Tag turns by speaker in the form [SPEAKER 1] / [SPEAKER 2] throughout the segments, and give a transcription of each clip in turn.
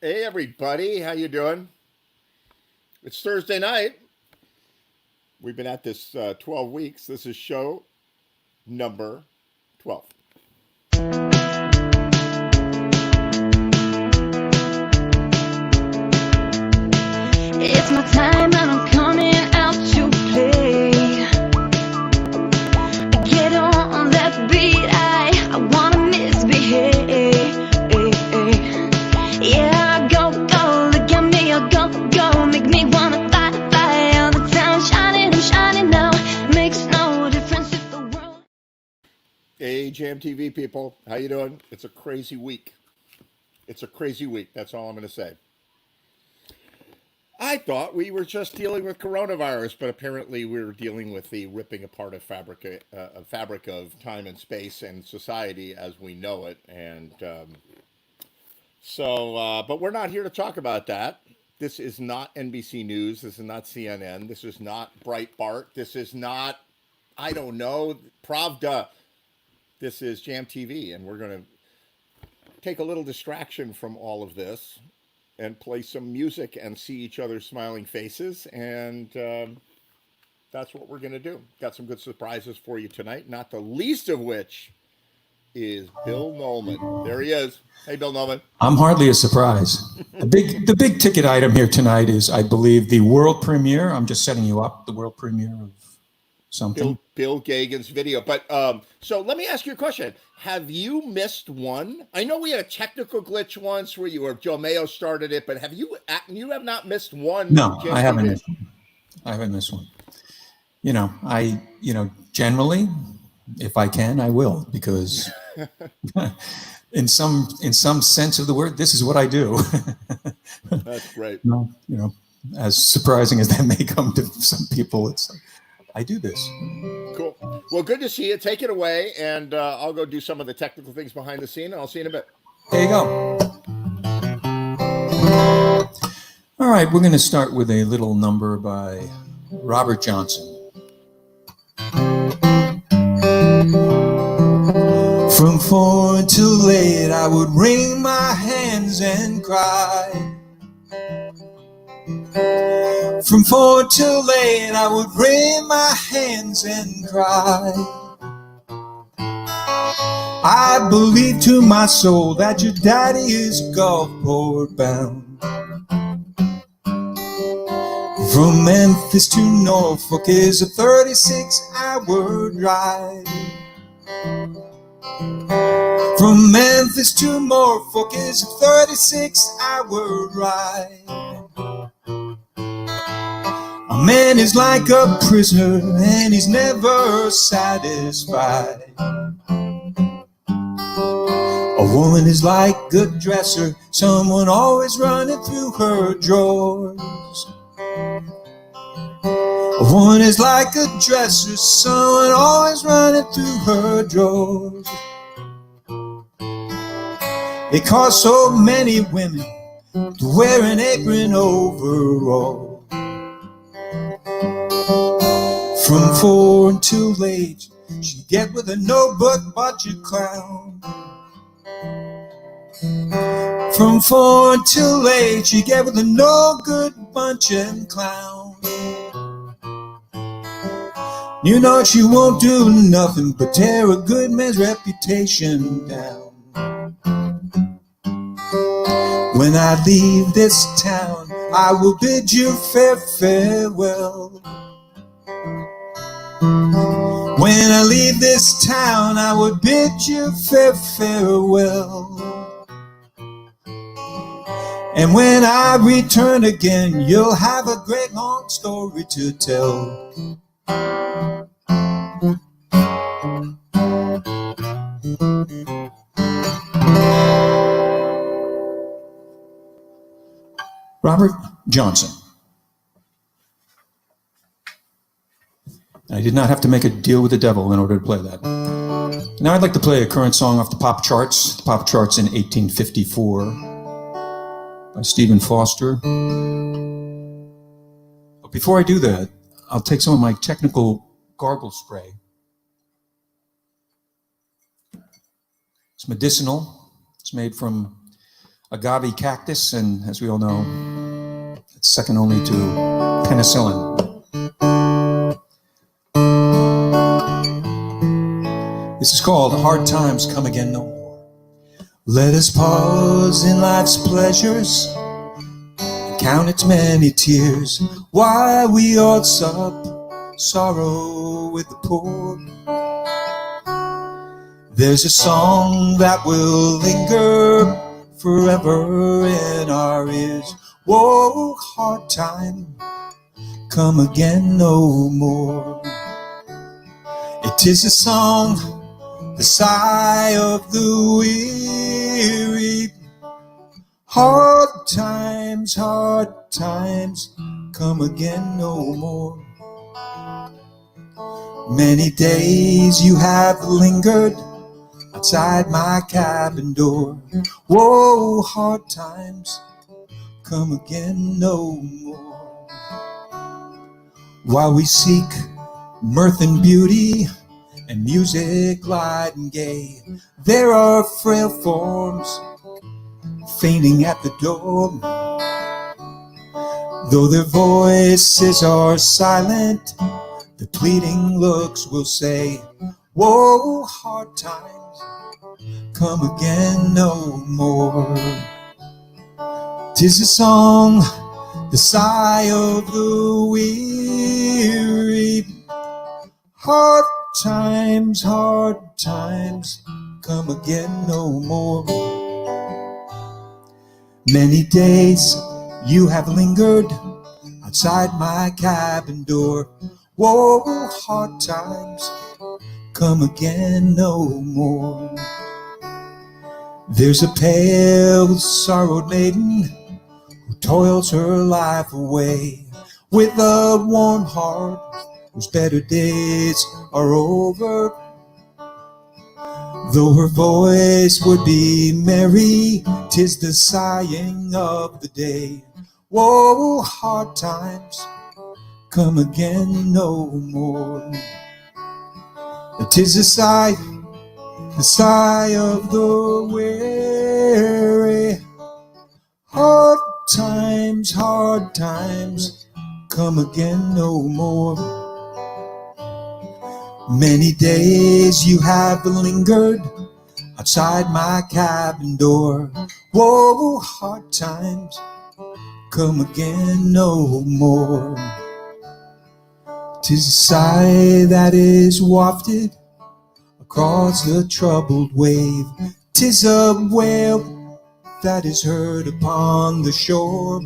[SPEAKER 1] Hey everybody, how you doing? It's Thursday night. We've been at this 12 weeks. This is show number 12.
[SPEAKER 2] It's my time and I'm coming out to play. Get on that beat, I wanna misbehave. Yeah, go, go, look at me, go, go, make me wanna fly, fly all the time. Shining, I'm shining now, makes no difference if the world.
[SPEAKER 1] Hey Jam TV people, how you doing? It's a crazy week. It's a crazy week. That's all I'm going to say. I thought we were just dealing with coronavirus, but apparently we're dealing with the ripping apart of fabric of time and space and society as we know it. But we're not here to talk about that. This is not NBC News. This is not CNN. This is not Breitbart. This is not, I don't know, Pravda. This is Jam TV, and we're going to take a little distraction from all of this and play some music and see each other's smiling faces. And that's what we're going to do. Got some good surprises for you tonight, not the least of which is Bill Nolan. There he is. Hey, Bill Nolan.
[SPEAKER 3] I'm hardly a surprise. The big ticket item here tonight is, I believe, the world premiere. I'm just setting you up. The world premiere of something.
[SPEAKER 1] Bill Gagan's video. But so let me ask you a question. Have you missed one? I know we had a technical glitch once where Joe Mayo started it, but you have not missed one?
[SPEAKER 3] No, I haven't missed one. I haven't missed one. Generally, if I can, I will, because in some sense of the word, this is what I do.
[SPEAKER 1] That's great.
[SPEAKER 3] No, as surprising as that may come to some people, it's like, I do this.
[SPEAKER 1] Cool. Well, good to see you. Take it away, and I'll go do some of the technical things behind the scene, and I'll see you in a bit.
[SPEAKER 3] There you go. All right, we're going to start with a little number by Robert Johnson. From 4 until late, I would wring my hands and cry. From 4 till late, I would wring my hands and cry. I believe to my soul that your daddy is Gulfport bound. From Memphis to Norfolk is a 36-hour drive. From Memphis to Norfolk is a 36-hour ride. A man is like a prisoner and he's never satisfied. A woman is like a dresser, someone always running through her drawers. A woman is like a dresser, someone always running through her drawers. It costs so many women to wear an apron overall. From 4 until late, she get with a no but you clown. From 4 until late, she get with a no good bunch and clown. You know she won't do nothing but tear a good man's reputation down. When I leave this town, I will bid you farewell. When I leave this town, I will bid you farewell. And when I return again, you'll have a great long story to tell. Robert Johnson. I did not have to make a deal with the devil in order to play that. Now I'd like to play a current song off the pop charts. The pop charts in 1854 by Stephen Foster. But before I do that, I'll take some of my technical gargle spray. It's medicinal. It's made from agave cactus, and as we all know, it's second only to penicillin. This is called Hard Times Come Again No More. Let us pause in life's pleasures and count its many tears, while we all sup sorrow with the poor. There's a song that will linger forever in our ears. Whoa, hard time, come again no more. It is a song, the sigh of the weary. Hard times, come again no more. Many days you have lingered outside my cabin door. Whoa, hard times, come again no more. While we seek mirth and beauty and music light and gay, there are frail forms fainting at the door. Though their voices are silent, the pleading looks will say, whoa, hard times, come again no more. 'Tis a song, the sigh of the weary. Hard times, come again no more. Many days you have lingered outside my cabin door. Whoa, hard times, come again no more. There's a pale, sorrowed maiden who toils her life away with a warm heart whose better days are over. Though her voice would be merry, 'tis the sighing of the day. Whoa, hard times, come again no more. 'Tis the sigh of the weary. Hard times, come again no more. Many days you have lingered outside my cabin door. Whoa, hard times, come again no more. 'Tis a sigh that is wafted across the troubled wave. 'Tis a wail that is heard upon the shore.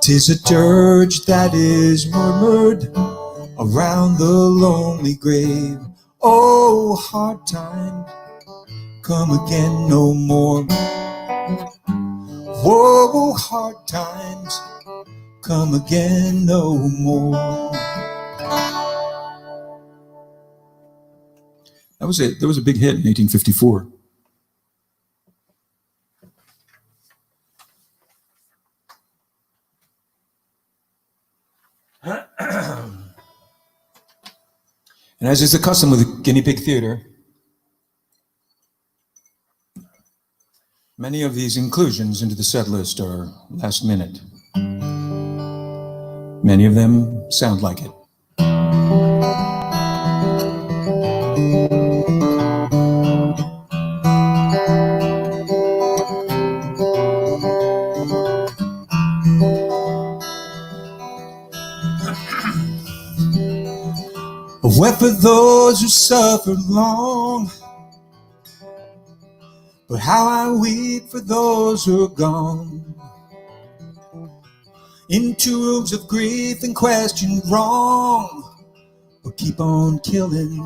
[SPEAKER 3] 'Tis a dirge that is murmured around the lonely grave. Oh, hard times, come again no more. Whoa, hard times, come again no more. That was it. That was a big hit in 1854. And as is the custom with the Guinea Pig Theater, many of these inclusions into the set list are last minute. Many of them sound like it. Wept for those who suffered long, but how I weep for those who are gone into rooms of grief and questioned wrong, but keep on killing.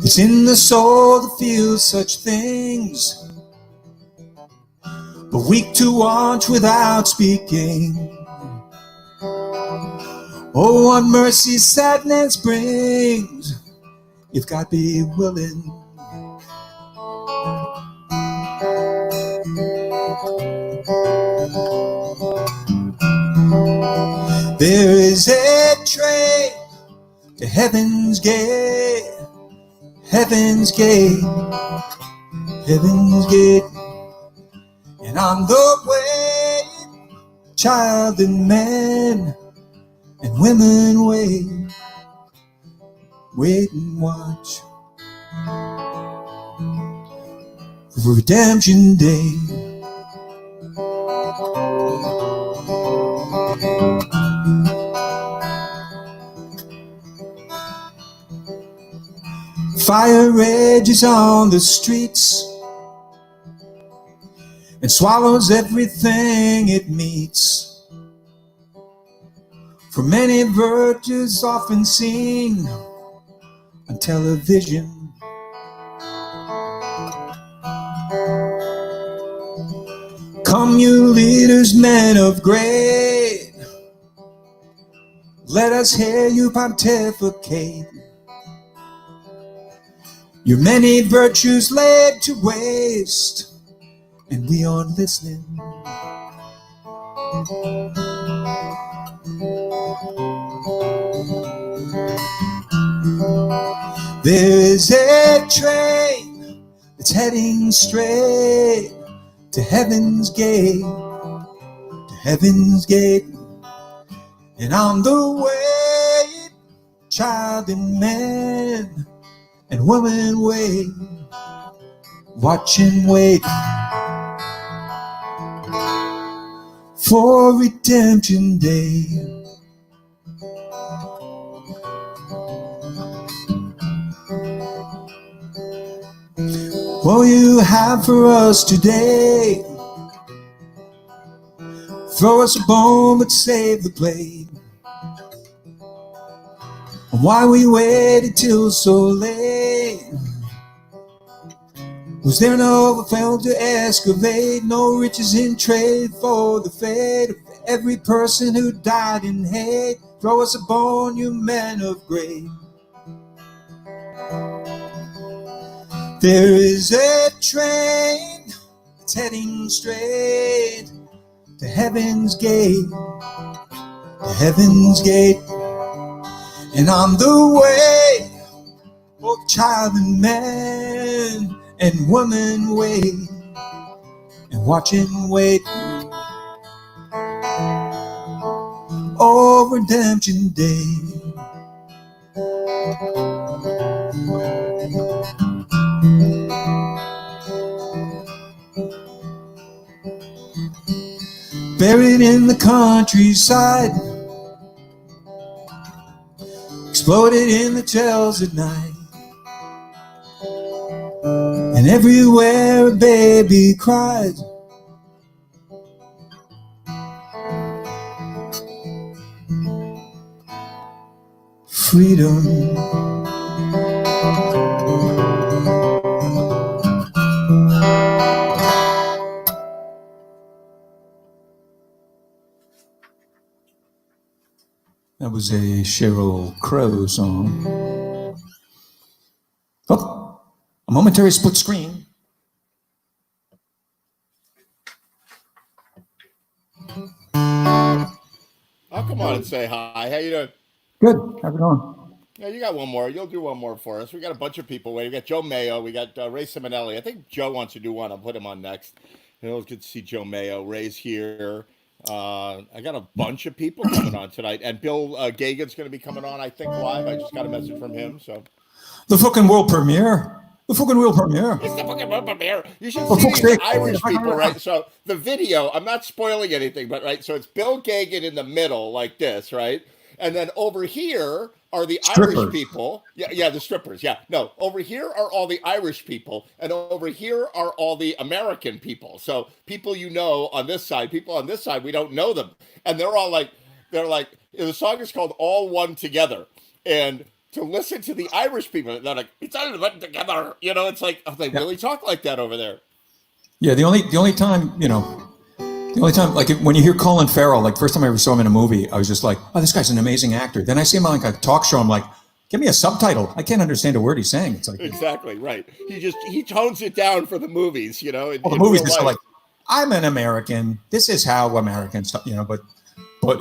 [SPEAKER 3] It's in the soul to feel such things, but weak to watch without speaking. Oh, what mercy sadness brings, if God be willing. There is a train to heaven's gate, Heaven's Gate, Heaven's Gate. And on the way, child and man and women wait and watch for Redemption Day. Fire rages on the streets and swallows everything it meets. For many virtues often seen on television, come you leaders, men of great, let us hear you pontificate. Your many virtues laid to waste, and we aren't listening. There is a train that's heading straight to Heaven's Gate, to Heaven's Gate. And on the way, child and man and woman wait, watch and wait for Redemption Day. What you have for us today? Throw us a bone but save the blade. And why we waited till so late? Was there no failed to excavate? No riches in trade for the fate of every person who died in hate? Throw us a bone, you men of great. There is a train that's heading straight to Heaven's Gate, to Heaven's Gate. And on the way, both child and man and woman wait and watch and wait. Oh, Redemption Day. Buried in the countryside, exploded in the trails at night, and everywhere a baby cried. Freedom. That was a Sheryl Crow song. Oh, a momentary split screen.
[SPEAKER 1] I'll come on and say hi. How you doing?
[SPEAKER 3] Good. How's it going?
[SPEAKER 1] Yeah, you got one more. You'll do one more for us. We got a bunch of people waiting. We got Joe Mayo. We got Ray Simonelli. I think Joe wants to do one. I'll put him on next. You know, it's good to see Joe Mayo. Ray's here. I got a bunch of people coming on tonight, and Bill Gagan's going to be coming on, I think, live. I just got a message from him. So
[SPEAKER 3] The fucking world premiere. The fucking world premiere.
[SPEAKER 1] it's the fucking world premiere. You should
[SPEAKER 3] For
[SPEAKER 1] see
[SPEAKER 3] fuck's
[SPEAKER 1] these
[SPEAKER 3] sake.
[SPEAKER 1] Irish people, right? So the video, I'm not spoiling anything, but right. So it's Bill Gagan in the middle, like this, right? And then over here are the
[SPEAKER 3] Strippers.
[SPEAKER 1] Irish people. Yeah, the strippers. Yeah, no, over here are all the Irish people, and over here are all the American people. So people you know on this side, people on this side, we don't know them, and they're like, the song is called "All One Together," and to listen to the Irish people, they're like, "It's all one together," you know. It's like, oh, they really talk like that over there.
[SPEAKER 3] Yeah, the only time, you know, the only time, like when you hear Colin Farrell, like first time I ever saw him in a movie, I was just like, oh, this guy's an amazing actor. Then I see him on like a talk show, I'm like, give me a subtitle. I can't understand a word he's saying. It's like
[SPEAKER 1] Exactly, right. He tones it down for the movies, you know.
[SPEAKER 3] the movies are like, I'm an American. This is how Americans, you know, but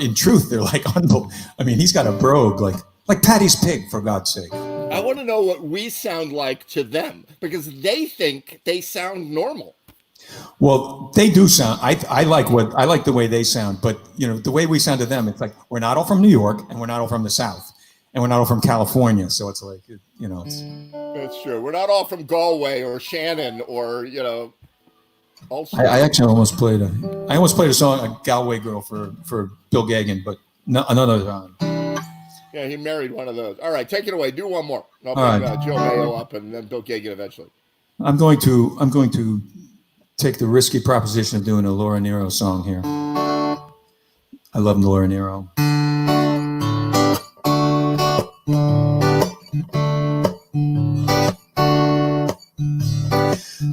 [SPEAKER 3] in truth, they're like, I mean, he's got a brogue like Patty's Pig, for God's sake.
[SPEAKER 1] I want to know what we sound like to them because they think they sound normal.
[SPEAKER 3] Well, they do sound. I like the way they sound, but the way we sound to them, it's like we're not all from New York, and we're not all from the South, and we're not all from California. So it's like it's.
[SPEAKER 1] That's true. We're not all from Galway or Shannon or Ulster.
[SPEAKER 3] I actually almost played a song, a Galway Girl, for Bill Gagan, but no, another time.
[SPEAKER 1] Yeah, he married one of those. All right, take it away. Do one more. I'll
[SPEAKER 3] All
[SPEAKER 1] bring
[SPEAKER 3] right.
[SPEAKER 1] Joe Mayo up and then Bill Gagan eventually.
[SPEAKER 3] I'm going to take the risky proposition of doing a Laura Nero song here. I love Laura Nero.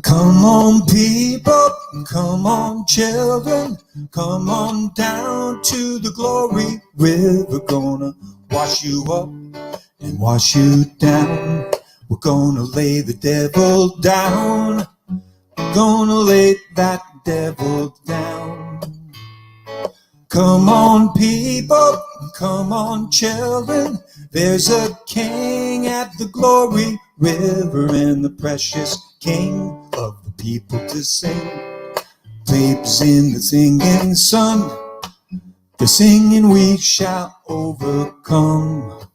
[SPEAKER 3] Come on, people, come on, children, come on down to the glory river. Gonna wash you up and wash you down. We're gonna lay the devil down. Gonna lay that devil down. Come on, people, come on, children. There's a king at the glory river, and the precious king of the people to sing. Babes in the singing sun, the singing we shall overcome.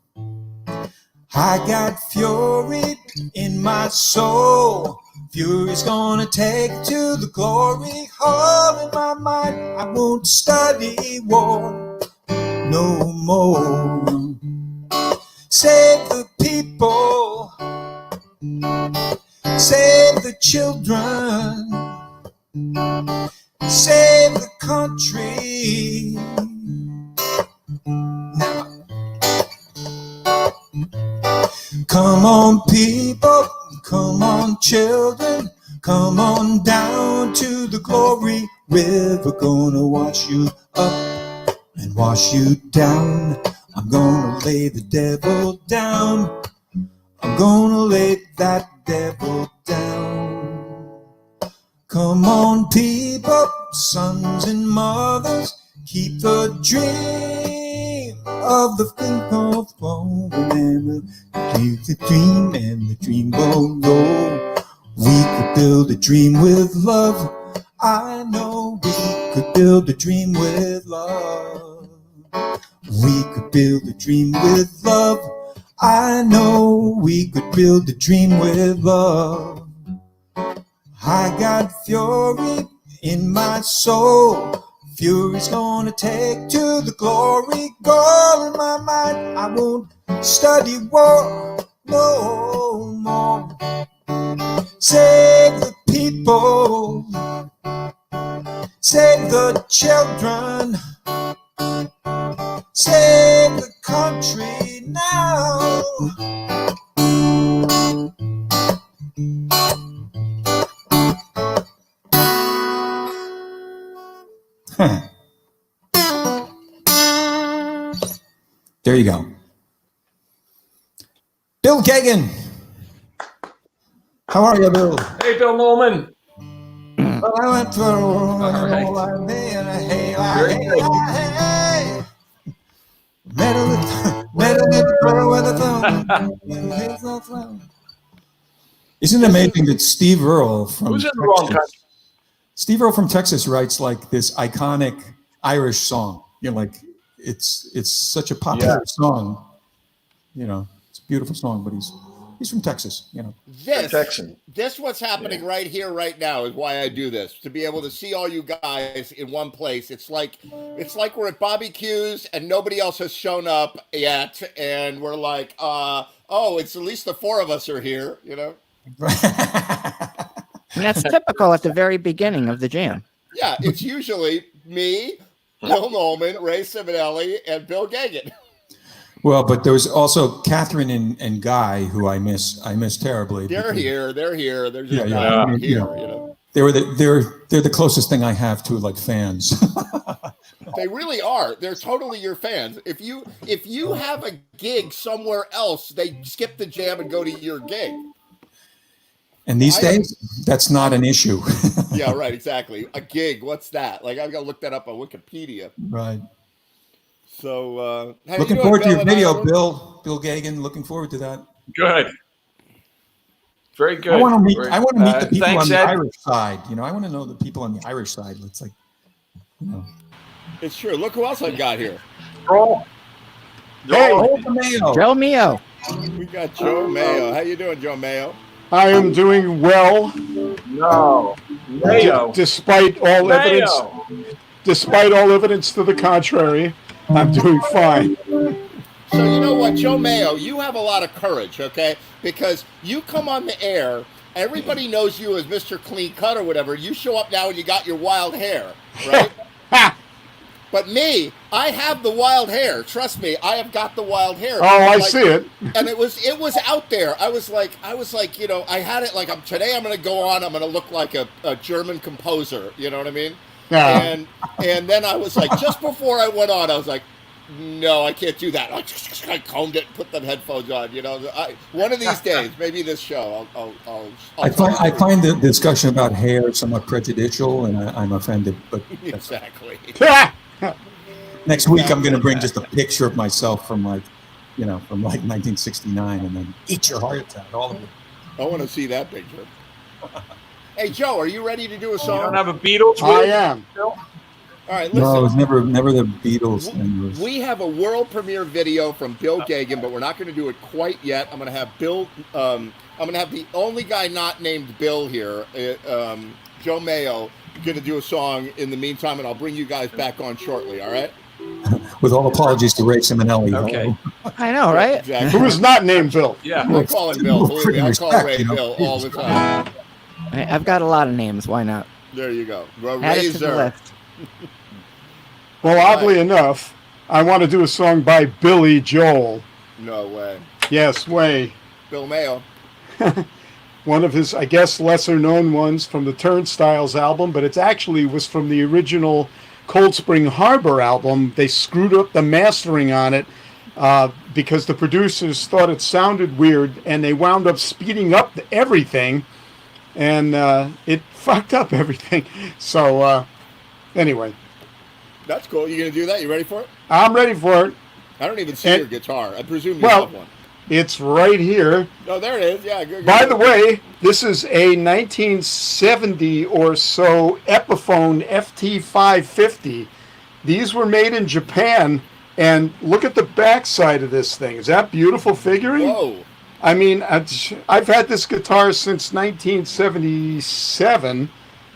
[SPEAKER 3] I got fury in my soul. Fury's gonna take to the glory hall in my mind. I won't study war no more. Save the people, save the children, save the country. Now, come on, people, come on, children, come on down to the glory river. Gonna wash you up and wash you down. I'm gonna lay the devil down. I'm gonna lay that devil down. Come on, people, sons and mothers, keep the dream of the faith of home, and keep the dream, and the dream will go. We could build a dream with love. I know we could build a dream with love. We could build a dream with love. I know we could build a dream with love. I got fury in my soul. Fury's gonna take to the glory goal in my mind. I won't study war no more. Save the people, save the children, save the country now. There you go. Bill Gagan. How are you, Bill?
[SPEAKER 4] Hey, Bill Nolan.
[SPEAKER 3] Well, I went through
[SPEAKER 4] right.
[SPEAKER 3] Isn't it amazing that Steve Earle from
[SPEAKER 4] Who's in the wrong
[SPEAKER 3] Texas,
[SPEAKER 4] country?
[SPEAKER 3] Steve Earle from Texas writes like this iconic Irish song. Like it's such a popular song. It's a beautiful song, but he's from Texas.
[SPEAKER 1] This what's happening right here, right now, is why I do this, to be able to see all you guys in one place. It's like we're at Bobby Q's and nobody else has shown up yet, and we're like, it's at least the four of us are here,
[SPEAKER 5] And that's typical at the very beginning of the jam.
[SPEAKER 1] Yeah, it's usually me, Bill Nolan, Ray Simonelli, and Bill Gagan.
[SPEAKER 3] Well, but there was also Catherine and Guy, who I miss terribly.
[SPEAKER 1] They're here. They're just
[SPEAKER 3] Yeah.
[SPEAKER 1] not here.
[SPEAKER 3] They're the closest thing I have to like fans.
[SPEAKER 1] They really are. They're totally your fans. If you have a gig somewhere else, they skip the jam and go to your gig.
[SPEAKER 3] And these days, that's not an issue.
[SPEAKER 1] Yeah, right. Exactly. A gig. What's that? Like, I've got to look that up on Wikipedia.
[SPEAKER 3] Right.
[SPEAKER 1] So, how you
[SPEAKER 3] Looking
[SPEAKER 1] doing,
[SPEAKER 3] forward to
[SPEAKER 1] Bill
[SPEAKER 3] your
[SPEAKER 1] and
[SPEAKER 3] video,
[SPEAKER 1] Ireland?
[SPEAKER 3] Bill Gagan. Looking forward to that.
[SPEAKER 4] Good. Very good.
[SPEAKER 3] I want to meet.
[SPEAKER 4] Very-
[SPEAKER 3] I want to meet the people
[SPEAKER 4] thanks,
[SPEAKER 3] on the
[SPEAKER 4] Ed.
[SPEAKER 3] Irish side. I want to know the people on the Irish side. It's like,
[SPEAKER 1] It's true. Look who else I got here.
[SPEAKER 4] Roll.
[SPEAKER 6] Hey.
[SPEAKER 4] Roll.
[SPEAKER 3] the Mayo.
[SPEAKER 5] Joe Mio.
[SPEAKER 1] We got Joe Mayo. How you doing, Joe Mayo?
[SPEAKER 6] I am doing well,
[SPEAKER 4] No. Mayo.
[SPEAKER 6] despite all evidence.
[SPEAKER 4] Mayo.
[SPEAKER 6] Despite all evidence to the contrary, I'm doing fine.
[SPEAKER 1] So you know what, Joe Mayo, you have a lot of courage, okay? Because you come on the air, everybody knows you as Mr. Clean Cut or whatever. You show up now and you got your wild hair, right?
[SPEAKER 6] Ha!
[SPEAKER 1] But me, I have the wild hair. Trust me, I have got the wild hair.
[SPEAKER 6] Oh, I
[SPEAKER 1] Like,
[SPEAKER 6] see it.
[SPEAKER 1] And it was out there. I was like, I had it like today I'm gonna go on, I'm gonna look like a German composer, you know what I mean?
[SPEAKER 6] Yeah.
[SPEAKER 1] And then I was like, just before I went on, I was like, no, I can't do that. I combed it and put the headphones on, one of these days, maybe this show, I'll
[SPEAKER 3] I find the discussion about hair somewhat prejudicial, and I'm offended. But
[SPEAKER 1] exactly.
[SPEAKER 3] next week, I'm going to bring just a picture of myself from 1969, and then eat your heart out, all of it.
[SPEAKER 1] I want to see that picture. Hey, Joe, are you ready to do a
[SPEAKER 4] You
[SPEAKER 1] song?
[SPEAKER 4] don't have a Beatles
[SPEAKER 6] I
[SPEAKER 4] with
[SPEAKER 6] am.
[SPEAKER 4] Bill?
[SPEAKER 1] All right,
[SPEAKER 3] No, it
[SPEAKER 1] listen.
[SPEAKER 3] was never the Beatles thing. Was,
[SPEAKER 1] We have a world premiere video from Bill Gagan, but we're not going to do it quite yet. I'm going to have Bill. I'm going to have the only guy not named Bill here, Joe Mayo, going to do a song in the meantime, and I'll bring you guys back on shortly. All right?
[SPEAKER 3] with all apologies to Ray Simonelli.
[SPEAKER 4] Okay.
[SPEAKER 5] I know, right?
[SPEAKER 1] Exactly.
[SPEAKER 6] Who is not named Bill?
[SPEAKER 4] Yeah.
[SPEAKER 1] I call him Bill. Believe me, I call
[SPEAKER 3] Respect,
[SPEAKER 1] Ray Bill all the time.
[SPEAKER 5] I've got a lot of names. Why not?
[SPEAKER 1] There you go.
[SPEAKER 5] Add it to the
[SPEAKER 1] Razor.
[SPEAKER 5] list.
[SPEAKER 6] Well, oddly enough, I want to do a song by Billy Joel.
[SPEAKER 1] No way.
[SPEAKER 6] Yes, way.
[SPEAKER 1] Bill Mayo.
[SPEAKER 6] One of his, I guess, lesser-known ones from the Turnstiles album, but it actually was from the original Cold Spring Harbor album. They screwed up the mastering on it because the producers thought it sounded weird, and they wound up speeding up everything, and it fucked up everything. So, anyway,
[SPEAKER 1] That's cool. You going to do that? You ready for it?
[SPEAKER 6] I'm ready for it.
[SPEAKER 1] I don't even see
[SPEAKER 6] And-
[SPEAKER 1] your guitar. I presume you
[SPEAKER 6] Well-
[SPEAKER 1] have one.
[SPEAKER 6] It's right here.
[SPEAKER 1] Oh, there it is. Yeah. Good,
[SPEAKER 6] By the way, this is a 1970 or so Epiphone FT550. These were made in Japan, and look at the backside of this thing. Is that beautiful figuring?
[SPEAKER 1] Whoa.
[SPEAKER 6] I mean, I've had this guitar since 1977,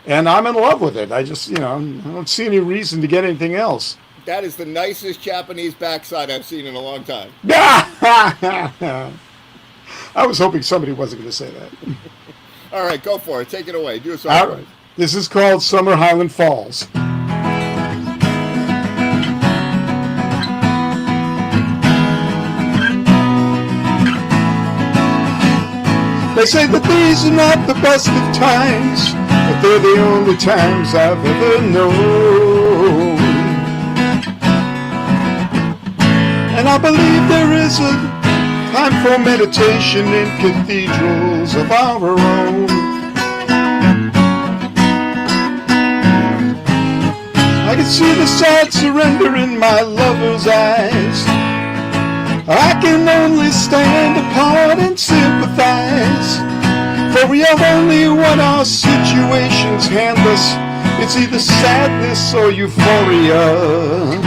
[SPEAKER 6] and I'm in love with it. I just, I don't see any reason to get anything else.
[SPEAKER 1] That is the nicest Japanese backside I've seen in a long time.
[SPEAKER 6] I was hoping somebody wasn't going to say that.
[SPEAKER 1] All right, go for it. Take it away. Do a song.
[SPEAKER 6] All
[SPEAKER 1] for
[SPEAKER 6] right.
[SPEAKER 1] us.
[SPEAKER 6] This is called Summer Highland Falls. They say that these are not the best of times, but they're the only times I've ever known. And I believe there is a time for meditation in cathedrals of our own. I can see the sad surrender in my lover's eyes. I can only stand apart and sympathize, for we have only what our situations hand us. It's either sadness or euphoria.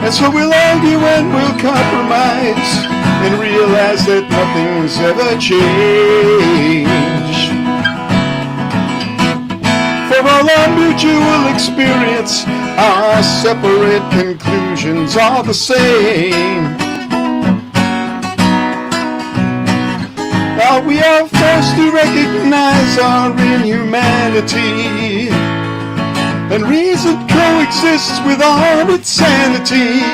[SPEAKER 6] And so we'll argue and we'll compromise and realize that nothing's ever changed. For all our mutual experience, our separate conclusions are the same. Now we are forced to recognize our inhumanity, and reason coexists with all its sanity.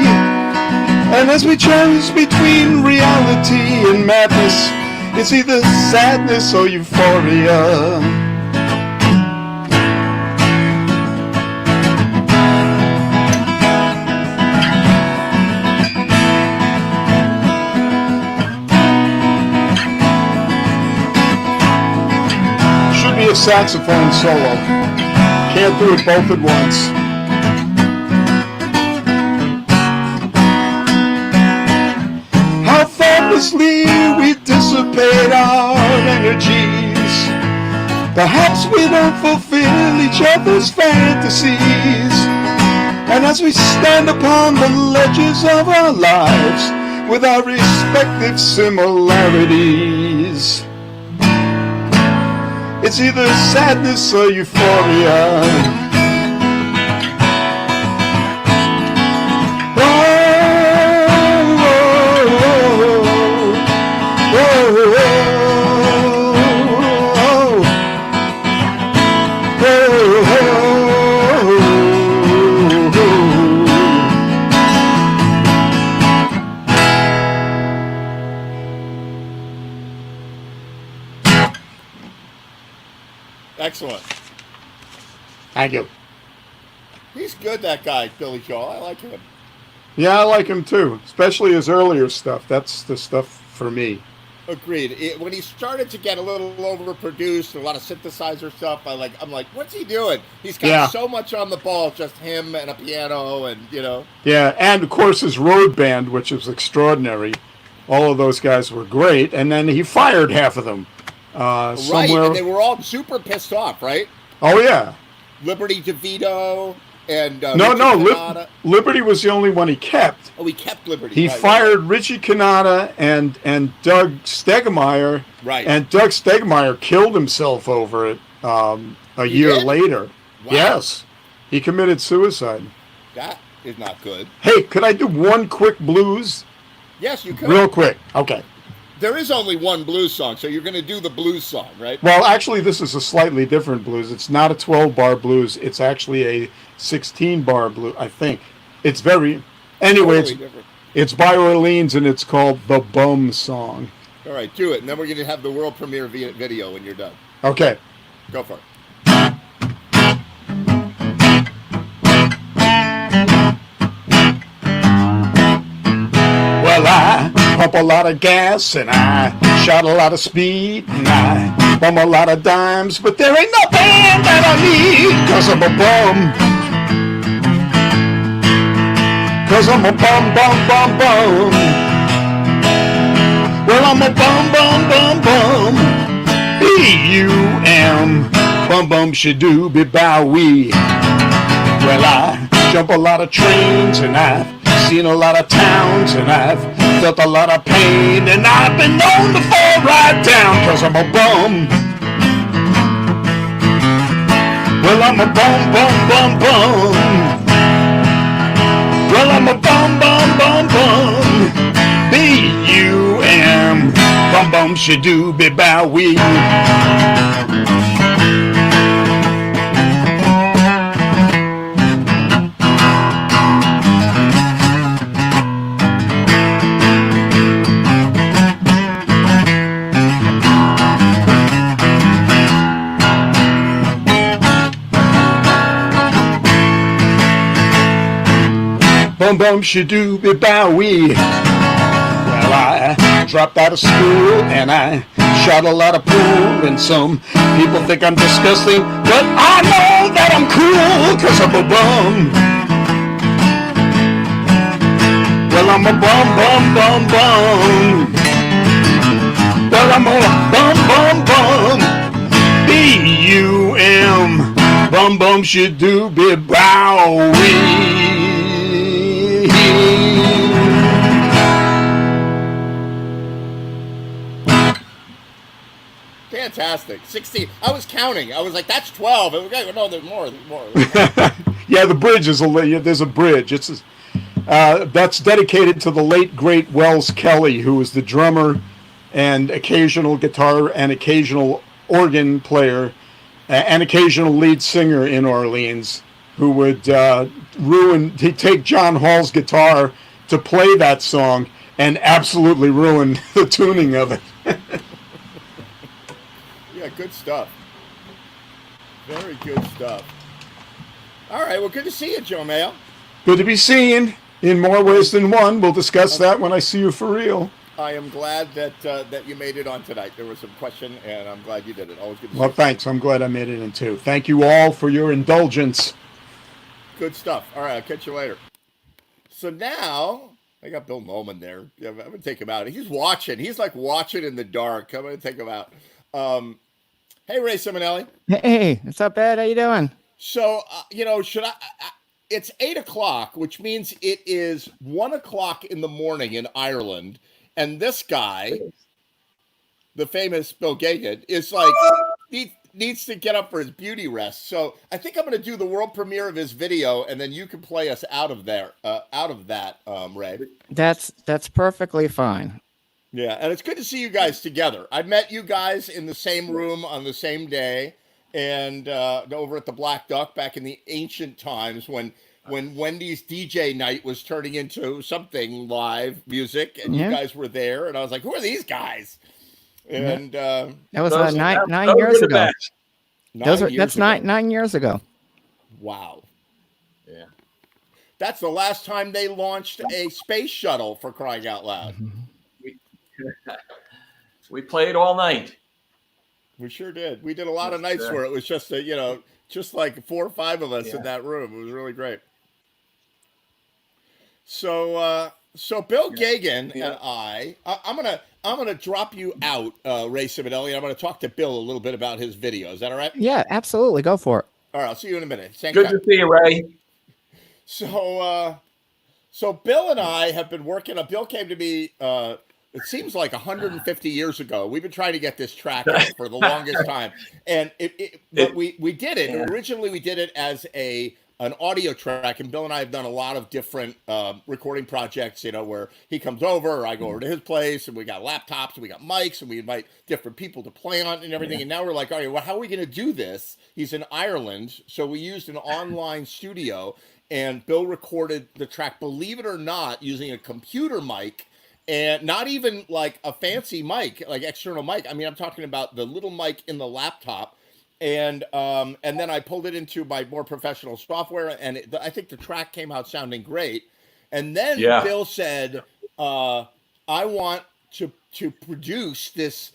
[SPEAKER 6] And as we choose between reality and madness, it's either sadness or euphoria. me a saxophone solo. Can't do it both at once. How thoughtlessly we dissipate our energies. Perhaps we don't fulfill each other's fantasies. And as we stand upon the ledges of our lives with our respective similarities, it's either sadness or euphoria.
[SPEAKER 1] Excellent.
[SPEAKER 6] Thank you.
[SPEAKER 1] He's good, that guy, Billy Joel. I like him.
[SPEAKER 6] Yeah, I like him too, especially his earlier stuff. That's the stuff for me.
[SPEAKER 1] Agreed. When he started to get a little overproduced, a lot of synthesizer stuff, I'm like, what's he doing? He's got so much on the ball, just him and a piano, and
[SPEAKER 6] Yeah, and of course his road band, which is extraordinary. All of those guys were great, and then he fired half of them.
[SPEAKER 1] Right,
[SPEAKER 6] Somewhere...
[SPEAKER 1] and they were all super pissed off, right?
[SPEAKER 6] Oh yeah.
[SPEAKER 1] Liberty DeVito and
[SPEAKER 6] no, Liberty was the only one he kept.
[SPEAKER 1] Oh, he kept Liberty.
[SPEAKER 6] He fired Richie Cannata and Doug Stegmeyer.
[SPEAKER 1] Right.
[SPEAKER 6] And Doug Stegmeyer killed himself over it a year later.
[SPEAKER 1] Wow.
[SPEAKER 6] Yes. He committed suicide.
[SPEAKER 1] That is not good.
[SPEAKER 6] Hey, could I do one quick blues?
[SPEAKER 1] Yes, you could.
[SPEAKER 6] Real quick. Okay.
[SPEAKER 1] There is only one blues song, so you're going to do the blues song, right?
[SPEAKER 6] Well, actually, this is a slightly different blues. It's not a 12-bar blues. It's actually a 16-bar blues, I think. It's very... Anyway,
[SPEAKER 1] totally
[SPEAKER 6] it's by Orleans, and it's called The Bum Song.
[SPEAKER 1] All right, do it, and then we're going to have the world premiere video when you're done.
[SPEAKER 6] Okay.
[SPEAKER 1] Go for it.
[SPEAKER 6] Well, I pump a lot of gas, and I shot a lot of speed, and I bum a lot of dimes, but there ain't nothing that I need, 'cause I'm a bum. 'Cause I'm a bum, bum, bum, bum. Well, I'm a bum, bum, bum, bum. B-U-M. Bum, bum, shadooby, bowie. Well, I jump a lot of trains, and I've seen a lot of towns, and I've felt a lot of pain, and I've been known to fall right down, 'cause I'm a bum. Well, I'm a bum, bum, bum, bum. Well, I'm a bum, bum, bum, bum. B-U-M. Bum, bum, shadooby, bowie. Bum bum shadooby bowie. Well, I dropped out of school and I shot a lot of pool, and some people think I'm disgusting, but I know that I'm cool, 'cause I'm a bum. Well, I'm a bum, bum, bum, bum. Well, I'm a bum, bum, bum. B-U-M. Bum bum shadooby bowie.
[SPEAKER 1] Fantastic. 16. I was counting. I was like, that's 12. No, there's more. There's more.
[SPEAKER 6] Yeah, the bridge is there's a bridge. That's dedicated to the late great Wells Kelly, who was the drummer and occasional guitar and occasional organ player and occasional lead singer in Orleans, who would he'd take John Hall's guitar to play that song and absolutely ruin the tuning of it.
[SPEAKER 1] Yeah, good stuff. Very good stuff. All right, well, good to see you, Joe Mayo.
[SPEAKER 6] Good to be seen in more ways than one. We'll discuss that when I see you for real.
[SPEAKER 1] I am glad that you made it on tonight. There was some question, and I'm glad you did it. Always good to see
[SPEAKER 6] Well,
[SPEAKER 1] you.
[SPEAKER 6] thanks. I'm glad I made it in too. Thank you all for your indulgence.
[SPEAKER 1] Good stuff. All right, I'll catch you later. So now I got Bill Nolan there. Yeah, I'm gonna take him out. He's watching. He's like watching in the dark. I'm gonna take him out. Hey, Ray Simonelli.
[SPEAKER 5] Hey, what's up, Ed? How you doing?
[SPEAKER 1] So should I? It's 8:00, which means it is 1:00 in the morning in Ireland, and this guy, the famous Bill Gagan, is like he needs to get up for his beauty rest. So I think I'm going to do the world premiere of his video, and then you can play us out of that, Ray.
[SPEAKER 5] That's perfectly fine.
[SPEAKER 1] Yeah, and it's good to see you guys together. I met you guys in the same room on the same day, and over at the Black Duck back in the ancient times when Wendy's DJ night was turning into something live music, and you guys were there, and I was like, "Who are these guys?" And
[SPEAKER 5] that was
[SPEAKER 4] those-
[SPEAKER 5] nine
[SPEAKER 4] those
[SPEAKER 5] years
[SPEAKER 4] were the
[SPEAKER 5] ago.
[SPEAKER 4] best.
[SPEAKER 5] That's
[SPEAKER 1] ago.
[SPEAKER 5] 9 years ago.
[SPEAKER 1] Wow.
[SPEAKER 4] Yeah.
[SPEAKER 1] That's the last time they launched a space shuttle, for crying out loud.
[SPEAKER 4] We played all night.
[SPEAKER 1] We sure did. We did a lot of
[SPEAKER 4] Yes,
[SPEAKER 1] nights
[SPEAKER 4] sir.
[SPEAKER 1] where it was just just like 4 or 5 of us in
[SPEAKER 4] Yeah.
[SPEAKER 1] that room. It was really great. So Bill Gagan and I'm gonna drop you out, Ray Simonelli. I'm gonna talk to Bill a little bit about his video. Is that all right?
[SPEAKER 5] Yeah, absolutely. Go for it.
[SPEAKER 1] All right. I'll see you in a minute. Thank
[SPEAKER 4] Good
[SPEAKER 1] you.
[SPEAKER 4] to see you, Ray.
[SPEAKER 1] So Bill and I have been working on. Bill came to me. It seems like 150 years ago. We've been trying to get this track out for the longest time, and but we did it.
[SPEAKER 4] Yeah.
[SPEAKER 1] Originally, we did it as an audio track, and Bill and I have done a lot of different recording projects. Where he comes over, or I go over to his place, and we got laptops, and we got mics, and we invite different people to play on it and everything. And now we're like, all right, well, how are we going to do this? He's in Ireland, so we used an online studio, and Bill recorded the track, believe it or not, using a computer mic. And not even like a fancy mic, like external mic. I mean, I'm talking about the little mic in the laptop. And then I pulled it into my more professional software, and I think the track came out sounding great. And then
[SPEAKER 4] Yeah.
[SPEAKER 1] Bill said, "I want to produce this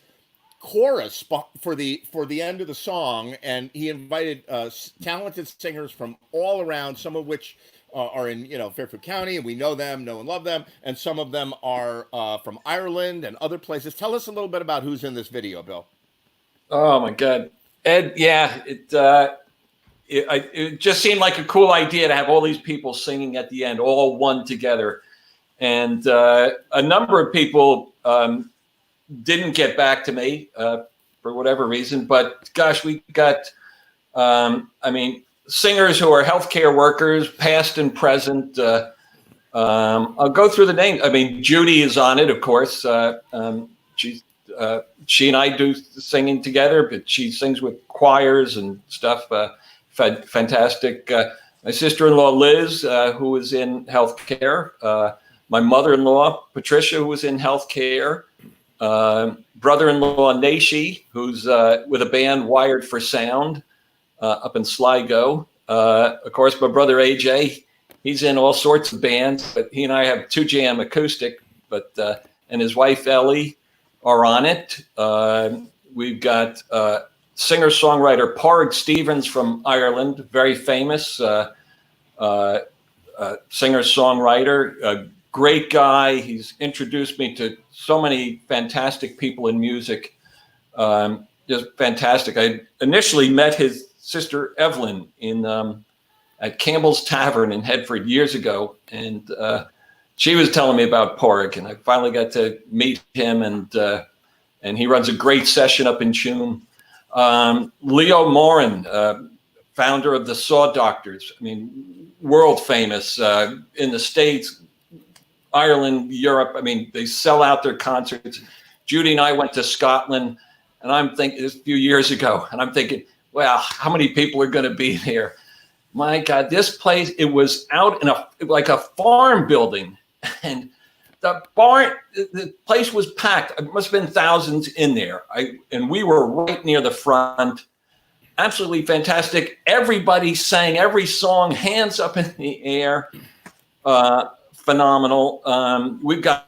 [SPEAKER 1] chorus for the end of the song," and he invited talented singers from all around, some of which are in Fairfield County, and we know and love them, and some of them are from Ireland and other places. Tell us a little bit about who's in this video, Bill.
[SPEAKER 4] Oh my God, Ed. Yeah, it just seemed like a cool idea to have all these people singing at the end, all one together, and a number of people didn't get back to me for whatever reason. But gosh, we got, singers who are healthcare workers, past and present. I'll go through the names. I mean, Judy is on it, of course. She and I do singing together, but she sings with choirs and stuff. Fantastic. My sister-in-law, Liz, who is in healthcare. My mother-in-law, Patricia, who was in healthcare. Brother-in-law, Nashi, who's with a band, Wired for Sound, up in Sligo. Of course, my brother, AJ, he's in all sorts of bands, but he and I have 2Jam Acoustic, and his wife, Ellie, are on it. We've got singer-songwriter Porg Stevens from Ireland, very famous singer-songwriter, a great guy. He's introduced me to so many fantastic people in music. Just fantastic. I initially met his sister Evelyn at Campbell's Tavern in Headford years ago, and she was telling me about Porg, and I finally got to meet him, and he runs a great session up in Tuam. Leo Morin, founder of the Saw Doctors, world famous in the States, Ireland, Europe. They sell out their concerts. Judy and I went to Scotland, and I'm thinking this a few years ago, and I'm thinking, well, how many people are going to be there? My God, this place, it was out in a farm building, and the place was packed. It must have been thousands in there. And we were right near the front. Absolutely fantastic. Everybody sang every song, hands up in the air. Phenomenal. We've got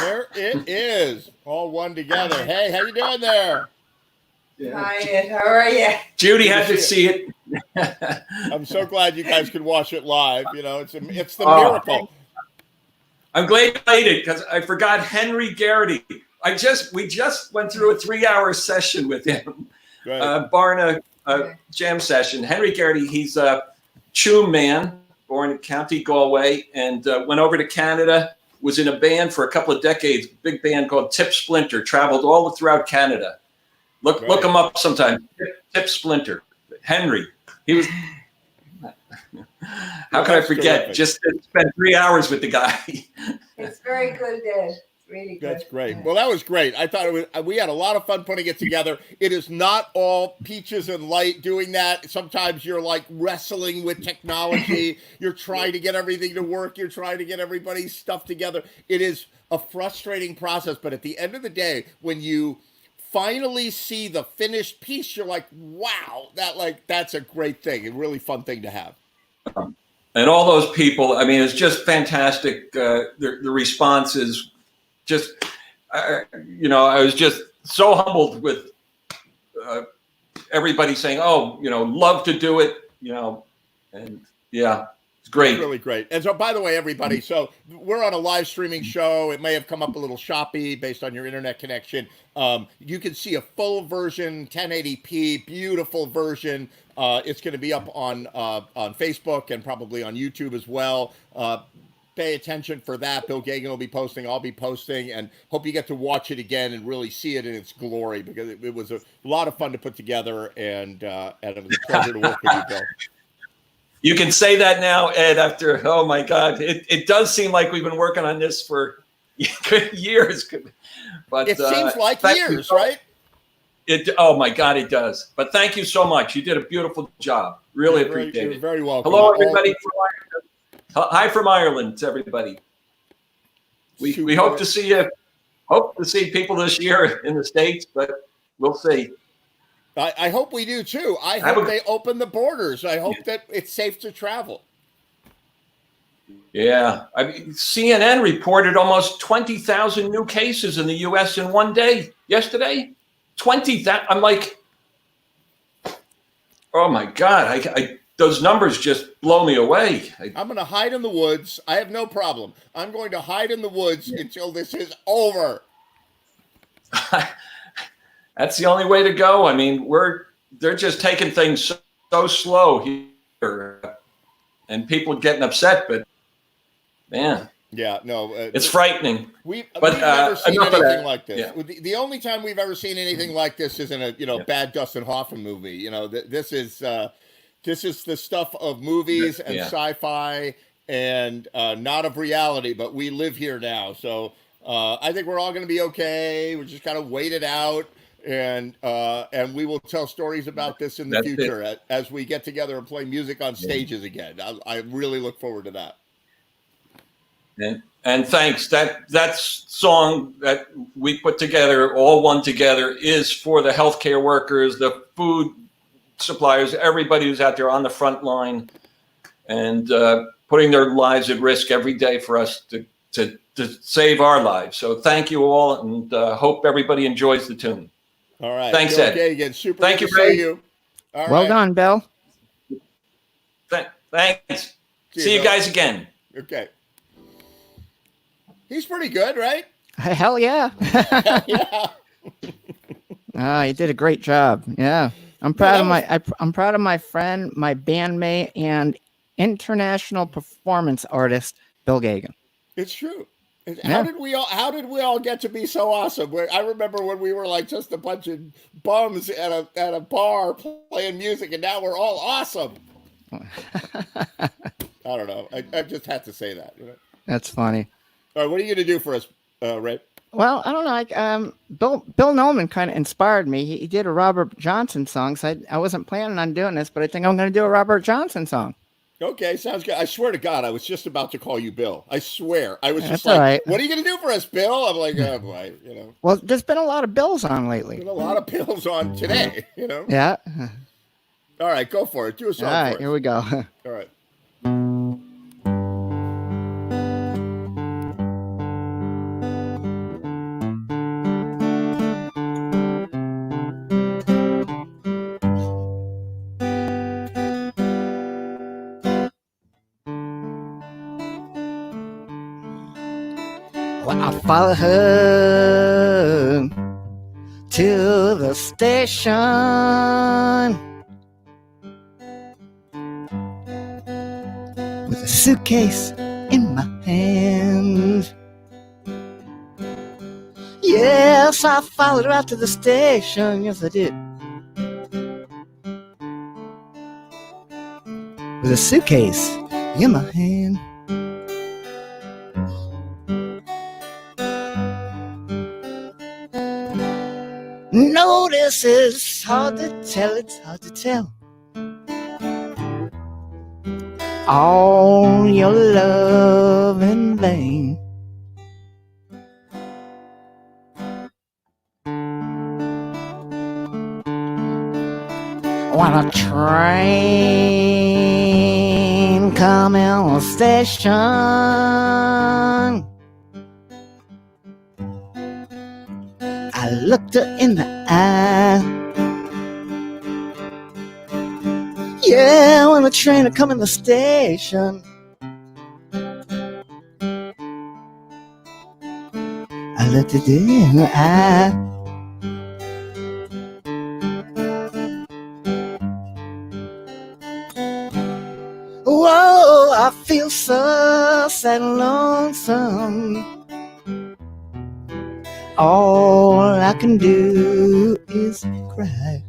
[SPEAKER 1] There it is, all one together. Hey, how you doing there?
[SPEAKER 7] Hi, Ed. How are you?
[SPEAKER 4] Judy
[SPEAKER 1] Good to
[SPEAKER 4] had to
[SPEAKER 1] see
[SPEAKER 4] see it.
[SPEAKER 1] I'm so glad you guys could watch it live. You know, it's the
[SPEAKER 4] Oh.
[SPEAKER 1] miracle.
[SPEAKER 4] I'm glad you played it because I forgot Henry Garrity. We just went through a 3-hour session with him,
[SPEAKER 1] Right.
[SPEAKER 4] Barna jam session. Henry Garrity, he's a Tuam man, born in County Galway, and went over to Canada. Was in a band for a couple of decades, big band called Tip Splinter. Traveled all throughout Canada. Look
[SPEAKER 1] Right.
[SPEAKER 4] him up sometime. Tip Splinter. Henry. He was. How could I
[SPEAKER 1] That's
[SPEAKER 4] forget?
[SPEAKER 1] terrific.
[SPEAKER 4] Just to spend 3 hours with the guy.
[SPEAKER 7] It's very good, Ed. It's really good.
[SPEAKER 1] That's great. Well, that was great. I thought we had a lot of fun putting it together. It is not all peaches and light doing that. Sometimes you're like wrestling with technology. You're trying to get everything to work. You're trying to get everybody's stuff together. It is a frustrating process, but at the end of the day, when you finally see the finished piece, you're like, wow, that's a great thing. A really fun thing to have.
[SPEAKER 4] And all those people, I mean, it's just fantastic. The response is just, I was just so humbled with everybody saying, oh, love to do it, and yeah, it's great.
[SPEAKER 1] It's really great. And so, by the way, everybody, so we're on a live streaming show. It may have come up a little choppy based on your internet connection. You can see a full version, 1080p, beautiful version. It's going to be up on Facebook and probably on YouTube as well. Pay attention for that. Bill Gagan will be posting. I'll be posting, and hope you get to watch it again and really see it in its glory, because it was a lot of fun to put together, and it was a pleasure to work with you, Bill.
[SPEAKER 4] You can say that now, Ed, after, oh my God, it does seem like we've been working on this for years. But
[SPEAKER 1] It seems like
[SPEAKER 4] thank
[SPEAKER 1] years,
[SPEAKER 4] you.
[SPEAKER 1] right?
[SPEAKER 4] Oh my God, it does. But thank you so much. You did a beautiful job. Really appreciate
[SPEAKER 1] You're
[SPEAKER 4] it.
[SPEAKER 1] very welcome.
[SPEAKER 4] Hello, everybody. Hi from Ireland to everybody. We hope to see you. Hope to see people this year in the States, but we'll see.
[SPEAKER 1] I hope we do too. I hope they open the borders. I hope that it's safe to travel.
[SPEAKER 4] Yeah, I mean, CNN reported almost 20,000 new cases in the U.S. in one day yesterday. 20,000. I'm like, oh my God! Those numbers just blow me away.
[SPEAKER 1] I'm going to hide in the woods. I have no problem. I'm going to hide in the woods until this is over.
[SPEAKER 4] That's the only way to go. I mean, they're just taking things so slow here, and people getting upset. But man,
[SPEAKER 1] yeah, no,
[SPEAKER 4] it's frightening.
[SPEAKER 1] We've never seen
[SPEAKER 4] enough of
[SPEAKER 1] anything
[SPEAKER 4] that.
[SPEAKER 1] like this.
[SPEAKER 4] Yeah.
[SPEAKER 1] The only time we've ever seen anything like this is in a bad Dustin Hoffman movie. This is the stuff of movies and sci-fi and not of reality. But we live here now, so I think we're all going to be okay. We're just got to wait it out. And we will tell stories about this in the future as we get together and play music on stages again. I really look forward to that.
[SPEAKER 4] And thanks. That song that we put together, all one together, is for the healthcare workers, the food suppliers, everybody who's out there on the front line and putting their lives at risk every day for us to save our lives. So thank you all, and hope everybody enjoys the tune.
[SPEAKER 1] All right.
[SPEAKER 4] Thanks,
[SPEAKER 1] Bill
[SPEAKER 4] Ed.
[SPEAKER 1] Gagan, super
[SPEAKER 4] Thank
[SPEAKER 1] good
[SPEAKER 4] you,
[SPEAKER 1] to
[SPEAKER 4] Ray.
[SPEAKER 1] see you. All
[SPEAKER 5] Well
[SPEAKER 1] right.
[SPEAKER 5] done, Bill.
[SPEAKER 4] Thanks. See you
[SPEAKER 1] Bill.
[SPEAKER 4] guys again.
[SPEAKER 1] Okay. He's pretty good, right?
[SPEAKER 5] Hell yeah.
[SPEAKER 1] Yeah.
[SPEAKER 5] You did a great job. Yeah. I'm proud of I'm proud of my friend, my bandmate, and international performance artist, Bill Gagan.
[SPEAKER 1] It's true. How did we all get to be so awesome? I remember when we were like just a bunch of bums at a bar playing music, and now we're all awesome. I don't know. I just had to say that.
[SPEAKER 5] That's funny.
[SPEAKER 1] All right, what are you going to do for us, Ray?
[SPEAKER 5] Well, I don't know. Bill Nolan kind of inspired me. He did a Robert Johnson song, so I wasn't planning on doing this, but I think I'm going to do a Robert Johnson song.
[SPEAKER 1] Okay, sounds good. I swear to God, I was just about to call you Bill. I swear. I was just
[SPEAKER 5] That's all right.
[SPEAKER 1] what are you going to do for us, Bill? I'm like, oh boy,
[SPEAKER 5] Well, there's been a lot of Bills on lately.
[SPEAKER 1] There's a lot of Bills on today,
[SPEAKER 5] Yeah.
[SPEAKER 1] All right, go for it. Do a song
[SPEAKER 5] All right,
[SPEAKER 1] for us.
[SPEAKER 5] here we go.
[SPEAKER 1] All right.
[SPEAKER 5] Well, I followed her to the station. With a suitcase in my hand. Yes, I followed her out to the station. Yes, I did. With a suitcase in my hand. No, this is hard to tell, it's hard to tell. All your love in vain. When a train come in the station, I looked her in the eye. Yeah, when the train had come in the station, I looked her in the eye. Whoa, I feel so sad and lonesome. All I can do is cry.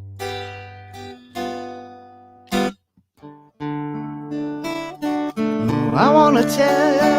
[SPEAKER 5] I wanna tell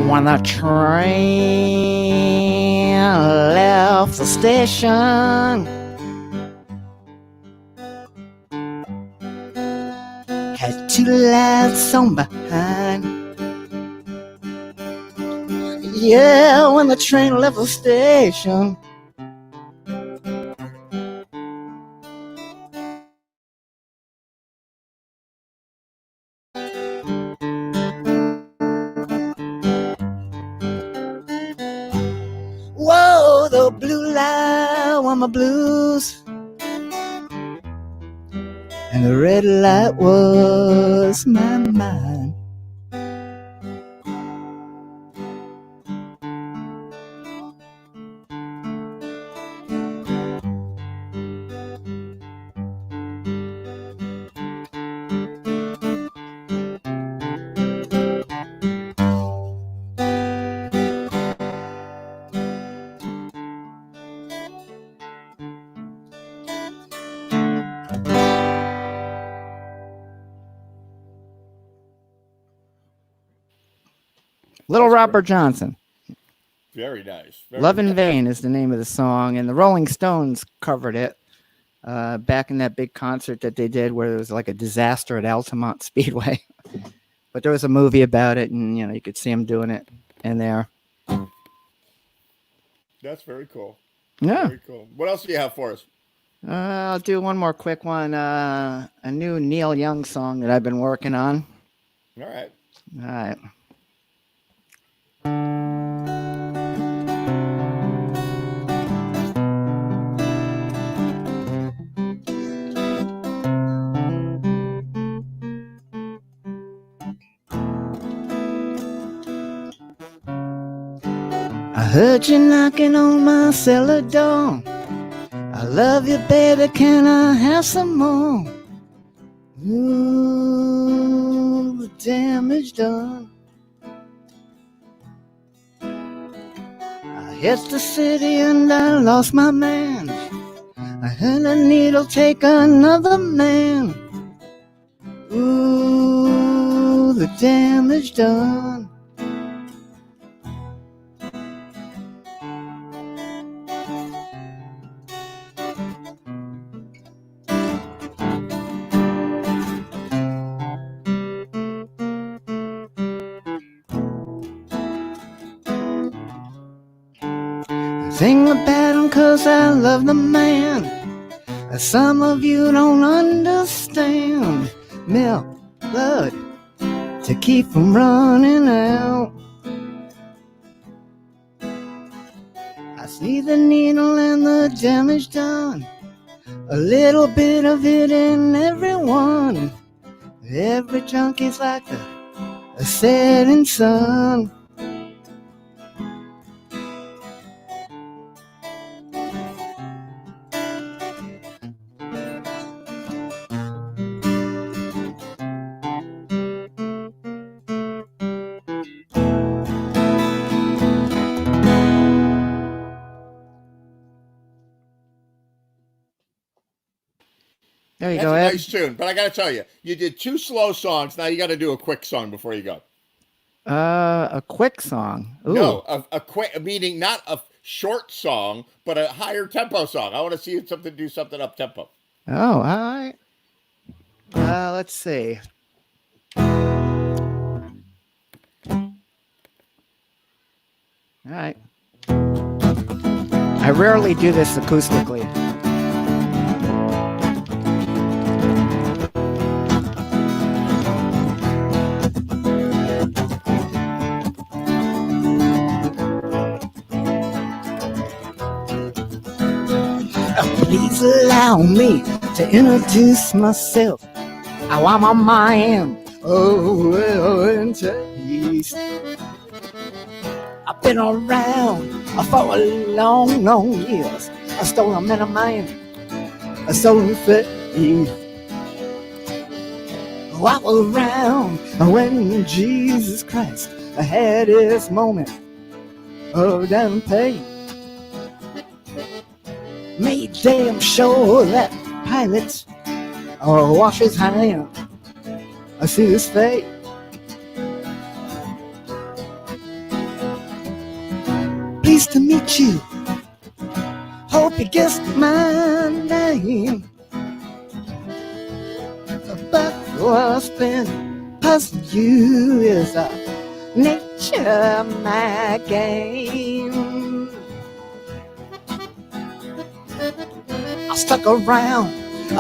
[SPEAKER 5] when the train left the station, had two lights on behind. Yeah, when the train left the station, whoa, the blue light were my blues, and the red light was my mind. Little Robert Johnson.
[SPEAKER 1] Very nice. Very
[SPEAKER 5] Love in
[SPEAKER 1] nice.
[SPEAKER 5] Vain is the name of the song, and the Rolling Stones covered it back in that big concert that they did where there was like a disaster at Altamont Speedway. But there was a movie about it, and you could see them doing it in there.
[SPEAKER 1] That's very cool.
[SPEAKER 5] Yeah.
[SPEAKER 1] Very cool. What else do you have for us?
[SPEAKER 5] I'll do one more quick one. A new Neil Young song that I've been working on.
[SPEAKER 1] All right.
[SPEAKER 5] All right. I heard you knocking on my cellar door. I love you, baby, can I have some more? Ooh, the damage done. I hit the city and I lost my man. I heard a needle take another man. Ooh, the damage done. Sing about him 'cause I love the man. Some of you don't understand. Milk, blood, to keep from running out. I see the needle and the damage done. A little bit of it in everyone. Every junkie's like a setting sun. There you
[SPEAKER 1] That's
[SPEAKER 5] go,
[SPEAKER 1] a
[SPEAKER 5] Ed.
[SPEAKER 1] nice tune, but I got to tell you, you did 2 slow songs. Now you got to do a quick song before you go.
[SPEAKER 5] A quick song. Ooh.
[SPEAKER 1] No, a quick, meaning not a short song, but a higher tempo song. I want to see you do something up tempo.
[SPEAKER 5] Oh, all right. Let's see. All right. I rarely do this acoustically. Please allow me to introduce myself. How I'm a man, oh, and taste. I've been around for a long, long years. I stole a man of mine, I stole faith. Oh, I was around when Jesus Christ had his moment of damn pain. Made damn sure that Pilate wash his hand. I see his face. Pleased to meet you. Hope you guessed my name. But what's been puzzling you is a nature my game. I stuck around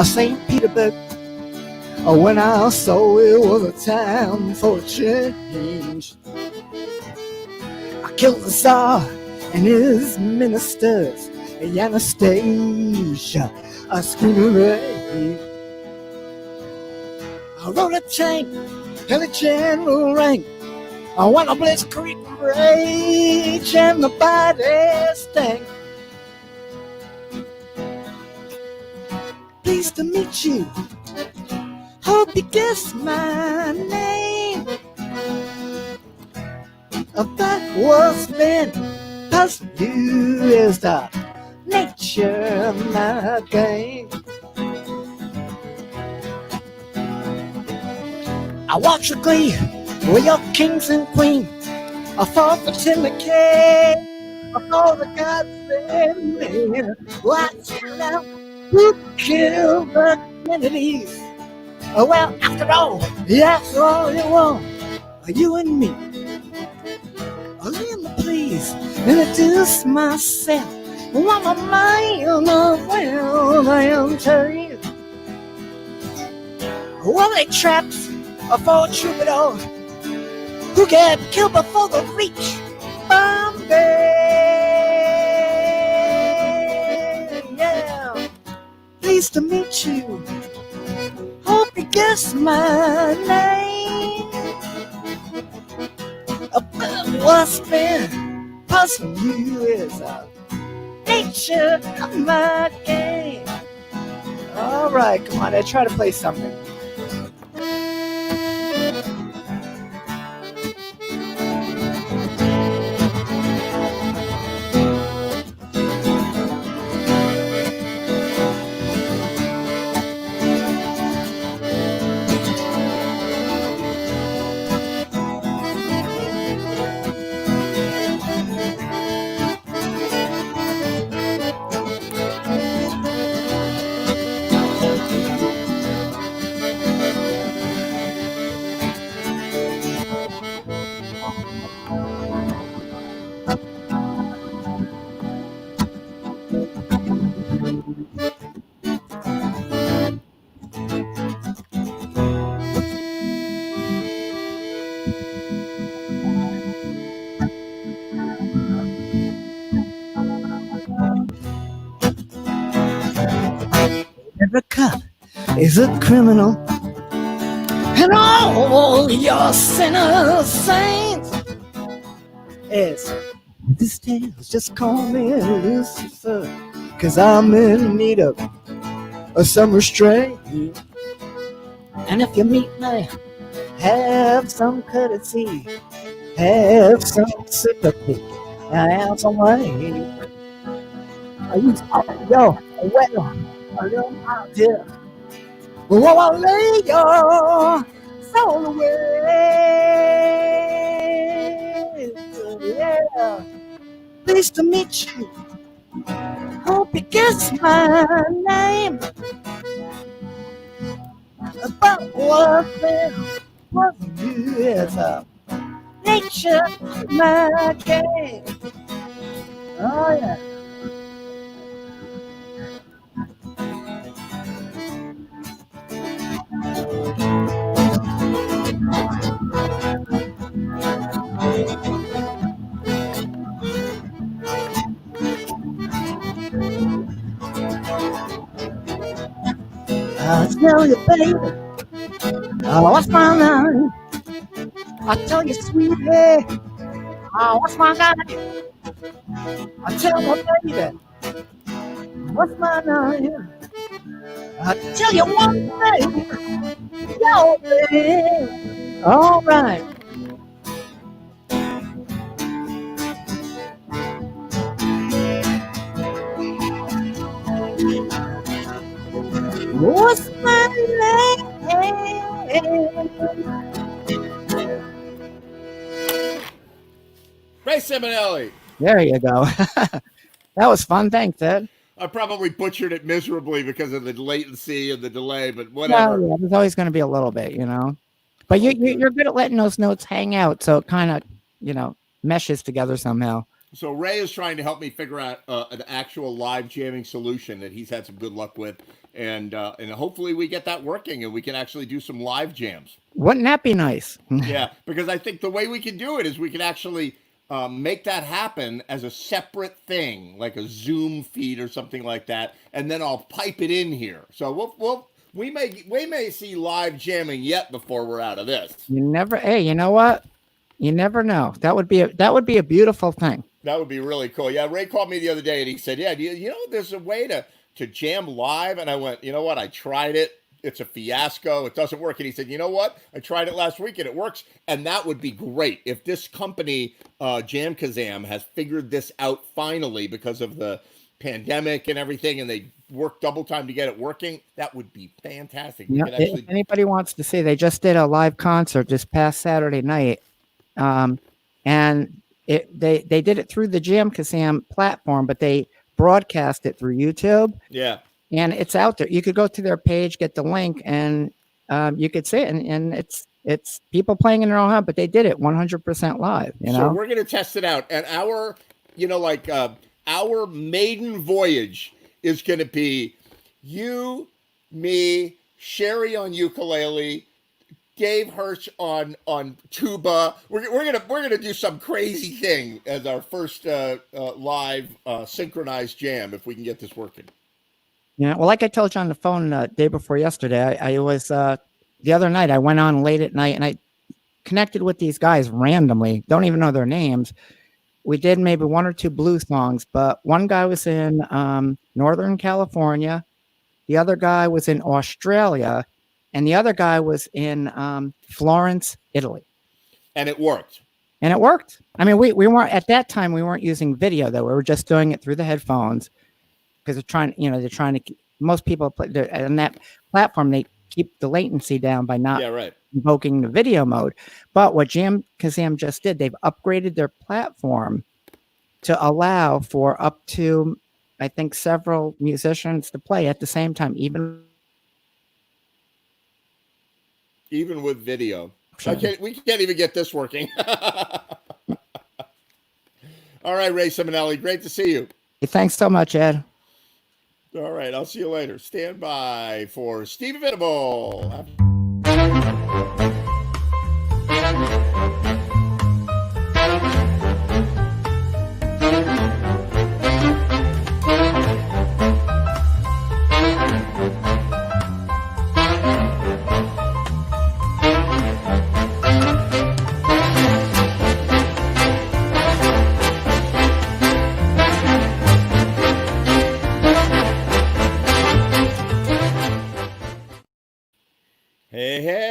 [SPEAKER 5] St. Petersburg when I saw it was a time for a change. I killed the Tsar and his ministers, Anastasia, I screamed rape. I rode a tank in a general rank. I went a blitzkrieg rage and the body stank. Pleased to meet you. Hope you guess my name. But what's been puzzling you is the nature of my game. I watch your glee with your kings and queens. I fought for Timothy, I fought the gods and men. Watch now. Who killed the Kennedys? Oh, well, after all you want, you and me. Oh, let me please introduce myself. I'm a man of well, I am too. Well, they trapped a 4 troubadour who got killed before the reach Bombay. Yeah. Pleased to meet you. Hope you guess my name. What's been puzzling you is the nature of my game. All right, come on, I try to play something. is a criminal, and all your sinners saints. Yes, this tale's just call me Lucifer, 'cause I'm in need of some restraint. And if you meet me, have some courtesy, have some sympathy, and have some way. Yo, well, a little out here. Well, I'll lay your soul away. Yeah, pleased to meet you. Hope you guess my name. About what was you as a nature, my game. Oh yeah. I'll tell you, baby, what's my name? I'll tell you, sweetie, what's my name? I'll tell you, baby, what's my name? I'll tell you one thing, yo, baby, all right. What's my name?
[SPEAKER 1] Ray Simonelli.
[SPEAKER 5] There you go. That was fun. Thanks, Ed.
[SPEAKER 1] I probably butchered it miserably because of the latency and the delay, but whatever.
[SPEAKER 5] Yeah, there's always going to be a little bit, you know. But you're good at letting those notes hang out, so it kind of, you know, meshes together somehow.
[SPEAKER 1] So Ray is trying to help me figure out an actual live jamming solution that he's had some good luck with, and hopefully we get that working and we can actually do some live jams.
[SPEAKER 5] Wouldn't that be nice?
[SPEAKER 1] Yeah, because I think the way we can do it is we can actually make that happen as a separate thing, like a Zoom feed or something like that, and then I'll pipe it in here. So we may see live jamming yet before we're out of this.
[SPEAKER 5] Hey, you know what? You never know. That would be a beautiful thing.
[SPEAKER 1] That would be really cool. Yeah, Ray called me the other day and he said, "Yeah, you know, there's a way to jam live." And I went, "You know what? I tried it. It's a fiasco. It doesn't work." And he said, "You know what? I tried it last week and it works." And that would be great if this company, Jam Kazam, has figured this out finally because of the pandemic and everything, and they worked double time to get it working. That would be fantastic.
[SPEAKER 5] Yeah, if anybody wants to see, they just did a live concert this past Saturday night, and they did it through the Jam Kazam platform, but they broadcast it through YouTube.
[SPEAKER 1] Yeah.
[SPEAKER 5] And it's out there. You could go to their page, get the link, and you could see it. And it's people playing in their own home, but they did it 100% live. You know,
[SPEAKER 1] so we're gonna test it out. And our maiden voyage is gonna be you, me, Sherry on ukulele, Dave Hirsch on tuba. We're gonna do some crazy thing as our first live synchronized jam if we can get this working.
[SPEAKER 5] Yeah, well, like I told you on the phone day before yesterday, I was the other night. I went on late at night and I connected with these guys randomly. Don't even know their names. We did maybe one or two blues songs, but one guy was in Northern California, the other guy was in Australia, and the other guy was in Florence, Italy.
[SPEAKER 1] And it worked.
[SPEAKER 5] And it worked. I mean, we weren't at that time. We weren't using video though. We were just doing it through the headphones. Because they're trying to most people on that platform, they keep the latency down by not invoking the video mode. But what Jam Kazam just did, they've upgraded their platform to allow for up to, I think, several musicians to play at the same time, even
[SPEAKER 1] with video. We can't even get this working. All right, Ray Simonelli, great to see you.
[SPEAKER 5] Thanks so much, Ed.
[SPEAKER 1] All right, I'll see you later. Stand by for Steve Venable.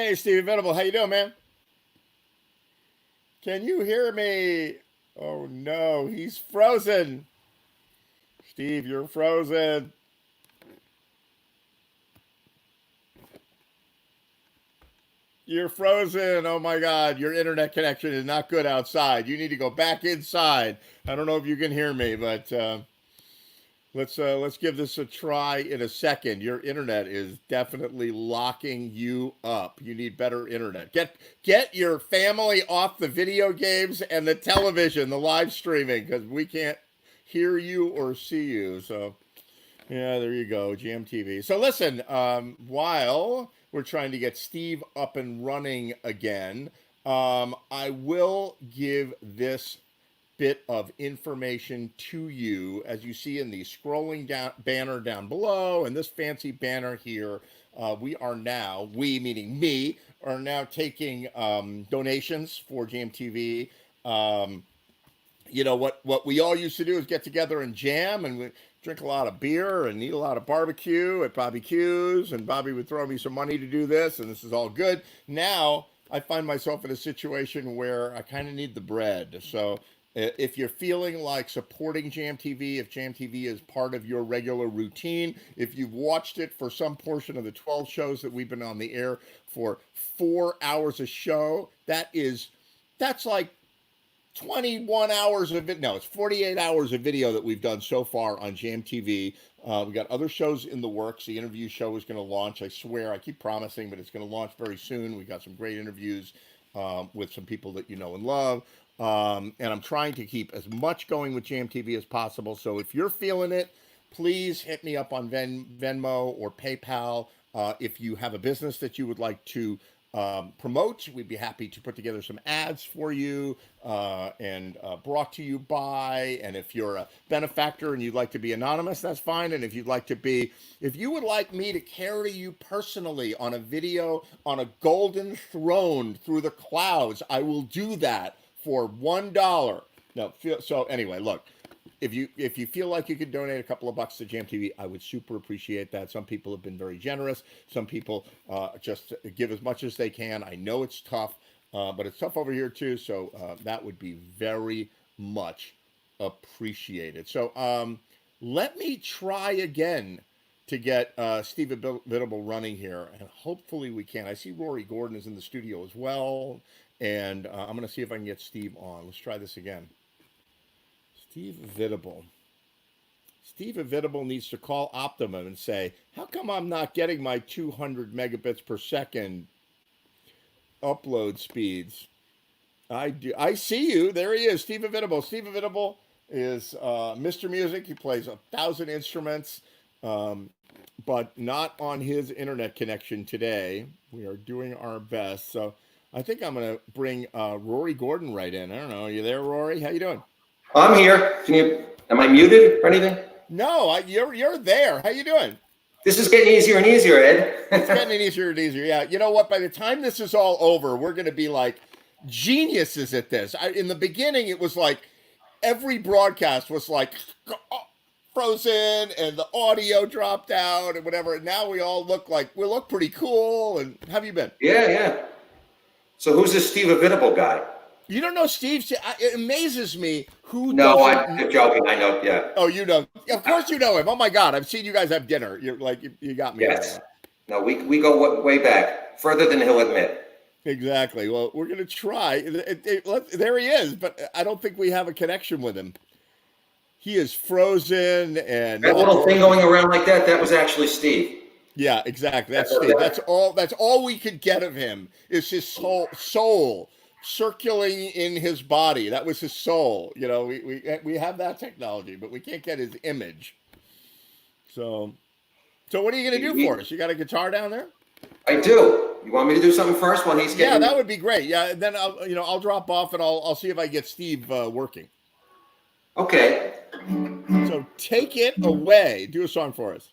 [SPEAKER 1] Hey, Steve Venable, how you doing, man? Can you hear me? Oh no, he's frozen. Steve, you're frozen. You're frozen. Oh my God, your internet connection is not good outside. You need to go back inside. I don't know if you can hear me, but let's give this a try in a second. Your internet is definitely locking you up. You need better internet. Get your family off the video games and the television, the live streaming, because we can't hear you or see you. So yeah, there you go, GMTV. So listen, while we're trying to get Steve up and running again, I will give this bit of information to you, as you see in the scrolling down banner down below and this fancy banner here. We meaning me, are now taking donations for GMTV. You know what we all used to do is get together and jam, and we drink a lot of beer and eat a lot of barbecue at Bobby Q's, and Bobby would throw me some money to do this, and this is all good. Now I find myself in a situation where I kind of need the bread. So if you're feeling like supporting JamTV, if JamTV is part of your regular routine, if you've watched it for some portion of the 12 shows that we've been on the air for 4 hours a show, that's like 21 hours of it. No, it's 48 hours of video that we've done so far on JamTV. We got other shows in the works. The interview show is going to launch. I swear, I keep promising, but it's going to launch very soon. We got some great interviews with some people that you know and love. And I'm trying to keep as much going with JamTV as possible. So if you're feeling it, please hit me up on Venmo or PayPal. If you have a business that you would like to promote, we'd be happy to put together some ads for you and brought to you by. And if you're a benefactor and you'd like to be anonymous, that's fine. And if you would like me to carry you personally on a video on a golden throne through the clouds, I will do that for $1. So anyway, look, if you feel like you could donate a couple of bucks to JamTV, I would super appreciate that. Some people have been very generous. Some people just give as much as they can. I know it's tough, but it's tough over here too. So that would be very much appreciated. So let me try again to get Steve Venable running here, and hopefully we can. I see Rory Gordon is in the studio as well, and I'm going to see if I can get Steve on. Let's try this again. Steve Venable. Steve Venable needs to call Optimum and say, how come I'm not getting my 200 megabits per second upload speeds? I do. I see you. There he is, Steve Venable. Steve Venable is Mr. Music. He plays 1,000 instruments, but not on his internet connection today. We are doing our best. So I think I'm going to bring Rory Gordon right in. I don't know. Are you there, Rory? How you doing?
[SPEAKER 8] I'm here. Am I muted or anything?
[SPEAKER 1] No, you're there. How you doing?
[SPEAKER 8] This is getting easier and easier, Ed.
[SPEAKER 1] It's getting easier and easier. Yeah. You know what? By the time this is all over, we're going to be like geniuses at this. In the beginning, it was like every broadcast was like frozen and the audio dropped out and whatever. And now we look pretty cool. And how have you been?
[SPEAKER 8] Yeah. So who's this Steve Venable guy?
[SPEAKER 1] You don't know Steve? It amazes me who.
[SPEAKER 8] No, I'm joking. I know. Yeah.
[SPEAKER 1] Oh, you know? Of course you know him. Oh my God, I've seen you guys have dinner. You're like you got me.
[SPEAKER 8] Yes. No, we go way back, further than he'll admit.
[SPEAKER 1] Exactly. Well, we're gonna try. There he is, but I don't think we have a connection with him. He is frozen, and
[SPEAKER 8] that little thing going around like that was actually Steve.
[SPEAKER 1] Yeah, exactly. That's Steve. That's all we could get of him is his soul circulating in his body. That was his soul. You know, we have that technology, but we can't get his image. So what are you going to do for us? You got a guitar down there?
[SPEAKER 8] I do. You want me to do something first while he's getting?
[SPEAKER 1] Yeah, that would be great. Yeah, then I'll drop off and I'll see if I get Steve working.
[SPEAKER 8] Okay.
[SPEAKER 1] So take it away. Do a song for us.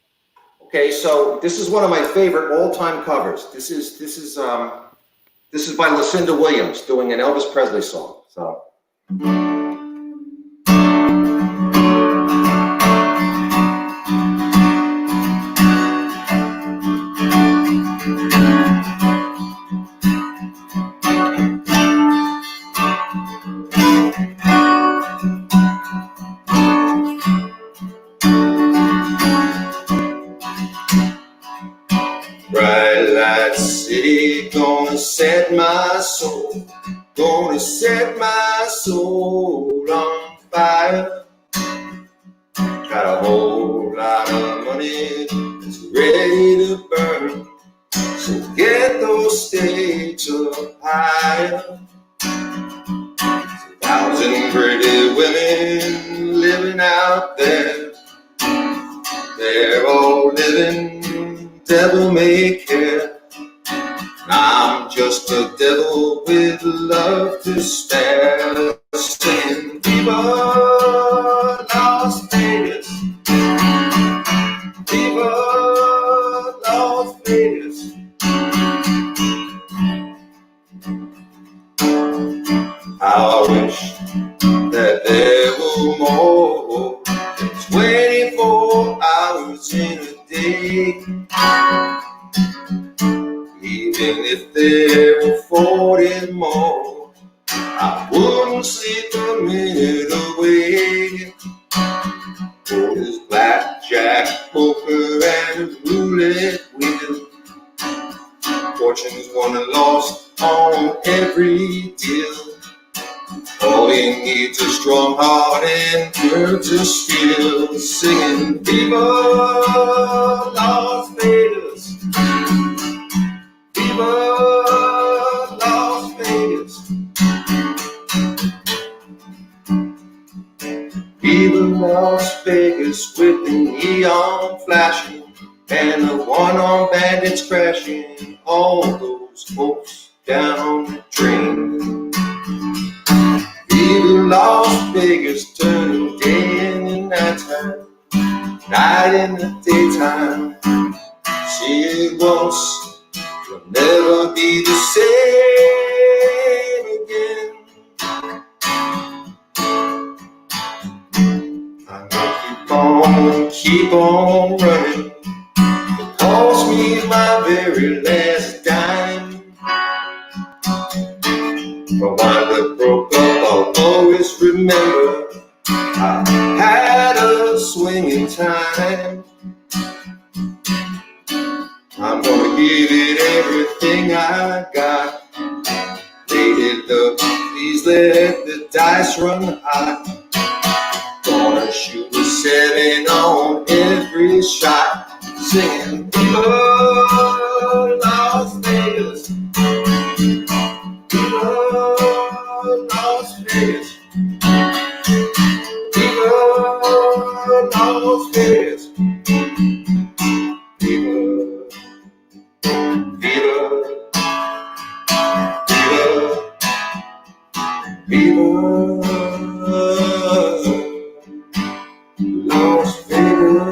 [SPEAKER 8] Okay, so this is one of my favorite all-time covers. This is by Lucinda Williams doing an Elvis Presley song. So. set my soul, gonna set my soul on fire. Got a whole lot of money that's ready to burn, so get those stakes up higher. 1,000 pretty women living out there, they're all living devil may care. I'm just a devil with love to spare, singing Viva Las Vegas, Viva Las Vegas. How I wish that there were more than 24 hours in a day. Even if there were 40 more, I wouldn't sleep a minute away. For this blackjack, poker, and roulette wheel, fortune's won and lost on every deal. All he needs a strong heart and nerves of steel, singing Viva Las Vegas, Viva Las Vegas, Viva Las Vegas, with the neon flashing and the one-armed bandits crashing all those folks down the drain. Viva Las Vegas, turning day into nighttime, night in the daytime. See it once, will never be the same again. I'm gonna keep on running. It cost me my very last dime. But when we broke up, I'll always remember I had a swinging time. I'm gonna give it everything I got. Lady love, please let the dice run high. Gonna shoot a 7 on every shot, singing Viva Las Vegas, Viva Las Vegas, Viva Las Vegas, Viva, Viva, Viva, Viva Las Vegas.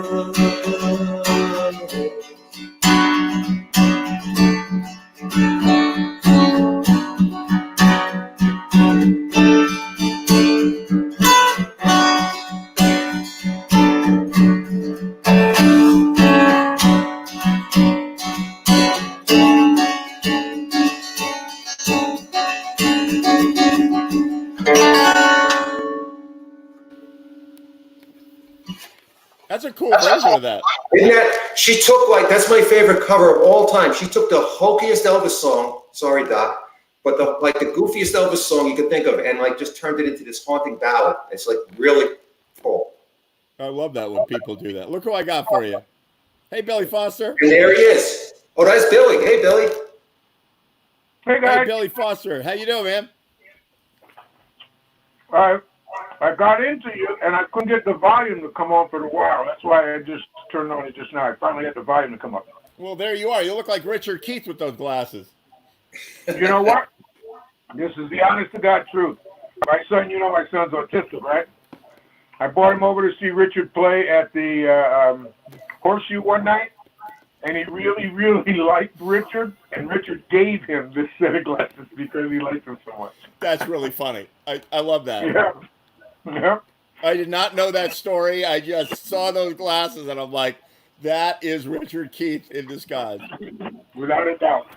[SPEAKER 1] That's a cool version of that.
[SPEAKER 8] Isn't that, she took that's my favorite cover of all time. She took the hokiest Elvis song, sorry Doc, but the goofiest Elvis song you could think of, and just turned it into this haunting ballad. It's really cool.
[SPEAKER 1] I love that when people do that. Look who I got for you. Hey, Billy Foster.
[SPEAKER 8] And there he is. Oh, that's Billy. Hey, Billy.
[SPEAKER 9] Hey guys.
[SPEAKER 1] Hey, Billy Foster. How you doing, man?
[SPEAKER 9] I got into you, and I couldn't get the volume to come on for a while. That's why I just turned on it just now. I finally had the volume to come up.
[SPEAKER 1] Well, there you are. You look like Richard Keith with those glasses.
[SPEAKER 9] You know what? This is the honest-to-God truth. My son's autistic, right? I brought him over to see Richard play at the Horseshoe one night, and he really, really liked Richard, and Richard gave him this set of glasses because he liked him so much.
[SPEAKER 1] That's really funny. I love that.
[SPEAKER 9] Yeah. Yeah.
[SPEAKER 1] I did not know that story. I just saw those glasses, and I'm like, that is Richard Keith in disguise.
[SPEAKER 9] Without a doubt.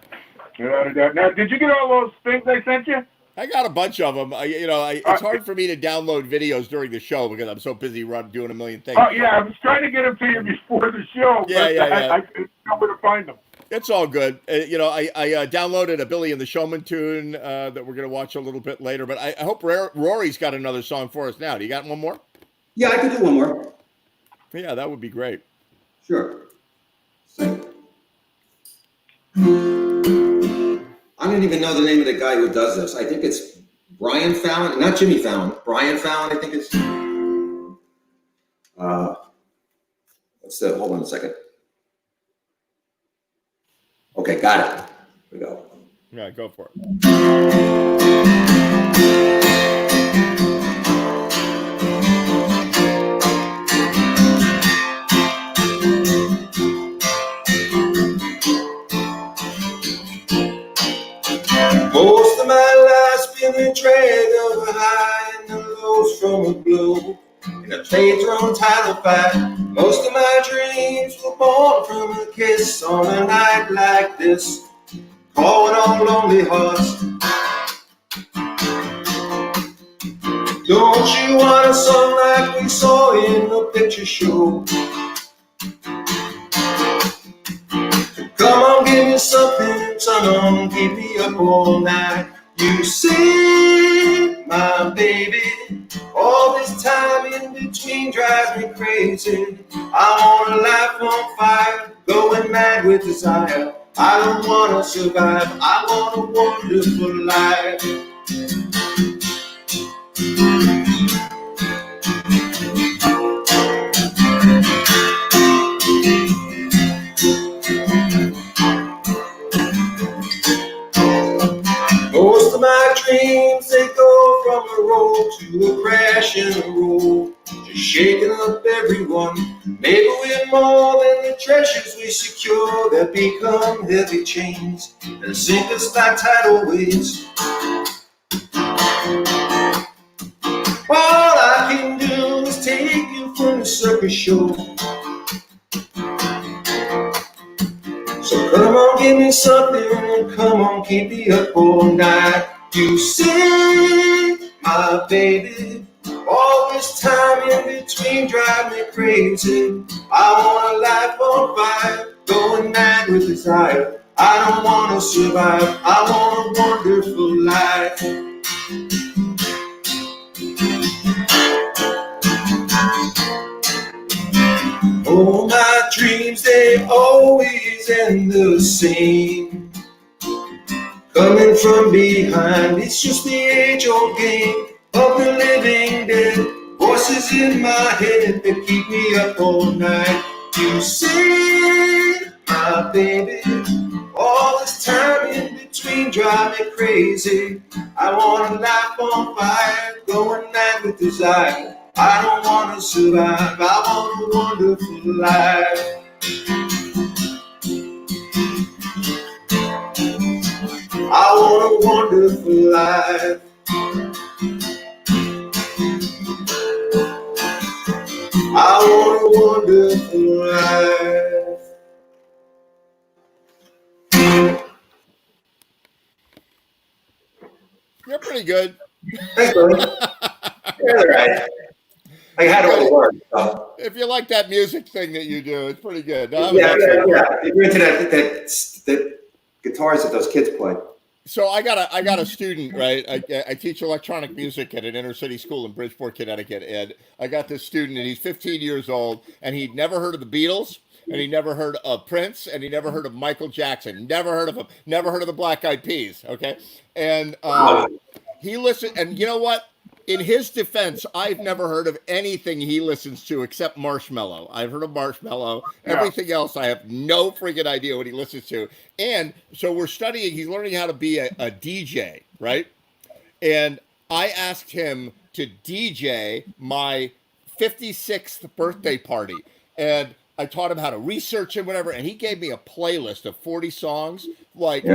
[SPEAKER 9] Without a doubt. Now, did you get all those things I sent you?
[SPEAKER 1] I got a bunch of them. It's hard for me to download videos during the show because I'm so busy doing a million things.
[SPEAKER 9] Oh, yeah. I was trying to get them to you before the show.
[SPEAKER 1] Yeah.
[SPEAKER 9] I didn't know where to find them.
[SPEAKER 1] It's all good. I downloaded a Billy and the Showman tune that we're going to watch a little bit later. But I hope Rory's got another song for us now. Do you got one more?
[SPEAKER 8] Yeah, I could do one more.
[SPEAKER 1] Yeah, that would be great.
[SPEAKER 8] Sure. I don't even know the name of the guy who does this. I think it's Brian Fallon, not Jimmy Fallon. Brian Fallon, I think it's. What's that? Hold on a second. Okay, got it. Here we go.
[SPEAKER 1] Yeah, go for it.
[SPEAKER 8] Most of my life's been a drag of a high and the lows from a blow. In a play-thrown title fight. Most of my dreams were born from a kiss on a night like this. Calling on lonely hearts. Don't you want a song like we saw in the picture show? Come on, give me something, son, on, keep me up all night. You see, my baby, all this time in between drives me crazy. I want a life on fire, going mad with desire. I don't want to survive, I want a wonderful life. Most of my dreams, they go from a roll to a crash in a roll, just shaking up everyone. Maybe we're more than the treasures we secure that become heavy chains and sink us like tidal waves. All I can do is take you from the circus show. So come on, give me something, and come on, keep me up all night. You see, my baby, all this time in between drive me crazy. I want a life on fire, going mad with desire. I don't want to survive, I want a wonderful life. Oh, my dreams, they always end the same. Coming from behind, it's just the age-old game of the living dead. Voices in my head that keep me up all night. You see, my baby, all this time in between drive me crazy. I want a life on fire, going mad with desire. I don't want to survive, I want a wonderful life. I want a wonderful life. I want a wonderful life.
[SPEAKER 1] You're pretty good.
[SPEAKER 8] Thanks, buddy. Yeah, all right. I had all the words. So.
[SPEAKER 1] If you like that music thing that you do, it's pretty good. No,
[SPEAKER 8] Yeah. If you're into that guitars that those kids play.
[SPEAKER 1] So I got a student, right? I teach electronic music at an inner city school in Bridgeport, Connecticut, and I got this student, and he's 15 years old, and he'd never heard of the Beatles, and he never heard of Prince, and he never heard of Michael Jackson, never heard of him, never heard of the Black Eyed Peas, okay? And he listened, and you know what? In his defense, I've never heard of anything he listens to except Marshmello. I've heard of Marshmello. Everything else, I have no freaking idea what he listens to. And so we're studying, he's learning how to be a DJ, right? And I asked him to DJ my 56th birthday party. And I taught him how to research and whatever. And he gave me a playlist of 40 songs. Like,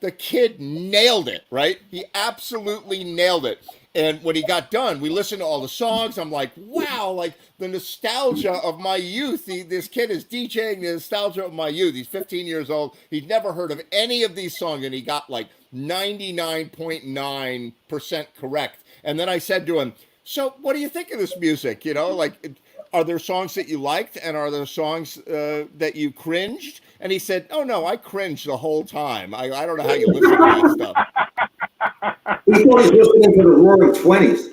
[SPEAKER 1] the kid nailed it, right? He absolutely nailed it. And when he got done, we listened to all the songs. I'm like, wow, like the nostalgia of my youth. This kid is DJing the nostalgia of my youth. He's 15 years old. He'd never heard of any of these songs, and he got like 99.9% correct. And then I said to him, so what do you think of this music? You know, like, are there songs that you liked, and are there songs that you cringed? And he said, oh no, I cringed the whole time. I don't know how you listen to that stuff.
[SPEAKER 8] He thought he was listening to the Roaring Twenties.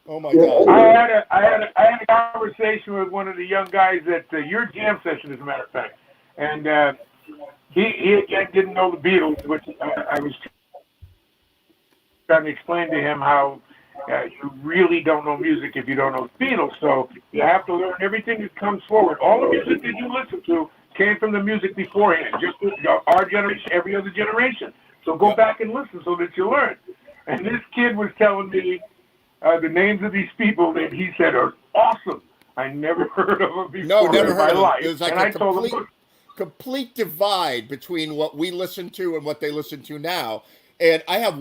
[SPEAKER 1] Oh my God.
[SPEAKER 9] I had a conversation with one of the young guys at your jam session, as a matter of fact, and he again didn't know the Beatles, which I was trying to explain to him how you really don't know music if you don't know the Beatles. So you have to learn everything that comes forward. All the music that you listen to came from the music beforehand, just our generation, every other generation. So go back and listen so that you learn. And this kid was telling me the names of these people that he said are awesome. I never heard of them before.
[SPEAKER 1] No, never
[SPEAKER 9] in my
[SPEAKER 1] heard of them.
[SPEAKER 9] life.
[SPEAKER 1] It was like
[SPEAKER 9] and
[SPEAKER 1] a
[SPEAKER 9] I told him,
[SPEAKER 1] complete divide between what we listen to and what they listen to now. And I have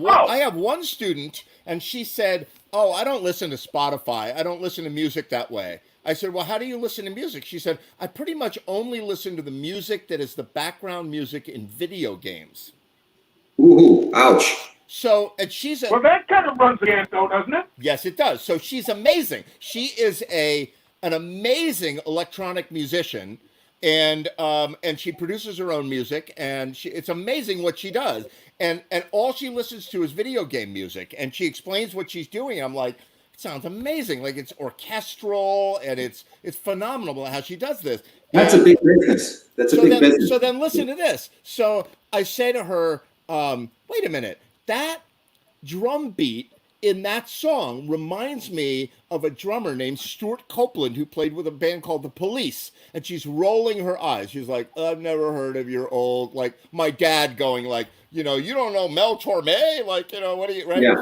[SPEAKER 1] one student, and she said, oh, I don't listen to Spotify. I don't listen to music that way. I said, well, how do you listen to music? She said, I pretty much only listen to the music that is the background music in video games.
[SPEAKER 8] Ooh, ouch.
[SPEAKER 1] So, and she's
[SPEAKER 9] well, that kind of runs again, though, doesn't it?
[SPEAKER 1] Yes, it does. So she's amazing. She is an amazing electronic musician, and she produces her own music, and it's amazing what she does. And all she listens to is video game music, and she explains what she's doing. I'm like, it sounds amazing. Like it's orchestral, and it's phenomenal how she does this.
[SPEAKER 8] That's a big business. That's a big business.
[SPEAKER 1] So then listen to this. So I say to her, wait a minute, that drum beat in that song reminds me of a drummer named Stuart Copeland who played with a band called The Police. And she's rolling her eyes. She's like, I've never heard of your old, like my dad going like, you know, you don't know Mel Torme? Like, you know, what are you, right?
[SPEAKER 8] Yeah.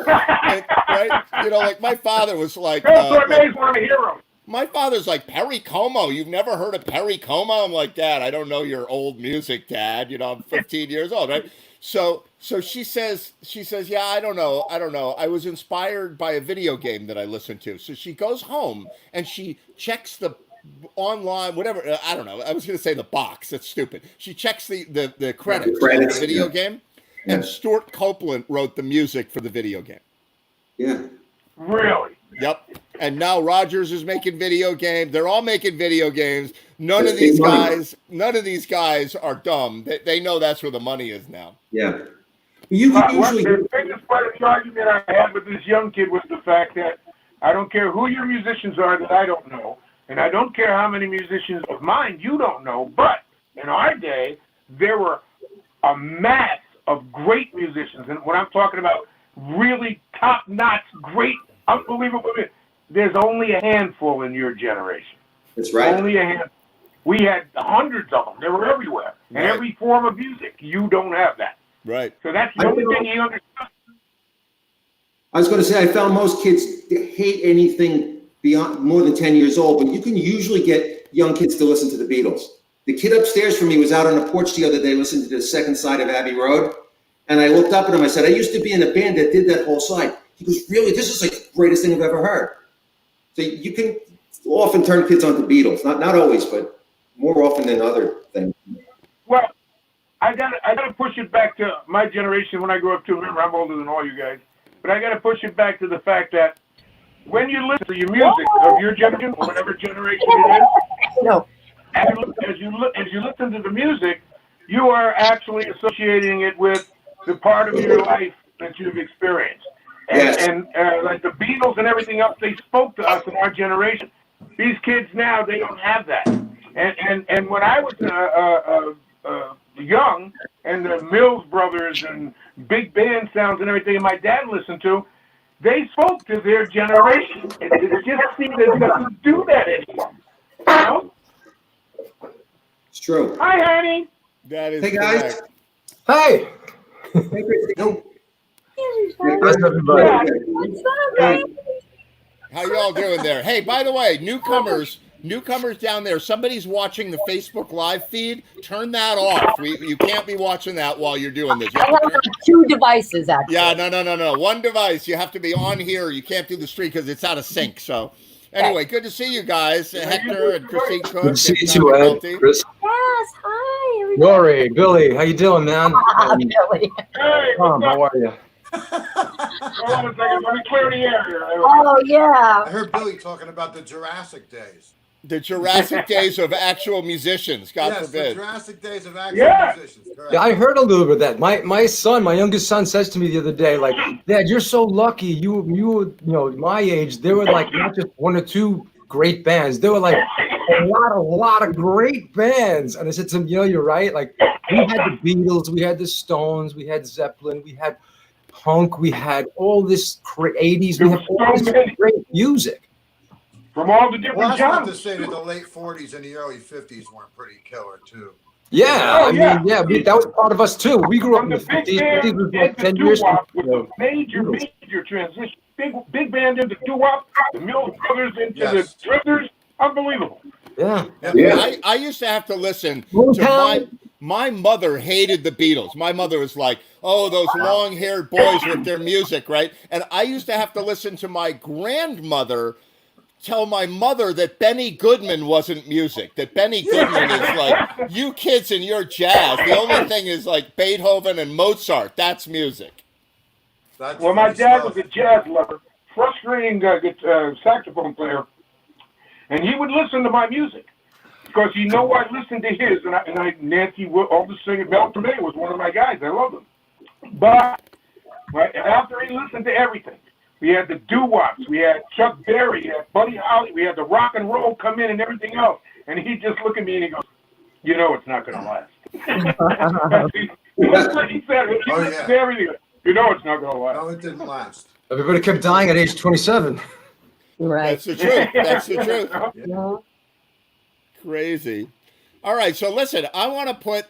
[SPEAKER 1] And, right? You know, like my father was like,
[SPEAKER 9] Mel Torme's one of my heroes.
[SPEAKER 1] My father's like, Perry Como, you've never heard of Perry Como? I'm like, Dad, I don't know your old music, Dad. You know, I'm 15 years old, right? So she says, yeah, I don't know. I was inspired by a video game that I listened to. So she goes home and she checks the online, whatever, I don't know. I was going to say the box. That's stupid. She checks the credits of the video game.
[SPEAKER 8] Yeah.
[SPEAKER 1] And Stuart Copeland wrote the music for the video game.
[SPEAKER 8] Yeah.
[SPEAKER 9] Really?
[SPEAKER 1] Yep. And now Rogers is making video games. They're all making video games. None of these guys are dumb. They know that's where the money is now.
[SPEAKER 8] Yeah. You can usually.
[SPEAKER 9] The biggest part of the argument I had with this young kid was the fact that I don't care who your musicians are that I don't know, and I don't care how many musicians of mine you don't know, but in our day, there were a mass of great musicians. And when I'm talking about really top-notch, great, unbelievable, there's only a handful in your generation.
[SPEAKER 8] That's right.
[SPEAKER 9] Only a handful. We had hundreds of them. They were everywhere. And
[SPEAKER 1] Right.
[SPEAKER 9] every form of music. You don't have that.
[SPEAKER 1] Right.
[SPEAKER 9] So that's the only thing he understood.
[SPEAKER 8] I was going to say, I found most kids hate anything beyond more than 10 years old, but you can usually get young kids to listen to the Beatles. The kid upstairs from me was out on the porch the other day listening to the second side of Abbey Road. And I looked up at him. I said, I used to be in a band that did that whole side. He goes, really? This is like the greatest thing I've ever heard. So you can often turn kids on to Beatles. Not always, but more often than other things.
[SPEAKER 9] Well, I gotta push it back to my generation when I grew up too. Remember, I'm older than all you guys. But I gotta push it back to the fact that when you listen to your music of your generation, or whatever generation it is,
[SPEAKER 7] No.
[SPEAKER 9] as you listen to the music, you are actually associating it with the part of your life that you've experienced. And like the Beatles and everything else, they spoke to us in our generation. These kids now, they don't have that. And when I was young, and the Mills Brothers and big band sounds and everything my dad listened to, they spoke to their generation. And it just seems that it doesn't do that anymore. You know?
[SPEAKER 8] It's true.
[SPEAKER 9] Hi, honey.
[SPEAKER 1] That is
[SPEAKER 8] Hey, guys.
[SPEAKER 1] correct.
[SPEAKER 10] Hey,
[SPEAKER 8] Hey, Christine.
[SPEAKER 10] how's everybody?
[SPEAKER 8] Hey.
[SPEAKER 1] How y'all doing there? Hey, by the way, newcomers down there, somebody's watching the Facebook live feed. Turn that off. You can't be watching that while you're doing this. You
[SPEAKER 7] I
[SPEAKER 1] have to
[SPEAKER 7] have two devices, actually.
[SPEAKER 1] Yeah, no. One device. You have to be on here. You can't do the stream because it's out of sync. So, anyway, good to see you guys, Hector and Christine Cook.
[SPEAKER 10] Good to see
[SPEAKER 1] and
[SPEAKER 10] you,
[SPEAKER 1] Dr.
[SPEAKER 10] Ed,
[SPEAKER 1] Kelty.
[SPEAKER 10] Chris,
[SPEAKER 7] Yes, hi, everybody.
[SPEAKER 10] Rory, Billy. How you doing, man?
[SPEAKER 7] Billy.
[SPEAKER 9] Hey,
[SPEAKER 10] Tom,
[SPEAKER 9] what's up?
[SPEAKER 10] how are you?
[SPEAKER 9] Hold on a second. Let me clear the air here.
[SPEAKER 7] Oh, yeah.
[SPEAKER 11] I heard Billy talking about the Jurassic days.
[SPEAKER 1] The Jurassic days of actual musicians, God
[SPEAKER 11] yes, the
[SPEAKER 1] forbid.
[SPEAKER 11] Jurassic days of actual
[SPEAKER 9] Yeah.
[SPEAKER 11] musicians. Correct.
[SPEAKER 10] Yeah, I heard a little bit of that. My son, my youngest son, says to me the other day, like, Dad, you're so lucky. You know, my age, there were like not just one or two great bands. There were like a lot of great bands. And I said to him, you know, you're right. Like, we had the Beatles, we had the Stones, we had Zeppelin, we had punk, we had all this 80s, we had all this great music.
[SPEAKER 9] From all the
[SPEAKER 11] Well,
[SPEAKER 9] different
[SPEAKER 11] that's not to
[SPEAKER 9] genres.
[SPEAKER 11] say that the late 40s and the early 50s weren't pretty killer, too.
[SPEAKER 10] Yeah,
[SPEAKER 9] Oh,
[SPEAKER 10] I mean,
[SPEAKER 9] yeah.
[SPEAKER 10] that was part of us too. We grew up
[SPEAKER 9] From
[SPEAKER 10] in
[SPEAKER 9] the
[SPEAKER 10] the
[SPEAKER 9] big
[SPEAKER 10] 50s.
[SPEAKER 9] band
[SPEAKER 10] 50s was like
[SPEAKER 9] into
[SPEAKER 10] 10 years
[SPEAKER 9] doo-wop
[SPEAKER 10] from
[SPEAKER 9] was a major transition. Big band into doo-wop, the Mills Brothers into
[SPEAKER 11] Yes.
[SPEAKER 9] the Drifters. Unbelievable.
[SPEAKER 10] Yeah.
[SPEAKER 1] I used to have to listen to
[SPEAKER 10] Motown.
[SPEAKER 1] my mother hated the Beatles. My mother was like, oh, those long-haired boys with their music, right? And I used to have to listen to my grandmother tell my mother that Benny Goodman wasn't music, that Benny Goodman is like, you kids and your jazz. The only thing is like Beethoven and Mozart. That's music.
[SPEAKER 11] That's
[SPEAKER 9] Well, my
[SPEAKER 11] funny
[SPEAKER 9] dad
[SPEAKER 11] stuff.
[SPEAKER 9] was a jazz lover, frustrating saxophone player, and he would listen to my music because he know I listened to his. And I Nancy, all the singing, Mel Torme was one of my guys. I love him. But right after he listened to everything, we had the doo-wops, we had Chuck Berry, we had Buddy Holly, we had the rock and roll come in and everything else. And he just looked at me and he goes, you know it's not going to last. He said it. He
[SPEAKER 11] Oh,
[SPEAKER 9] listened
[SPEAKER 11] yeah.
[SPEAKER 9] to everything. You know it's not going to last.
[SPEAKER 11] No, it didn't last.
[SPEAKER 10] Everybody kept dying at age 27.
[SPEAKER 7] Right.
[SPEAKER 1] That's the truth. That's the truth.
[SPEAKER 7] Yeah.
[SPEAKER 1] Crazy. All right, so listen, I want to put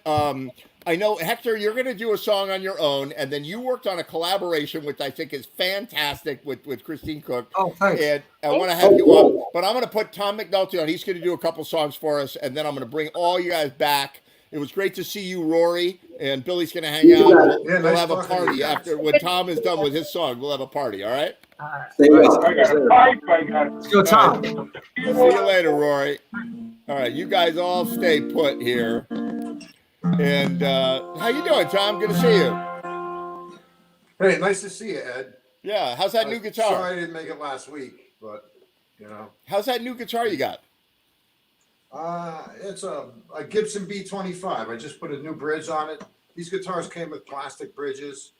[SPEAKER 1] I know, Hector, you're going to do a song on your own, and then you worked on a collaboration, which I think is fantastic with Christine Cook.
[SPEAKER 10] Oh, thanks.
[SPEAKER 1] And I want to have you on, but I'm going to put Tom McNulty on. He's going to do a couple songs for us, and then I'm going to bring all you guys back. It was great to see you, Rory, and Billy's going to hang out. We'll,
[SPEAKER 11] Yeah,
[SPEAKER 1] we'll
[SPEAKER 11] nice
[SPEAKER 1] have a
[SPEAKER 11] talking to you
[SPEAKER 1] party
[SPEAKER 11] guys.
[SPEAKER 1] after, when Tom is done with his song, we'll have a party, all right?
[SPEAKER 9] I got a pipe, I got
[SPEAKER 10] Let's go, Tom.
[SPEAKER 1] See you later, Rory. All right, you guys all stay put here. And how you doing, Tom? Good to see you.
[SPEAKER 11] Hey, nice to see you, Ed.
[SPEAKER 1] Yeah, how's that new guitar?
[SPEAKER 11] Sorry I didn't make it last week, but, you know.
[SPEAKER 1] How's that new guitar you got?
[SPEAKER 11] It's a Gibson B25. I just put a new bridge on it. These guitars came with plastic bridges.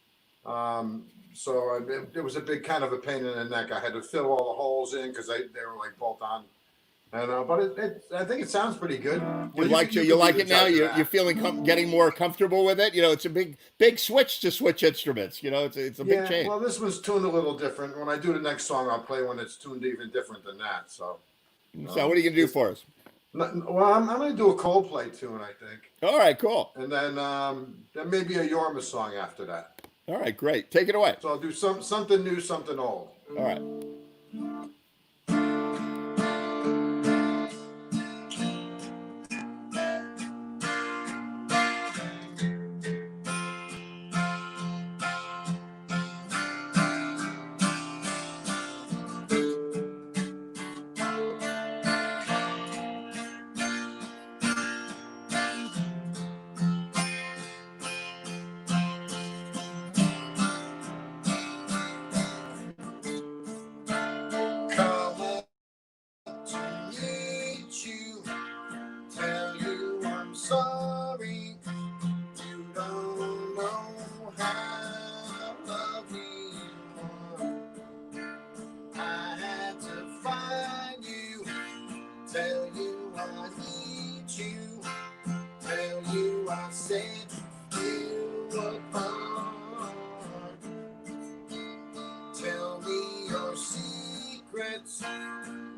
[SPEAKER 11] So it was a big kind of a pain in the neck. I had to fill all the holes in because they were like bolt on. And but I think it sounds pretty good.
[SPEAKER 1] You like it now? You're feeling getting more comfortable with it? You know, it's a big switch to switch instruments. You know, it's a big change.
[SPEAKER 11] Well, this one's tuned a little different. When I do the next song, I'll play one that's tuned even different than that. So
[SPEAKER 1] what are you gonna do for us?
[SPEAKER 11] Well, I'm going to do a Coldplay tune, I think.
[SPEAKER 1] All right, cool.
[SPEAKER 11] And then maybe a Yorma song after that.
[SPEAKER 1] All right, great. Take it away.
[SPEAKER 11] So I'll do something new, something old.
[SPEAKER 1] All right.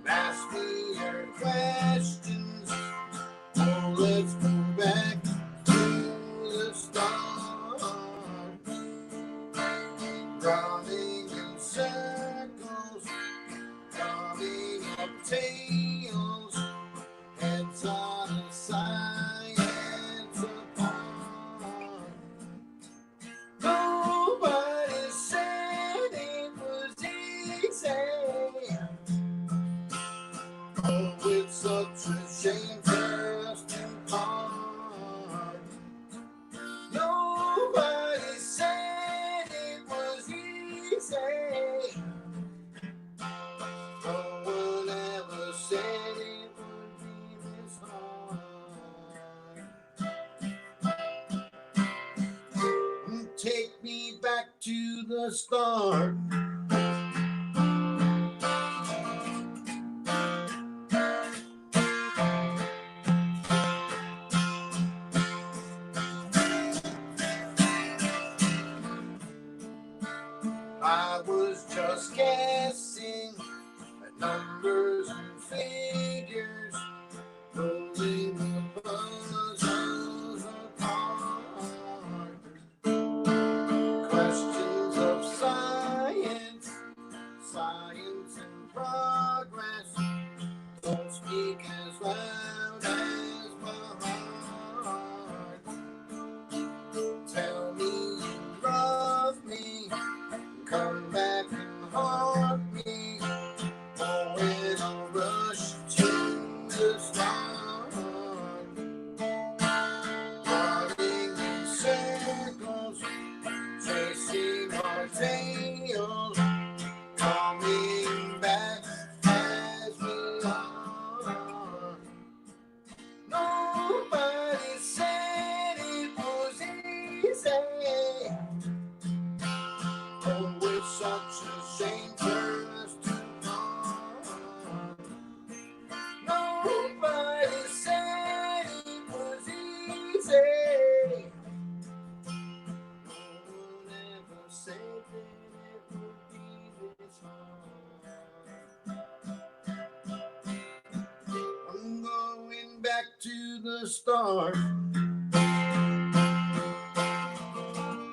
[SPEAKER 11] Ask me your questions. Oh, let's go back to the start. Running in circles, coming up tails, heads on a science apart. Nobody said it was easy. Oh, it's such a shame for us to part. Nobody said it was easy. No one ever said it the start. I was just guessing at numbers and figures, pulling the puzzles apart. Questions of science, science and progress, don't speak as loud as my heart. Tell me you love me, come back and haunt me, or in a rush to the start. Running in circles, chasing our tails, coming back as we are. Nobody said it was easy. Oh, it's such a shame for us to part. Nobody said it was easy. No one ever said that it would be this hard. I'm going back to the start.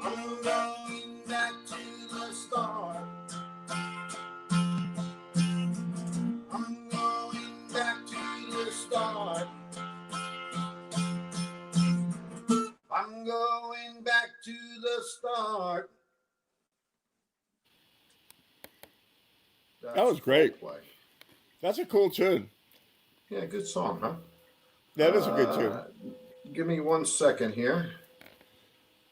[SPEAKER 11] I'm going back to the start. I'm going back to the start. I'm going back to the start.
[SPEAKER 1] That was great.
[SPEAKER 11] Coldplay.
[SPEAKER 1] That's a cool tune.
[SPEAKER 11] Yeah, good song, huh?
[SPEAKER 1] That is a good tune.
[SPEAKER 11] Give me 1 second here.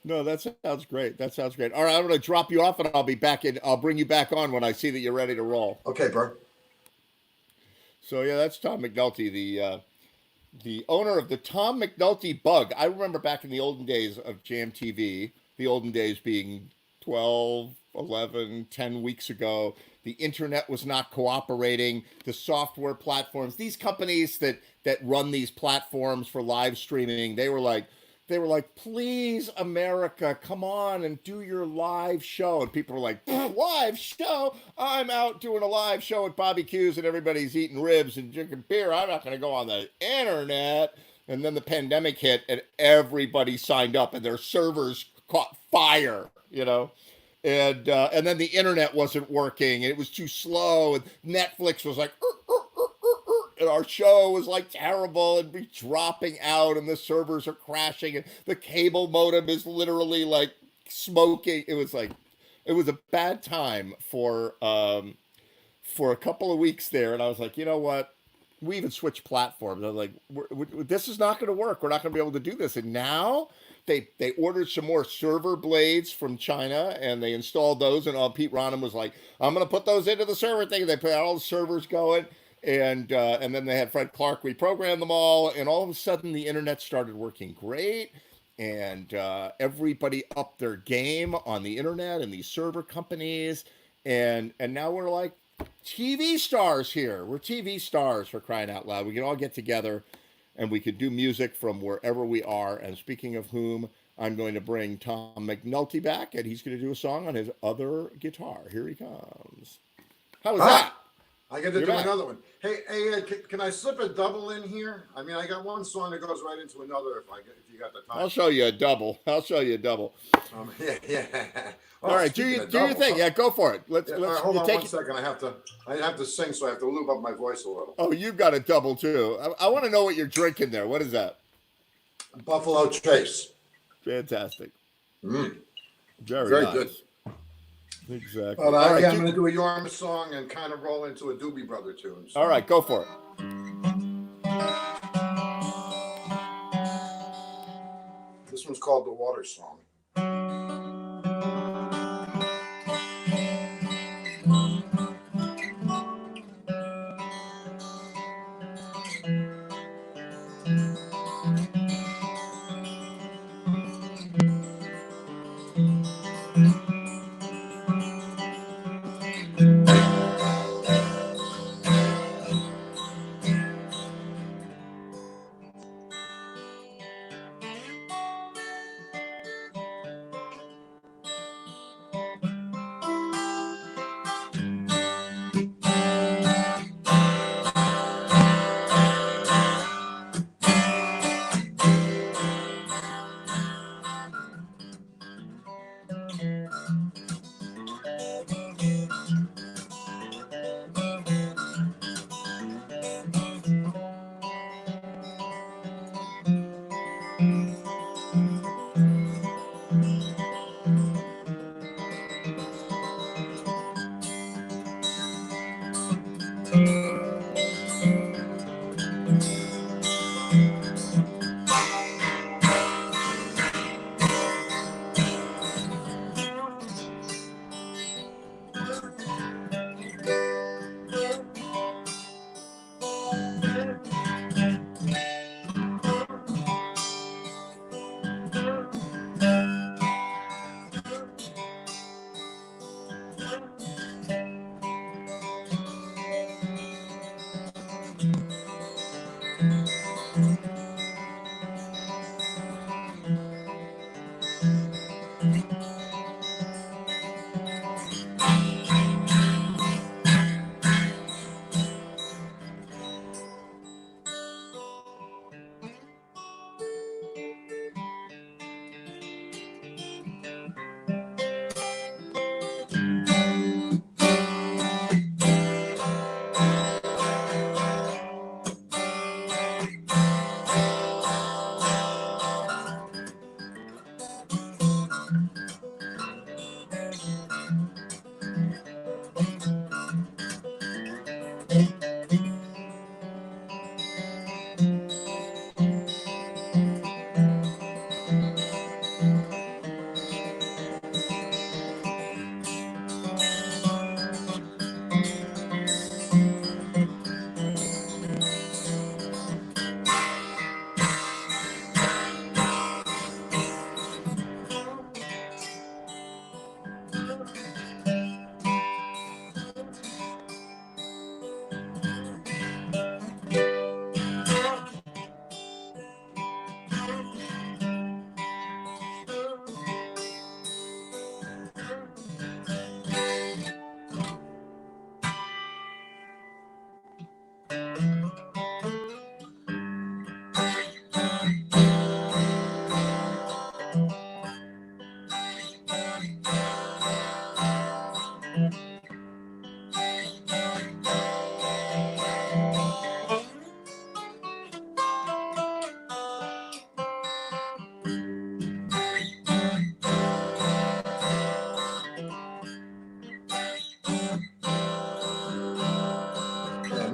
[SPEAKER 1] No, that sounds great. That sounds great. All right, I'm going to drop you off, and I'll be back in. I'll bring you back on when I see that you're ready to roll.
[SPEAKER 11] Okay, bro.
[SPEAKER 1] So yeah, that's Tom McNulty, the owner of the Tom McNulty Bug. I remember back in the olden days of Jam TV, the olden days being 12, 11, 10 weeks ago. The internet was not cooperating. The software platforms, these companies that run these platforms for live streaming, they were like, please, America, come on and do your live show. And people were like, live show? I'm out doing a live show at Bobby Q's and everybody's eating ribs and drinking beer. I'm not going to go on the internet. And then the pandemic hit and everybody signed up and their servers caught fire, you know? And then the internet wasn't working and it was too slow and Netflix was like, and our show was like terrible and be dropping out and the servers are crashing and the cable modem is literally like smoking. It was a bad time for a couple of weeks there. And I was like, you know what? We even switched platforms. I was like, this is not going to work. We're not going to be able to do this. And now they ordered some more server blades from China and they installed those. And Pete Ronham was like, I'm going to put those into the server thing. They put all the servers going. And then they had Fred Clark reprogram them all. And all of a sudden the internet started working great. And everybody upped their game on the internet and these server companies. And now we're like TV stars here. We're TV stars, for crying out loud. We can all get together and we could do music from wherever we are. And speaking of whom, I'm going to bring Tom McNulty back, and he's going to do a song on his other guitar. Here he comes. How was that?
[SPEAKER 11] I got to do another one. Hey, can I slip a double in here? I mean, I got one song that goes right into another if you got the time.
[SPEAKER 1] I'll show you a double.
[SPEAKER 11] Yeah.
[SPEAKER 1] All right, do your thing. Yeah, go for it. Let's
[SPEAKER 11] hold on 1 second. I have to sing, so I have to lube up my voice a little.
[SPEAKER 1] Oh, you've got a double too. I want to know what you're drinking there. What is that?
[SPEAKER 11] Buffalo Trace.
[SPEAKER 1] Fantastic.
[SPEAKER 11] Very
[SPEAKER 1] nice.
[SPEAKER 11] good.
[SPEAKER 1] Exactly.
[SPEAKER 11] But I'm going to do a Yorma song and kind of roll into a Doobie Brother tune. So.
[SPEAKER 1] All right, go for it.
[SPEAKER 11] This one's called The Water Song. And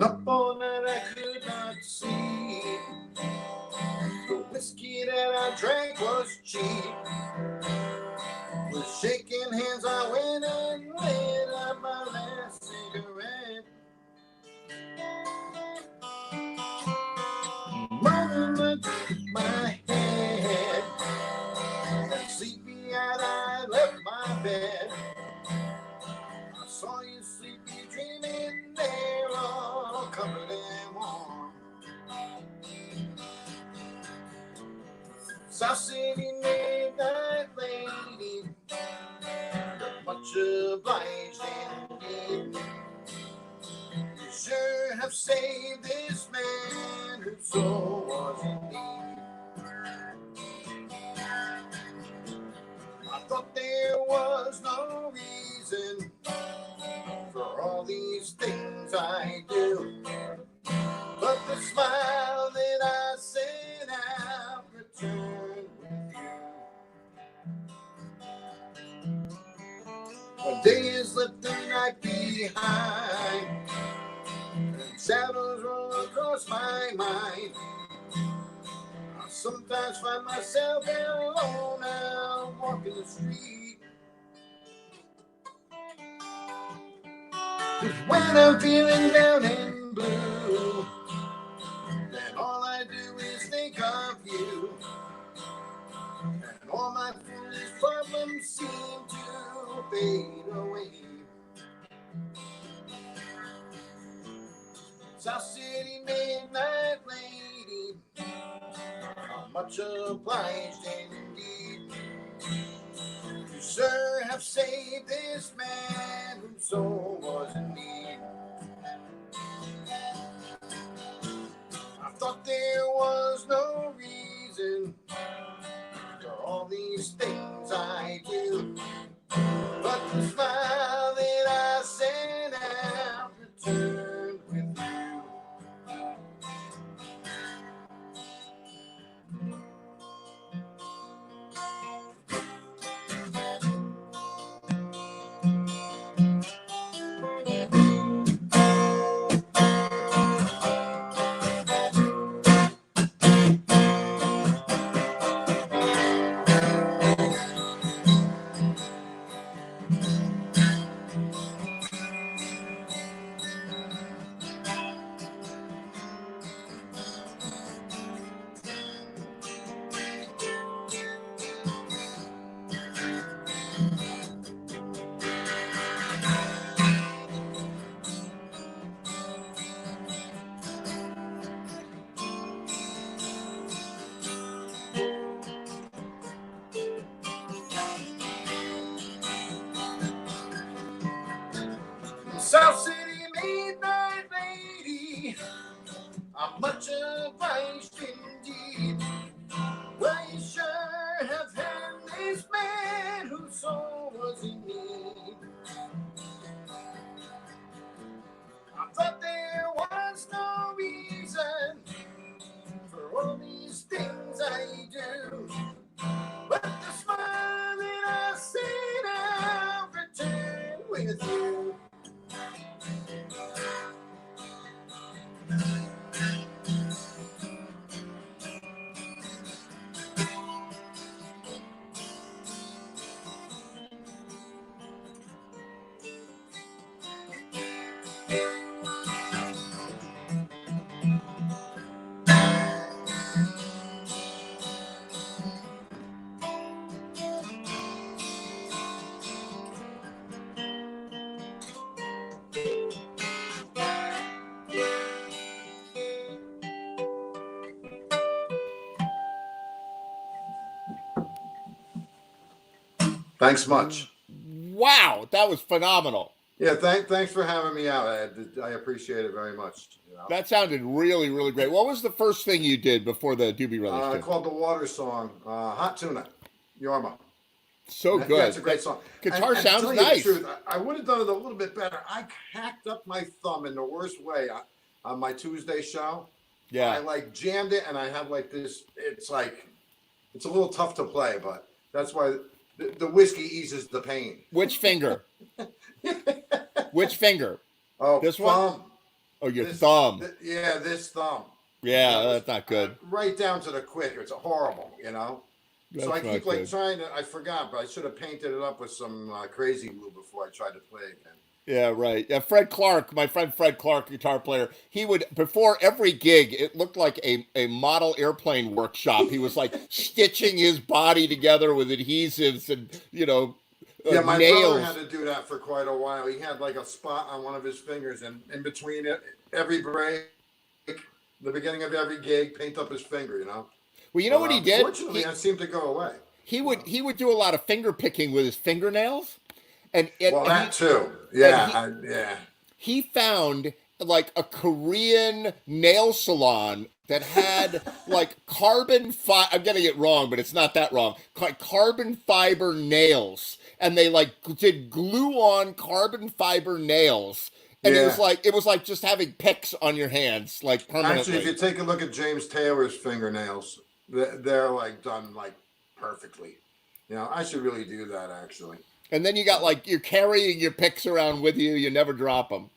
[SPEAKER 11] up all night I could not see. The whiskey that I drank was cheap. With shaking hands I went and lit up my last cigarette. Moment my head, and sleepy-eyed I left my bed. I saw you sleepy dreaming there, all covered and warm. South City midnight lady, much obliged indeed. You sure have saved this man whose soul was in need. I thought there was no reason for all these things I do, but the smile that I sent out returned with you. A day has left the night behind, and shadows roll across my mind. I sometimes find myself alone out walking the street. 'Cause when I'm feeling down and blue, then all I do is think of you, and all my foolish problems seem to fade away. South City Midnight Lady, much obliged indeed. You, sir, have saved this man whose soul was in need. I thought there was no reason for all these things I do, but the smile that I sent out returned with you. South City Midnight Lady, I'm much obliged indeed. Well, you sure have had this man whose soul was in need. I thought there was no reason for all these things I do, but the smile that I sent out returned with you. Thanks much.
[SPEAKER 1] Wow, that was phenomenal.
[SPEAKER 11] Yeah, thanks for having me out. I appreciate it very much. You know?
[SPEAKER 1] That sounded really, really great. What was the first thing you did before the Doobie Brothers did?
[SPEAKER 11] Called the Water Song, Hot Tuna, Yorma.
[SPEAKER 1] So good.
[SPEAKER 11] Yeah, it's a great song.
[SPEAKER 1] Guitar
[SPEAKER 11] And
[SPEAKER 1] sounds
[SPEAKER 11] to tell you
[SPEAKER 1] nice.
[SPEAKER 11] the truth, I would have done it a little bit better. I hacked up my thumb in the worst way on my Tuesday show.
[SPEAKER 1] Yeah.
[SPEAKER 11] I like jammed it, and I have like this. It's a little tough to play, but that's why the whiskey eases the pain.
[SPEAKER 1] Which finger? Which finger?
[SPEAKER 11] Oh,
[SPEAKER 1] this
[SPEAKER 11] thumb.
[SPEAKER 1] one? Oh, your thumb.
[SPEAKER 11] Yeah, this thumb.
[SPEAKER 1] Yeah, that's not good.
[SPEAKER 11] Right down to the quick. It's horrible, you know. So I
[SPEAKER 1] That's
[SPEAKER 11] keep
[SPEAKER 1] not
[SPEAKER 11] like
[SPEAKER 1] good.
[SPEAKER 11] trying to. I forgot, but I should have painted it up with some crazy glue before I tried to play again.
[SPEAKER 1] Yeah, right. Yeah, Fred Clark, my friend Fred Clark, guitar player, he would, before every gig, it looked like a model airplane workshop. He was like stitching his body together with adhesives and,
[SPEAKER 11] Yeah, my
[SPEAKER 1] nails.
[SPEAKER 11] brother had to do that for quite a while. He had like a spot on one of his fingers, and in between it, every break, the beginning of every gig, paint up his finger. You know.
[SPEAKER 1] Well, you know what he did?
[SPEAKER 11] Fortunately, that seemed to go away.
[SPEAKER 1] He would do a lot of finger picking with his fingernails, and
[SPEAKER 11] that too. Yeah, yeah.
[SPEAKER 1] He found like a Korean nail salon that had like I'm getting it wrong, but it's not that wrong. Carbon fiber nails, and they like did glue on carbon fiber nails. And
[SPEAKER 11] Yeah.
[SPEAKER 1] it was like just having picks on your hands, like permanently.
[SPEAKER 11] Actually, if you take a look at James Taylor's fingernails, they're like done like perfectly. You know, I should really do that actually.
[SPEAKER 1] And then you got like, you're carrying your picks around with you. You never drop them.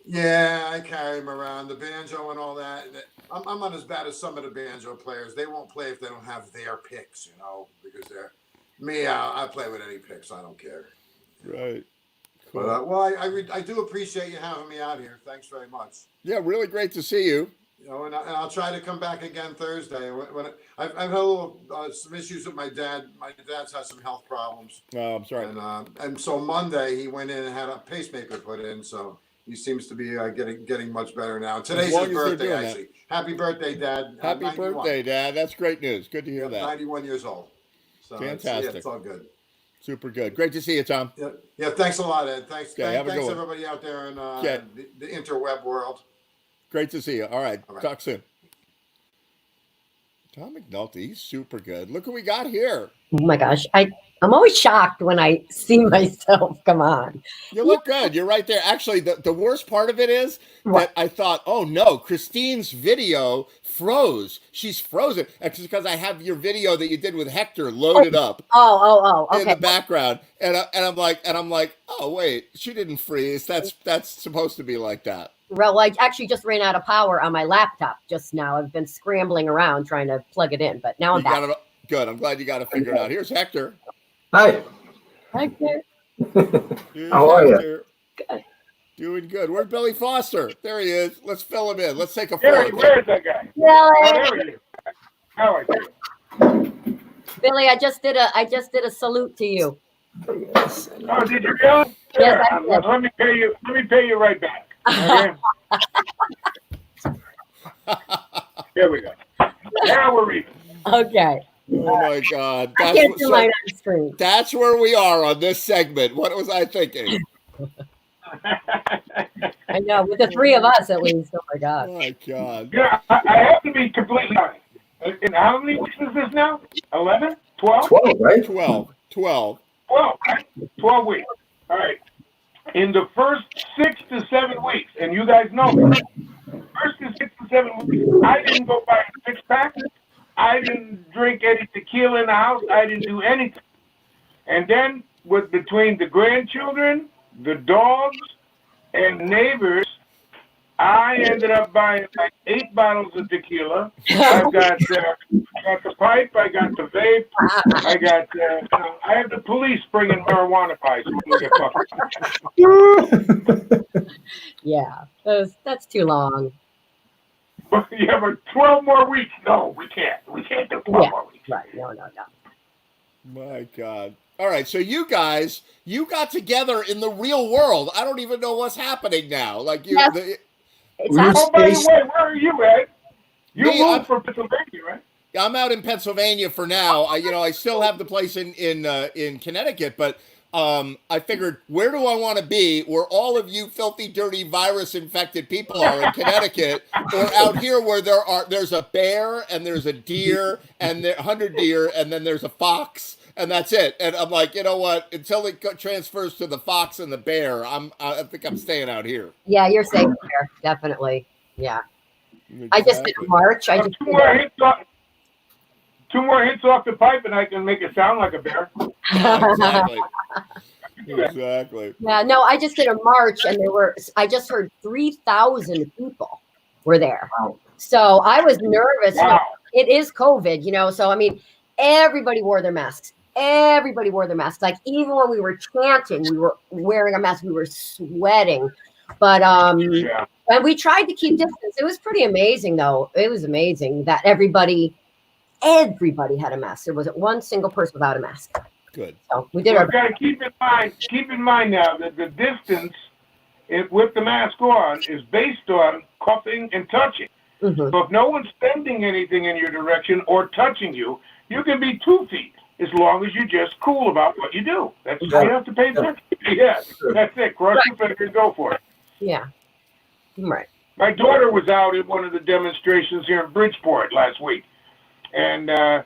[SPEAKER 11] Yeah, I carry them around, the banjo and all that. I'm not as bad as some of the banjo players. They won't play if they don't have their picks, you know, because they're me. I play with any picks. I don't care.
[SPEAKER 1] Right. Cool.
[SPEAKER 11] But well, I do appreciate you having me out here. Thanks very much.
[SPEAKER 1] Yeah, really great to see you.
[SPEAKER 11] You know, and I'll try to come back again Thursday. When I've had a little some issues with my dad. My dad's had some health problems.
[SPEAKER 1] Oh, I'm sorry.
[SPEAKER 11] And so Monday he went in and had a pacemaker put in. So He seems to be getting much better now. Today's
[SPEAKER 1] long
[SPEAKER 11] his
[SPEAKER 1] as they're
[SPEAKER 11] birthday,
[SPEAKER 1] doing that.
[SPEAKER 11] actually. Happy birthday, Dad.
[SPEAKER 1] Happy
[SPEAKER 11] 91.
[SPEAKER 1] birthday, Dad. That's great news. Good to hear
[SPEAKER 11] Yep,
[SPEAKER 1] that.
[SPEAKER 11] 91 years old. So
[SPEAKER 1] Fantastic.
[SPEAKER 11] It's all good.
[SPEAKER 1] Super good. Great to see you, Tom.
[SPEAKER 11] Yeah, thanks a lot, Ed. Thanks,
[SPEAKER 1] Okay, have a
[SPEAKER 11] thanks
[SPEAKER 1] good one.
[SPEAKER 11] everybody out there in
[SPEAKER 1] Okay.
[SPEAKER 11] the interweb world.
[SPEAKER 1] Great to see you. All right.
[SPEAKER 11] All right.
[SPEAKER 1] Talk soon. Tom McNulty, he's super good. Look what we got here.
[SPEAKER 7] Oh my gosh. I'm always shocked when I see myself. Come on.
[SPEAKER 1] You look good. You're right there. Actually, the worst part of it is that I thought, oh no, Christine's video froze. She's frozen. It's because I have your video that you did with Hector loaded up
[SPEAKER 7] Okay.
[SPEAKER 1] in the background, and I'm like, oh wait, she didn't freeze. That's supposed to be like that.
[SPEAKER 7] Well, I actually just ran out of power on my laptop just now. I've been scrambling around trying to plug it in, but now I'm
[SPEAKER 1] You
[SPEAKER 7] back.
[SPEAKER 1] got it. Good. I'm glad you got it figured out. Here's Hector.
[SPEAKER 10] Hi.
[SPEAKER 7] Hector.
[SPEAKER 1] Here's
[SPEAKER 10] How are you?
[SPEAKER 1] Hector. Doing good. Where's Billy Foster? There he is. Let's fill him in. Let's take a
[SPEAKER 9] Where
[SPEAKER 1] photo.
[SPEAKER 9] is that guy?
[SPEAKER 7] Billy.
[SPEAKER 9] Oh, there he is. How are you?
[SPEAKER 7] Billy, I just did a salute to you.
[SPEAKER 9] Oh, did you really?
[SPEAKER 7] Yes, I did.
[SPEAKER 9] Let me pay you right back. Okay? Here we go. Now we're even.
[SPEAKER 7] Okay.
[SPEAKER 1] Oh my God.
[SPEAKER 7] I can't do mine on screen.
[SPEAKER 1] That's where we are on this segment. What was I thinking?
[SPEAKER 7] I know, with the three of us at least. Oh my God.
[SPEAKER 1] Oh my God.
[SPEAKER 9] Yeah, I have to be completely honest. And how many weeks is this now? 11? 12?
[SPEAKER 10] 12, right?
[SPEAKER 1] 12.
[SPEAKER 9] 12, right? 12 weeks. All right. In the first 6 to 7 weeks, and you guys know me, first to 6 to 7 weeks, I didn't go buy a six-pack. I didn't drink any tequila in the house. I didn't do anything. And then between the grandchildren, the dogs, and neighbors, I ended up buying like 8 bottles of tequila. I got the pipe. I got the vape. I got. I have the police bringing marijuana pipes.
[SPEAKER 7] Yeah, that's too long.
[SPEAKER 9] Yeah, but 12 more weeks. No, we can't. We can't do 12 more weeks.
[SPEAKER 7] Right. No.
[SPEAKER 1] My God. All right. So you guys, you got together in the real world. I don't even know what's happening now. Like you.
[SPEAKER 7] Yes.
[SPEAKER 9] Oh, by the way, where are you, Ed? You
[SPEAKER 1] Me,
[SPEAKER 9] moved from Pennsylvania, right?
[SPEAKER 1] I'm out in Pennsylvania for now. I still have the place in Connecticut, but I figured, where do I want to be where all of you filthy, dirty, virus-infected people are in Connecticut, or out here where there's a bear and there's a deer and 100 deer and then there's a fox and that's it. And I'm like, you know what? Until it transfers to the fox and the bear, I think I'm staying out here.
[SPEAKER 7] Yeah, you're safe there, definitely. Yeah.
[SPEAKER 1] Exactly.
[SPEAKER 7] I just did a march. I just
[SPEAKER 9] Two more hits off the pipe, and I can make it sound like a bear.
[SPEAKER 1] Exactly. Exactly.
[SPEAKER 7] Yeah, no, I just did a march, and I just heard 3,000 people were there. So I was nervous.
[SPEAKER 9] Wow.
[SPEAKER 7] It is COVID, so I mean, everybody wore their masks. Everybody wore their masks. Like even when we were chanting, we were wearing a mask. We were sweating, but and we tried to keep distance. It was pretty amazing, though. It was amazing that everybody had a mask. There wasn't one single person without a mask.
[SPEAKER 1] Good.
[SPEAKER 7] So we did
[SPEAKER 9] Well,
[SPEAKER 7] our
[SPEAKER 9] you got to keep in mind now that the distance with the mask on is based on coughing and touching.
[SPEAKER 7] Mm-hmm.
[SPEAKER 9] So if no one's sending anything in your direction or touching you, you can be 2 feet as long as you're just cool about what you do. That's you have to pay attention. Yeah, that's it. Cross your fingers, go for it.
[SPEAKER 7] Yeah. Right.
[SPEAKER 9] My daughter was out at one of the demonstrations here in Bridgeport last week, and I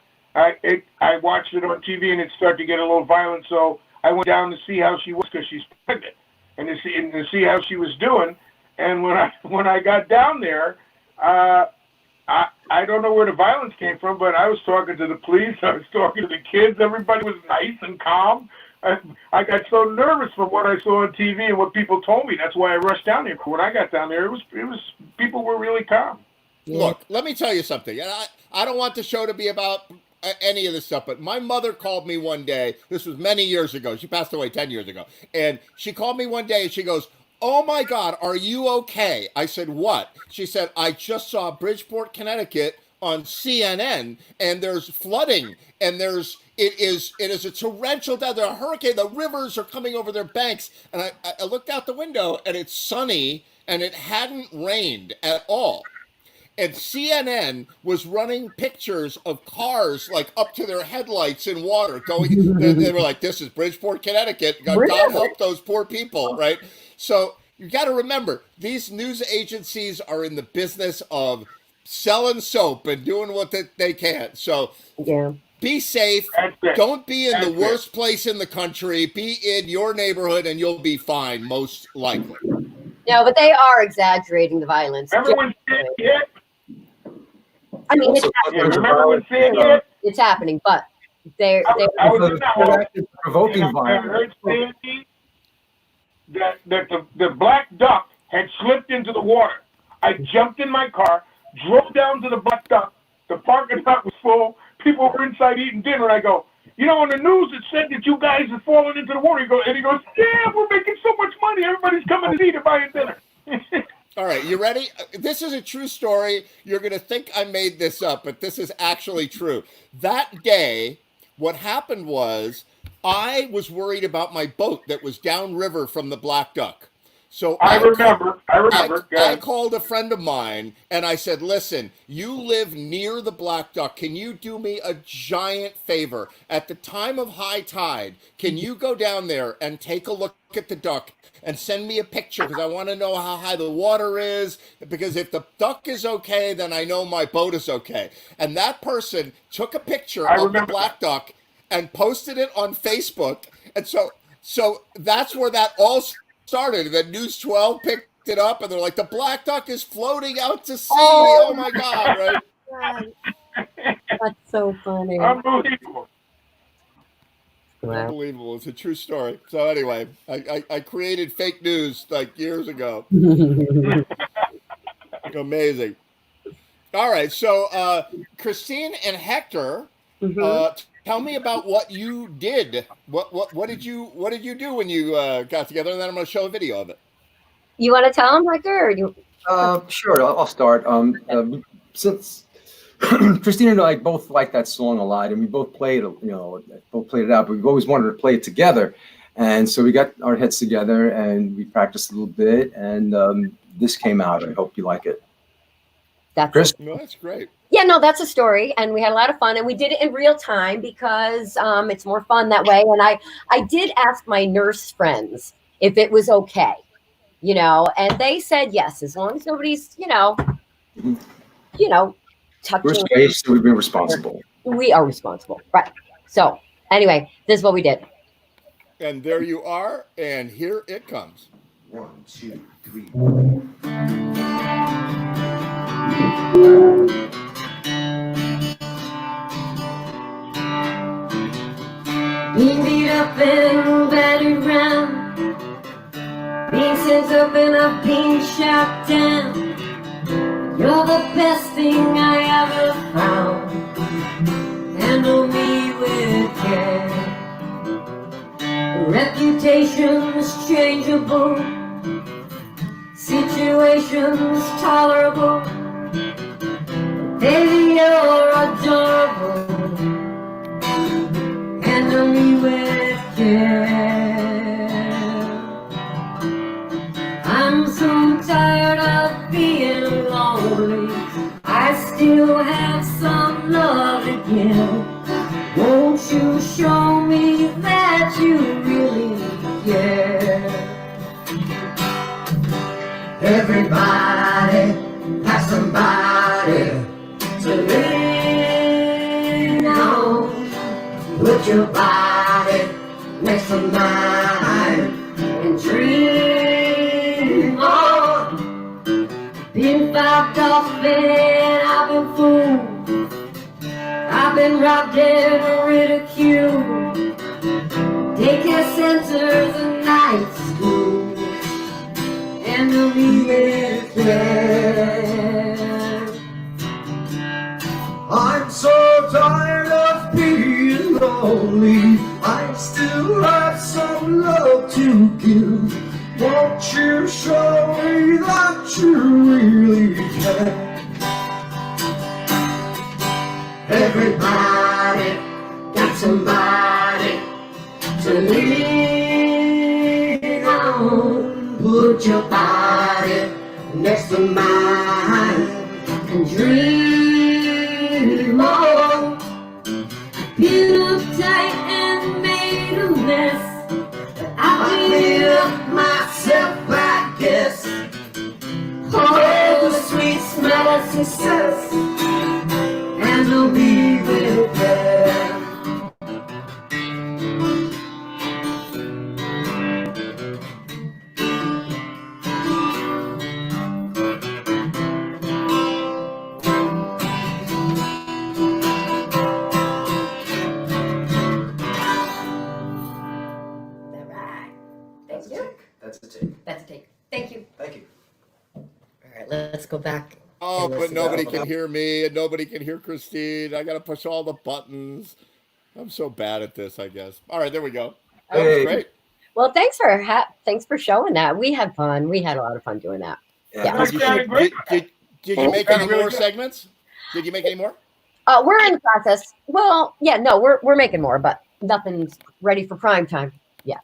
[SPEAKER 9] watched it on TV, and it started to get a little violent. So I went down to see how she was because she's pregnant, and to see how she was doing. And when I got down there, I don't know where the violence came from, but I was talking to the police. I was talking to the kids. Everybody was nice and calm. I got so nervous from what I saw on TV and what people told me. That's why I rushed down there. But when I got down there, it was people were really calm.
[SPEAKER 1] Look, let me tell you something. And I don't want the show to be about any of this stuff, but my mother called me one day. This was many years ago. She passed away 10 years ago. And she called me one day and she goes, "Oh my God, are you okay?" I said, "What?" She said, "I just saw Bridgeport, Connecticut on CNN, and there's flooding, and it is a torrential down there, a hurricane. The rivers are coming over their banks, and I looked out the window, and it's sunny, and it hadn't rained at all. And CNN was running pictures of cars like up to their headlights in water going. They were like, "This is Bridgeport, Connecticut. God help those poor people," right? So you got to remember, these news agencies are in the business of selling soap and doing what they can. So
[SPEAKER 7] Yeah.
[SPEAKER 1] be safe. Don't be in the worst place in the country. Be in your neighborhood, and you'll be fine, most likely.
[SPEAKER 7] No, but they are exaggerating the violence.
[SPEAKER 9] Everyone's hit.
[SPEAKER 7] I mean, it's
[SPEAKER 9] Remember when Sid hit?
[SPEAKER 7] it's happening, but they're
[SPEAKER 9] I was in that hole.
[SPEAKER 10] Provoking
[SPEAKER 9] And I
[SPEAKER 10] violence.
[SPEAKER 9] heard Sandy that the black duck had slipped into the water. I jumped in my car, drove down to the black duck. The parking lot was full. People were inside eating dinner. And I go, you know, on the news it said that you guys have fallen into the water. And he goes, yeah, we're making so much money. Everybody's coming to eat and buying dinner.
[SPEAKER 1] All right, you ready? This is a true story. You're going to think I made this up, but this is actually true. That day, what happened was I was worried about my boat that was downriver from the Black Duck. So
[SPEAKER 9] I remember.
[SPEAKER 1] I called a friend of mine and I said, listen, you live near the Black Duck. Can you do me a giant favor? At the time of high tide, can you go down there and take a look at the duck and send me a picture? Because I want to know how high the water is. Because if the duck is okay, then I know my boat is okay. And that person took a picture of the Black Duck and posted it on Facebook. And so that's where that all started. And then News 12 picked it up, and they're like, the Black Duck is floating out to sea. Oh my God, right?
[SPEAKER 7] That's so funny.
[SPEAKER 9] Unbelievable.
[SPEAKER 1] Unbelievable. It's a true story. So anyway, I created fake news like years ago. Amazing. All right. So Christine and Hector, tell me about what you did. What did you do when you got together? And then I'm going to show a video of it.
[SPEAKER 7] You want to tell them, Hector? Or you?
[SPEAKER 10] Sure, I'll start. Since Christina and I both like that song a lot, and we both played it out, but we've always wanted to play it together. And so we got our heads together and we practiced a little bit, and this came out. I hope you like it. Chris?
[SPEAKER 1] No, that's great.
[SPEAKER 7] Yeah, no, that's a story, and we had a lot of fun, and we did it in real time because it's more fun that way. And I did ask my nurse friends if it was okay, and they said yes, as long as nobody's, touching.
[SPEAKER 10] We're safe, so we've been responsible.
[SPEAKER 7] We are responsible, right? So anyway, this is what we did.
[SPEAKER 1] And there you are, and here it comes.
[SPEAKER 11] 1, 2, 3.
[SPEAKER 2] Being beat up and battered round, being sent up and I've been shot down. You're the best thing I ever found. Handle me with care. Reputation's changeable, situations tolerable. Baby, you're adorable. Handle me with care. I'm so tired of being lonely. I still have some love to give. Won't you show me that you really care? Everybody has somebody to lean on. Put your body next to mine and dream on. Been fucked off and I've been fooled. I've been robbed and ridiculed. Daycare centers and night schools. Handle me with care.
[SPEAKER 3] I'm so tired of being lonely. I still have some love to give. Won't you show me that you really care?
[SPEAKER 2] Everybody got somebody to lean on. Put your body next to mine and dream on. Been uptight and made a mess. I cleaned up myself, I guess. Oh, the sweet smell of success, and I'll be with there. All right. Thank you.
[SPEAKER 10] That's a take.
[SPEAKER 2] That's a take. Thank you.
[SPEAKER 10] Thank you.
[SPEAKER 2] All right, let's go back.
[SPEAKER 1] Oh,
[SPEAKER 2] and
[SPEAKER 1] but
[SPEAKER 2] listen.
[SPEAKER 1] nobody can hear me and nobody can hear Christine. I got to push all the buttons. I'm so bad at this, I guess. All right, there we go. That was
[SPEAKER 10] Hey.
[SPEAKER 1] great.
[SPEAKER 7] Well, thanks for showing that. We had fun. We had a lot of fun doing that. Yeah.
[SPEAKER 1] Did you, did you make any more segments? Did you make any more?
[SPEAKER 7] We're in the process. Well, yeah, no, we're making more, but nothing's ready for prime time. Yeah.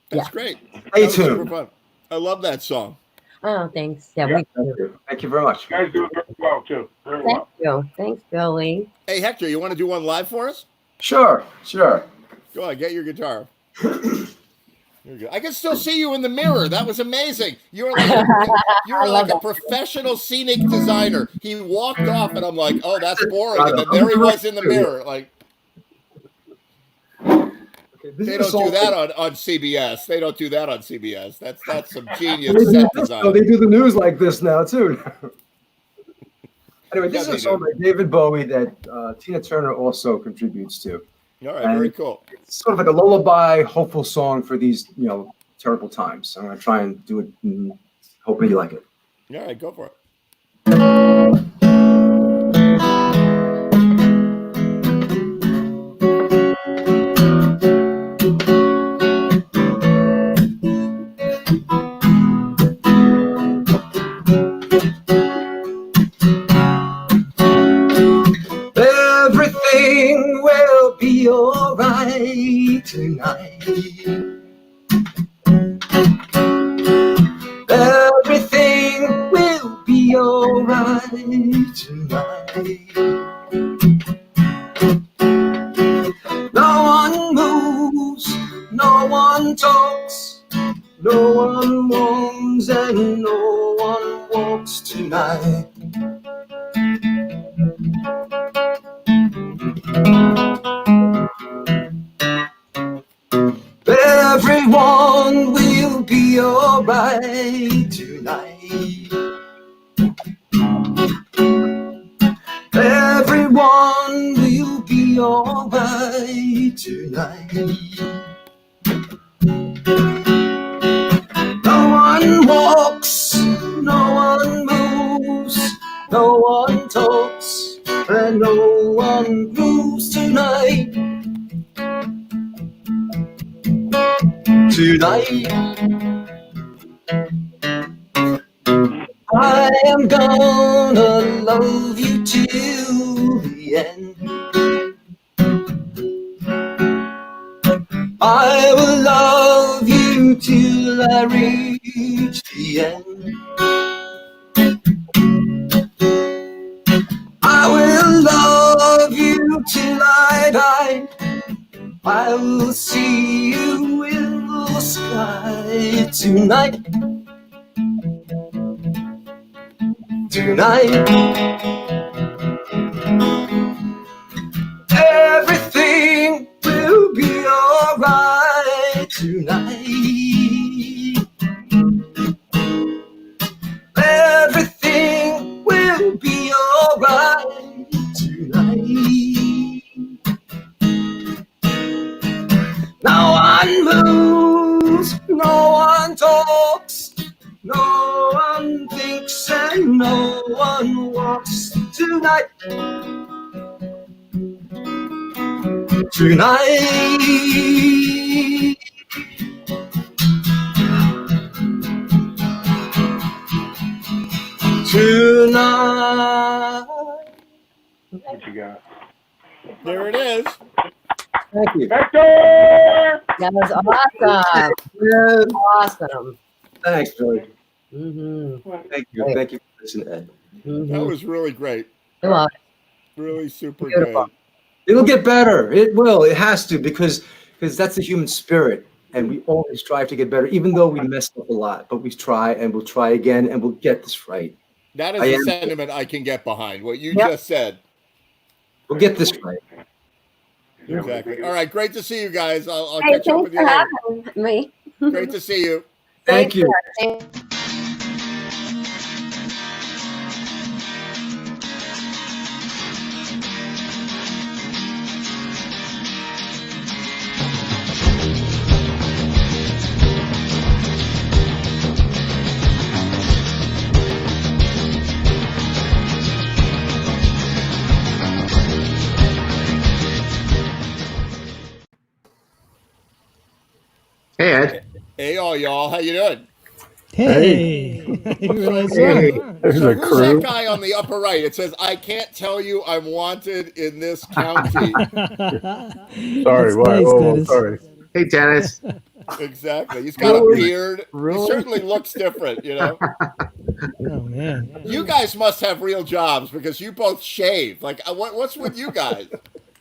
[SPEAKER 1] That's great.
[SPEAKER 10] Stay
[SPEAKER 1] That was super
[SPEAKER 10] tuned.
[SPEAKER 1] fun. I love that song.
[SPEAKER 7] Oh, thanks. Yeah,
[SPEAKER 9] Yeah.
[SPEAKER 7] we do.
[SPEAKER 10] Thank you very much.
[SPEAKER 9] You guys do it very well, too. Very
[SPEAKER 7] Thank
[SPEAKER 9] well.
[SPEAKER 7] you. Thanks, Billy.
[SPEAKER 1] Hey, Hector, you want to do one live for us?
[SPEAKER 10] Sure.
[SPEAKER 1] Go on, get your guitar. You're good. I can still see you in the mirror. That was amazing. You're like
[SPEAKER 7] I love
[SPEAKER 1] a
[SPEAKER 7] that.
[SPEAKER 1] professional scenic designer. He walked off, and I'm like, oh, that's boring. And then there he was in the mirror. Like, they don't do that on CBS. They don't do that on CBS. That's some genius set design.
[SPEAKER 10] They do the news like this now too. Anyway, this
[SPEAKER 1] Yeah,
[SPEAKER 10] is a song by David Bowie that Tina Turner also contributes to.
[SPEAKER 1] All right, very cool.
[SPEAKER 10] It's sort of like a lullaby, hopeful song for these, terrible times. I'm going to try and do it and hoping you like it.
[SPEAKER 1] All right, go for it.
[SPEAKER 3] Everything will be alright tonight. Everything will be alright tonight. No one moves, no one talks, no one moans, and no one walks tonight. Everyone will be alright tonight. Everyone will be alright tonight. No one walks, no one moves, no one talks, and no one grooves tonight. Tonight, I am gonna love you till the end. I will love you till I reach the end. I will love you till I die. I will see you in the sky tonight. Tonight, everything will be alright tonight. Everything will be alright tonight. No one moves, no one talks, no one thinks, and no one walks tonight. Tonight, tonight.
[SPEAKER 9] What you got?
[SPEAKER 1] There it is.
[SPEAKER 10] Thank you.
[SPEAKER 9] Hector!
[SPEAKER 7] That was awesome.
[SPEAKER 10] Yes.
[SPEAKER 7] Awesome.
[SPEAKER 10] Thanks, Billy.
[SPEAKER 7] Mm-hmm.
[SPEAKER 10] Thank you. Thank you for listening, Ed.
[SPEAKER 1] That was really great.
[SPEAKER 7] I love it.
[SPEAKER 1] Really super
[SPEAKER 7] Beautiful.
[SPEAKER 1] good.
[SPEAKER 10] It'll get better. It will. It has to because that's the human spirit, and we always strive to get better, even though we messed up a lot. But we try, and we'll try again, and we'll get this right.
[SPEAKER 1] That is
[SPEAKER 10] I
[SPEAKER 1] a
[SPEAKER 10] am-
[SPEAKER 1] sentiment I can get behind. What you
[SPEAKER 7] Yep.
[SPEAKER 1] just said.
[SPEAKER 10] We'll get this right.
[SPEAKER 1] Exactly. All right. Great to see you guys. I'll
[SPEAKER 7] Hey,
[SPEAKER 1] catch up
[SPEAKER 7] thanks
[SPEAKER 1] with you
[SPEAKER 7] for
[SPEAKER 1] later.
[SPEAKER 7] having me.
[SPEAKER 1] Great to see you.
[SPEAKER 10] Thank you.
[SPEAKER 7] Thanks.
[SPEAKER 12] Hey, Ed.
[SPEAKER 1] Hey, all y'all. How you doing?
[SPEAKER 13] Hey. I didn't realize you
[SPEAKER 12] Hey.
[SPEAKER 13] were-
[SPEAKER 6] There's
[SPEAKER 1] So
[SPEAKER 6] a
[SPEAKER 1] who's
[SPEAKER 6] crew.
[SPEAKER 1] that guy on the upper right? It says, "I can't tell you I'm wanted in this county."
[SPEAKER 6] Sorry,
[SPEAKER 13] That's
[SPEAKER 6] why?
[SPEAKER 13] nice,
[SPEAKER 6] Oh,
[SPEAKER 13] Dennis.
[SPEAKER 6] sorry.
[SPEAKER 12] Hey, Dennis.
[SPEAKER 1] Exactly. He's got a
[SPEAKER 6] Really?
[SPEAKER 1] beard.
[SPEAKER 6] Really?
[SPEAKER 1] He certainly looks different, you know.
[SPEAKER 13] Oh man.
[SPEAKER 1] You guys must have real jobs because you both shave. Like, what's with you guys?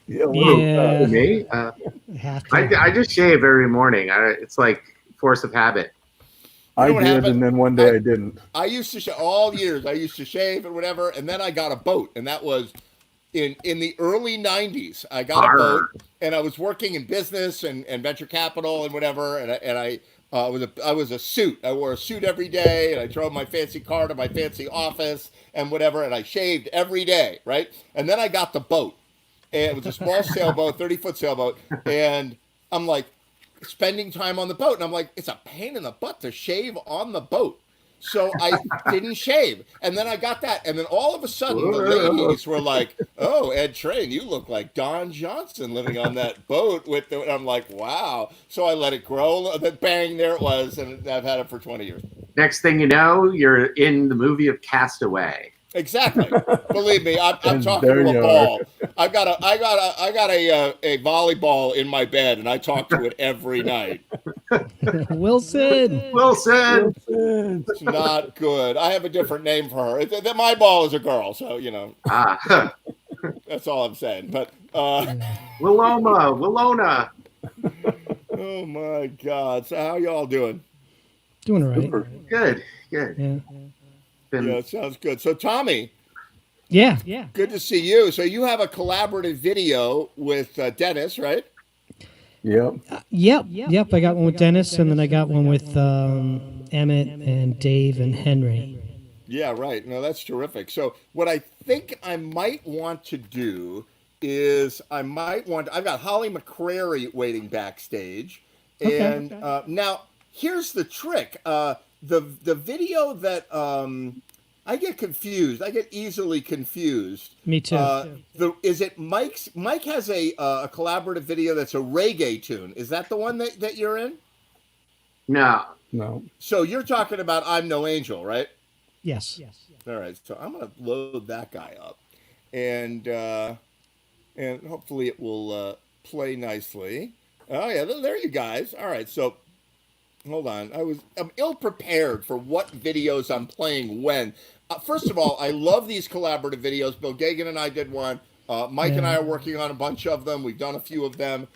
[SPEAKER 6] Yeah.
[SPEAKER 13] Yeah.
[SPEAKER 12] Me?
[SPEAKER 13] Have to.
[SPEAKER 12] I just shave every morning. It's like force of habit.
[SPEAKER 6] I
[SPEAKER 1] You know what
[SPEAKER 6] did,
[SPEAKER 1] happened?
[SPEAKER 6] and then one day I didn't.
[SPEAKER 1] I used to all years. I used to shave and whatever, and then I got a boat, and that was in the early '90s. I got a boat, and I was working in business and venture capital and whatever, and I was a suit. I wore a suit every day, and I drove my fancy car to my fancy office and whatever, and I shaved every day, right? And then I got the boat, and it was a small sailboat, 30-foot sailboat, and I'm like spending time on the boat, and I'm like, it's a pain in the butt to shave on the boat. So I didn't shave. And then I got that. And then all of a sudden, the ladies were like, "Oh, Ed Train, you look like Don Johnson living on that boat with the," and I'm like, wow. So I let it grow. Then bang, there it was. And I've had it for 20 years.
[SPEAKER 12] Next thing you know, you're in the movie of Castaway.
[SPEAKER 1] Exactly. Believe me, I'm
[SPEAKER 6] And
[SPEAKER 1] talking
[SPEAKER 6] there
[SPEAKER 1] to a
[SPEAKER 6] you
[SPEAKER 1] ball. I got a volleyball in my bed, and I talk to it every night.
[SPEAKER 13] Wilson.
[SPEAKER 12] Wilson.
[SPEAKER 1] It's not good. I have a different name for her. My ball is a girl, so you know. That's all I'm saying. But
[SPEAKER 12] Willona.
[SPEAKER 1] Oh my God! So how y'all doing?
[SPEAKER 13] Doing all right.
[SPEAKER 6] Super.
[SPEAKER 12] Good. Good.
[SPEAKER 13] Yeah.
[SPEAKER 1] Yeah, it sounds good. So Tommy,
[SPEAKER 13] Yeah. Yeah.
[SPEAKER 1] good to see you. So you have a collaborative video with Dennis, right?
[SPEAKER 6] Yep.
[SPEAKER 13] Yep. I got one with Dennis, and then I got one with Emmett and Dave and Henry.
[SPEAKER 1] Yeah, right. No, that's terrific. So what I think I might want to do is I've got Holly McCrary waiting backstage.
[SPEAKER 13] Okay.
[SPEAKER 1] And now here's the trick. The video that I get confused. I get easily confused.
[SPEAKER 13] Me too.
[SPEAKER 1] Is it Mike's? Mike has a collaborative video that's a reggae tune. Is that the one that you're in?
[SPEAKER 12] No.
[SPEAKER 6] No.
[SPEAKER 1] So you're talking about "I'm No Angel," right?
[SPEAKER 13] Yes.
[SPEAKER 1] All right. So I'm gonna load that guy up, and hopefully it will play nicely. Oh yeah, there you guys. All right. So hold on. I'm ill prepared for what videos I'm playing when. First of all, I love these collaborative videos. Bill Gagan and I did one. Mike and I are working on a bunch of them. We've done a few of them,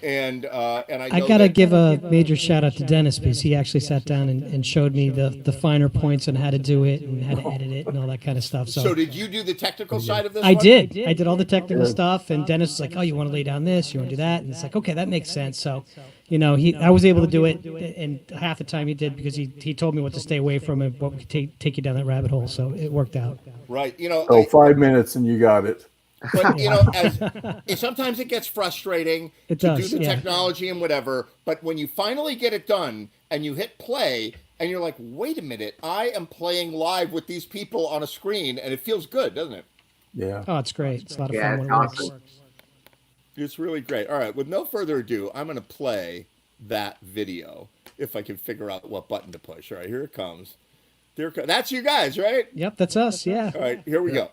[SPEAKER 1] and I know
[SPEAKER 13] gotta
[SPEAKER 1] that-
[SPEAKER 13] give a major shout out to Dennis because he actually sat down and showed me the finer points on how to do it and how to edit it and all that kind of stuff.
[SPEAKER 1] So did you do the technical side of this?
[SPEAKER 13] I
[SPEAKER 1] one?
[SPEAKER 13] did. I did all the technical stuff, and Dennis was like, "Oh, you want to lay down this? You want to do that?" And it's like, "Okay, that makes sense." So, you know, I was able to do it, and half the time he did because he told me what to stay away from and what could take you down that rabbit hole. So it worked out.
[SPEAKER 1] Right. You know.
[SPEAKER 6] Oh, 5 minutes and you got it.
[SPEAKER 1] But you know, sometimes it gets frustrating
[SPEAKER 13] It
[SPEAKER 1] to
[SPEAKER 13] does,
[SPEAKER 1] do the
[SPEAKER 13] yeah.
[SPEAKER 1] technology and whatever. But when you finally get it done and you hit play and you're like, "Wait a minute, I am playing live with these people on a screen," and it feels good, doesn't it?
[SPEAKER 6] Yeah.
[SPEAKER 13] Oh, it's great. It's a lot of
[SPEAKER 12] Yeah,
[SPEAKER 13] fun when
[SPEAKER 12] it's
[SPEAKER 13] it works.
[SPEAKER 12] awesome.
[SPEAKER 1] It's really great. All right, with no further ado, I'm going to play that video if I can figure out what button to push. All right, here it comes. That's you guys, right?
[SPEAKER 13] Yep, that's us. Yeah.
[SPEAKER 1] All right, here we go.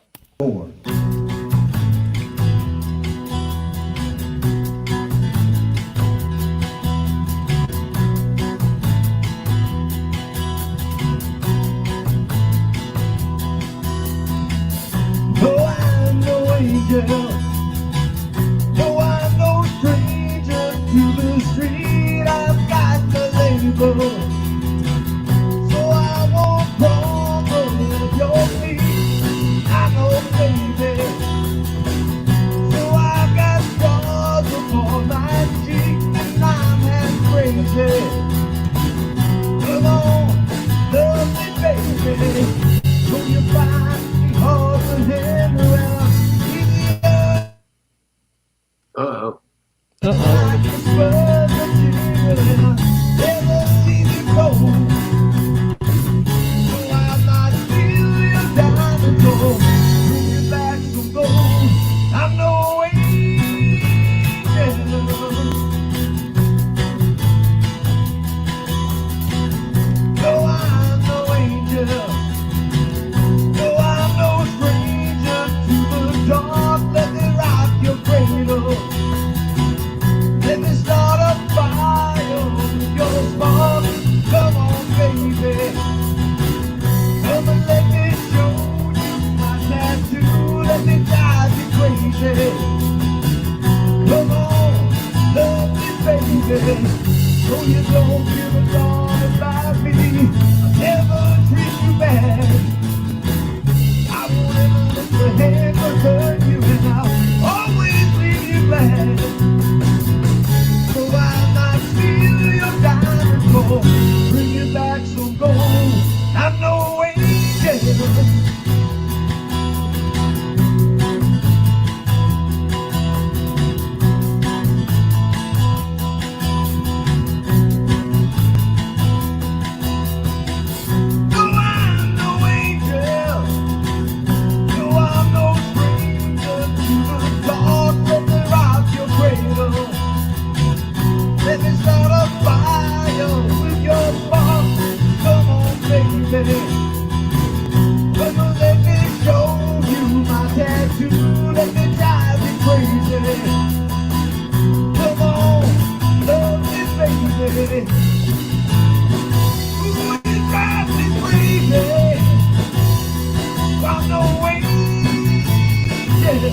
[SPEAKER 14] Come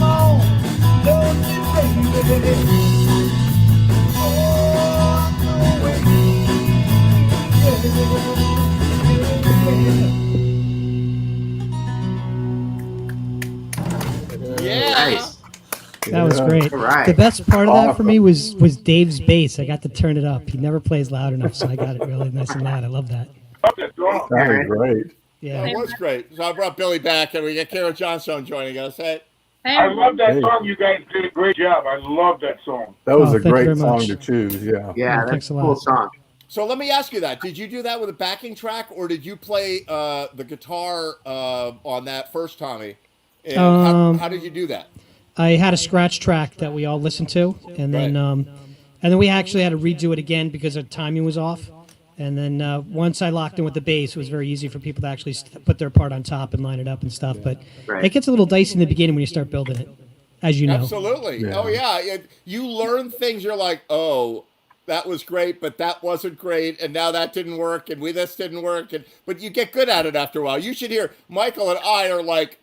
[SPEAKER 14] on, love me, baby. Oh, no way.
[SPEAKER 1] Yeah.
[SPEAKER 12] Nice.
[SPEAKER 13] That was great.
[SPEAKER 12] All right.
[SPEAKER 13] The best part of that for me was Dave's bass. I got to turn it up. He never plays loud enough, so I got it really nice and loud. I love that.
[SPEAKER 9] That was
[SPEAKER 11] great.
[SPEAKER 13] Yeah.
[SPEAKER 1] That was great. So I brought Billy back, and we got Kara Johnstone joining us. Hey.
[SPEAKER 9] I love that song. You guys did a great job. I love that song.
[SPEAKER 15] That was
[SPEAKER 13] Oh,
[SPEAKER 15] a
[SPEAKER 13] thank you
[SPEAKER 15] great
[SPEAKER 13] very
[SPEAKER 15] song
[SPEAKER 13] much.
[SPEAKER 15] to choose. Yeah.
[SPEAKER 12] Yeah,
[SPEAKER 13] thanks
[SPEAKER 12] that's
[SPEAKER 13] a
[SPEAKER 12] a
[SPEAKER 13] lot.
[SPEAKER 12] cool song.
[SPEAKER 1] So let me ask you that. Did you do that with a backing track, or did you play the guitar on that first Tommy? And how did you do that?
[SPEAKER 13] I had a scratch track that we all listened to, and then we actually had to redo it again because our timing was off. And then once I locked in with the bass, it was very easy for people to actually put their part on top and line it up and stuff. But
[SPEAKER 12] Right.
[SPEAKER 13] it gets a little dicey in the beginning when you start building it, as you know.
[SPEAKER 1] Absolutely.
[SPEAKER 15] Yeah.
[SPEAKER 1] Oh yeah. You learn things. You're like, oh, that was great, but that wasn't great, and now that didn't work, and this didn't work, but you get good at it after a while. You should hear Michael and I are like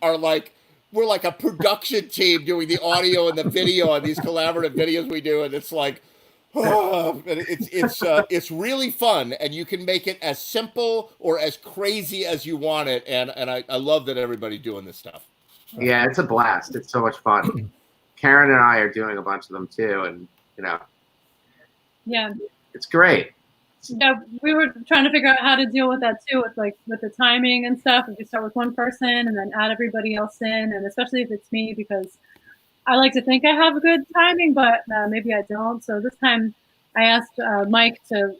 [SPEAKER 1] we're like a production team doing the audio and the video on these collaborative videos we do, and it's like, and it's really fun, and you can make it as simple or as crazy as you want it, and I love that everybody's doing this stuff.
[SPEAKER 12] Yeah, it's a blast. It's so much fun. Karen and I are doing a bunch of them too, and
[SPEAKER 16] Yeah.
[SPEAKER 12] it's great.
[SPEAKER 16] Yeah, we were trying to figure out how to deal with that too, with the timing and stuff. If you start with one person and then add everybody else in, and especially if it's me, because I like to think I have good timing, but maybe I don't. So this time, I asked Mike to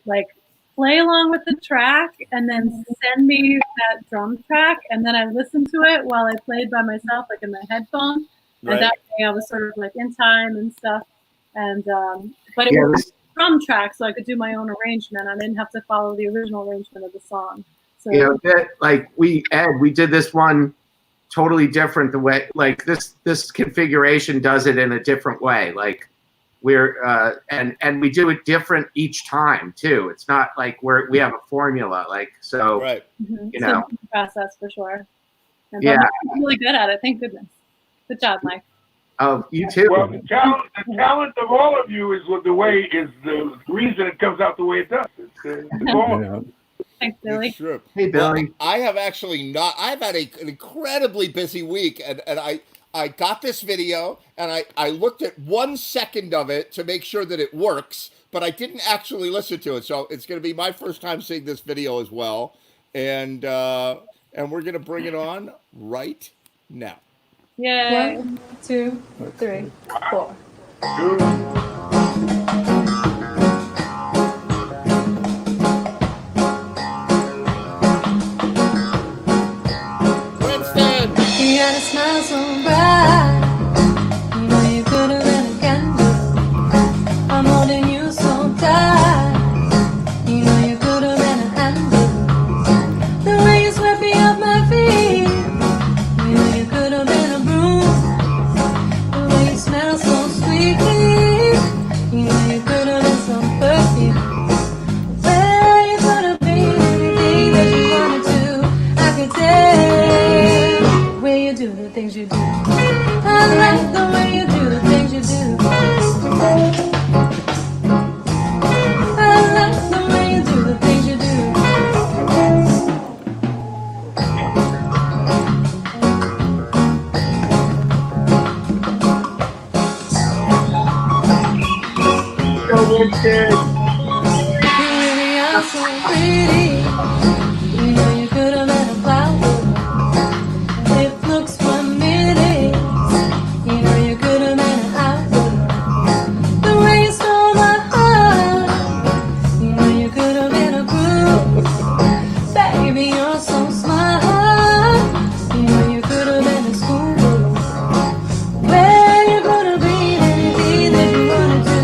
[SPEAKER 16] play along with the track and then send me that drum track, and then I listened to it while I played by myself, like in my headphone,
[SPEAKER 1] Right.
[SPEAKER 16] and that way I was sort of in time and stuff. And but it
[SPEAKER 12] Yeah,
[SPEAKER 16] was drum track, so I could do my own arrangement. I didn't have to follow the original arrangement of the song. So
[SPEAKER 12] we did this one totally different. The way this configuration does it in a different way. We're and we do it different each time too. It's not like we have a formula.
[SPEAKER 1] Right.
[SPEAKER 16] It's a process for sure. And
[SPEAKER 12] Yeah.
[SPEAKER 16] I'm really good at it. Thank goodness. Good job, Mike.
[SPEAKER 12] Oh, you too.
[SPEAKER 9] Well, the talent of all of you is the reason it comes out the way it does. It's the goal.
[SPEAKER 16] Thanks, Billy.
[SPEAKER 1] It's true.
[SPEAKER 12] Hey, Billy.
[SPEAKER 1] Well, I have actually not. I've had an incredibly busy week, and I got this video, and I looked at 1 second of it to make sure that it works, but I didn't actually listen to it. So it's going to be my first time seeing this video as well, and we're going to bring it on right now.
[SPEAKER 16] Yay.
[SPEAKER 17] 1, 2, 3, 4.
[SPEAKER 1] Winston!
[SPEAKER 17] You had a smile so bright. You know you could have been a candle. I'm holding you so tight. You know you could have been a handle. The way you swept me off my feet. You know you could have been a broom. The way you smell so sweetly. You know you could have been some perfume. Well, you could have been anything that you wanted to. I could tell the way you do the things you do. I like the way you do the things you do. I like the way you do the things you do.
[SPEAKER 12] Go, Winston.
[SPEAKER 17] You really are so pretty. You know you could have been a flower. If looks were minutes, you know you could have been an hour. The way you stole my heart, you know you could have been a groove. Baby, you're so smart. You know you could have been a schoolgirl. Well, you could have been anything that you wanted to.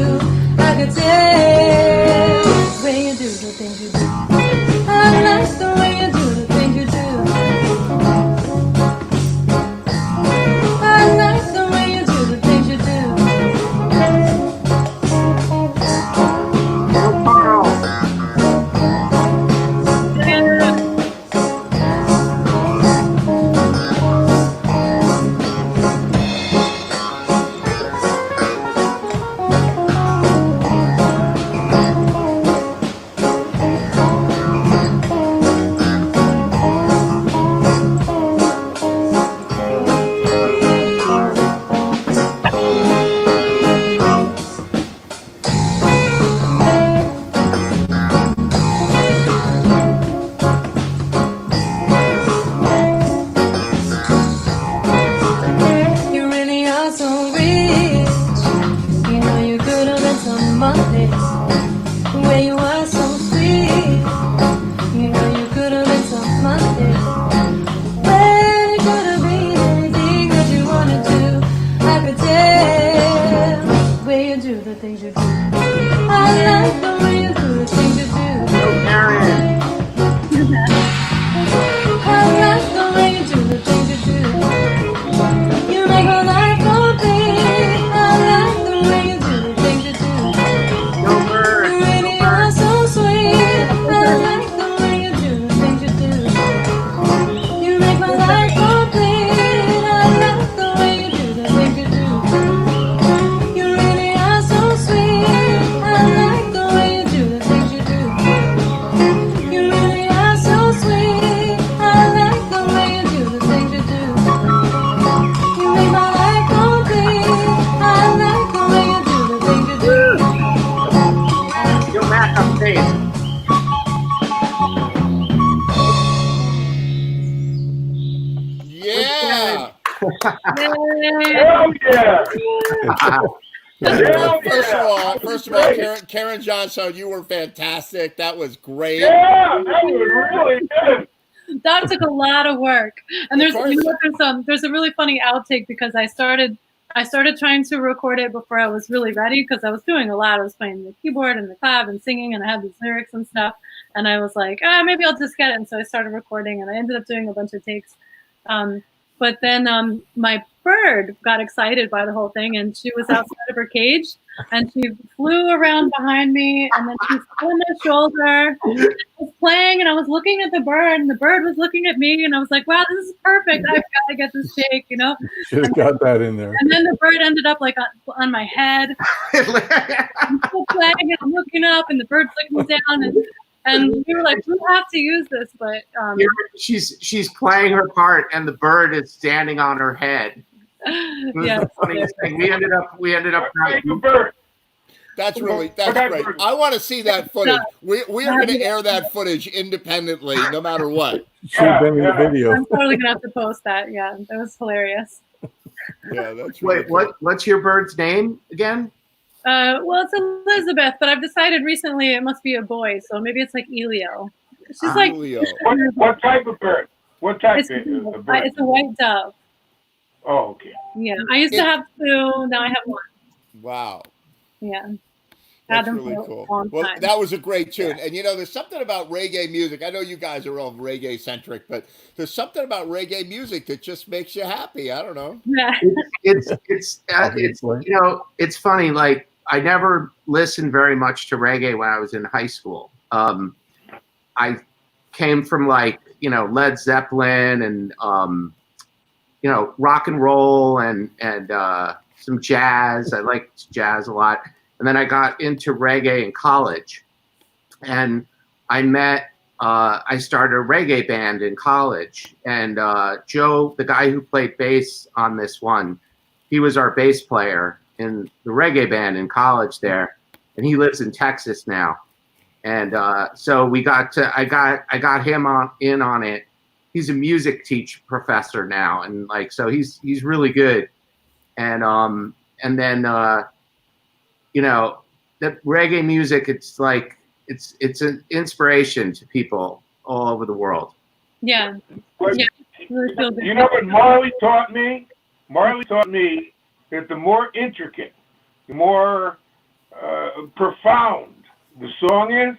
[SPEAKER 17] I could tell the way you do the things you do. I like the way you do the things you do. I like the way you do the things you do.
[SPEAKER 9] Hell yeah!
[SPEAKER 1] Well, first of all, Karen Johnstone, you were fantastic. That was great.
[SPEAKER 9] Yeah, that was really good.
[SPEAKER 16] That took a lot of work. And
[SPEAKER 1] Of
[SPEAKER 16] there's a really funny outtake because I started trying to record it before I was really ready because I was doing a lot. I was playing the keyboard and the clav and singing, and I had these lyrics and stuff. And I was like, maybe I'll just get it. And so I started recording, and I ended up doing a bunch of takes. But then my bird got excited by the whole thing, and she was outside of her cage, and she flew around behind me, and then she flew on my shoulder, and was playing, and I was looking at the bird, and the bird was looking at me, and I was like, wow, this is perfect. I've got to get this take, you know?
[SPEAKER 15] Should have got that in there.
[SPEAKER 16] And then the bird ended up like on my head. I'm still playing, and I'm looking up, and the bird's looking down, and we were like, we have to use this, but
[SPEAKER 12] she's playing her part, and the bird is standing on her head. It was the funniest thing. We ended up.
[SPEAKER 1] That's great. I want to see that footage. We are going to air that footage independently, no matter what.
[SPEAKER 15] Should have been in the video.
[SPEAKER 16] I'm totally gonna have to post that. Yeah, that was hilarious.
[SPEAKER 1] Yeah, that's
[SPEAKER 12] Wait, what's your bird's name again?
[SPEAKER 16] Well, it's Elizabeth, but I've decided recently it must be a boy, so maybe it's like Elio. She's like
[SPEAKER 1] Elio.
[SPEAKER 9] What type of bird? What type
[SPEAKER 16] it's,
[SPEAKER 9] of bird?
[SPEAKER 16] it's a white dove.
[SPEAKER 9] Oh, okay.
[SPEAKER 16] Yeah, I used to have two. Now I have one.
[SPEAKER 1] Wow.
[SPEAKER 16] Yeah.
[SPEAKER 1] That's
[SPEAKER 16] Had them
[SPEAKER 1] really
[SPEAKER 16] for a
[SPEAKER 1] cool.
[SPEAKER 16] long
[SPEAKER 1] Well,
[SPEAKER 16] time.
[SPEAKER 1] that was a great tune. And there's something about reggae music. I know you guys are all reggae centric, but there's something about reggae music that just makes you happy. I don't know.
[SPEAKER 16] Yeah.
[SPEAKER 12] It's funny. Like, I never listened very much to reggae when I was in high school. I came from Led Zeppelin and rock and roll and some jazz. I liked jazz a lot. And then I got into reggae in college, and I started a reggae band in college, and Joe, the guy who played bass on this one, he was our bass player in the reggae band in college there, and he lives in Texas now. And so I got him in on it. He's a music professor now, and so he's really good. And then that reggae music, it's an inspiration to people all over the world.
[SPEAKER 16] Yeah.
[SPEAKER 9] Well,
[SPEAKER 16] Really feel good.
[SPEAKER 9] You know what Marley taught me? Marley taught me that the more intricate, the more profound the song is,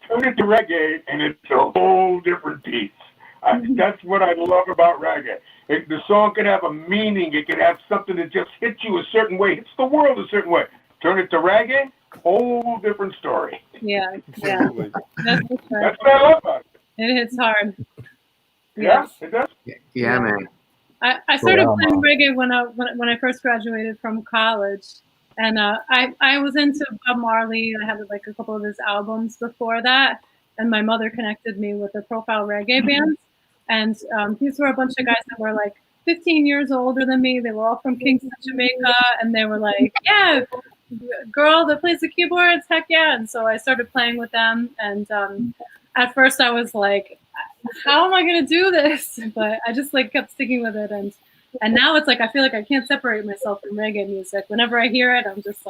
[SPEAKER 9] turn it to reggae, and it's a whole different piece. That's what I love about reggae. The song could have a meaning. It could have something that just hits you a certain way, hits the world a certain way. Turn it to reggae, whole different story.
[SPEAKER 16] Yeah. That's for sure.
[SPEAKER 9] That's what I love about it.
[SPEAKER 16] It hits hard.
[SPEAKER 9] Yeah, it does.
[SPEAKER 12] Yeah, man.
[SPEAKER 16] I started playing reggae when I first graduated from college, and I was into Bob Marley. I had a couple of his albums before that, and my mother connected me with the Profile Reggae bands, and these were a bunch of guys that were 15 years older than me. They were all from Kingston, Jamaica, and they were like, yeah, girl that plays the keyboards, heck yeah. And so I started playing with them, and at first I was like, how am I gonna do this? But I just kept sticking with it, and now it's I feel like I can't separate myself from reggae music. Whenever I hear it, I'm just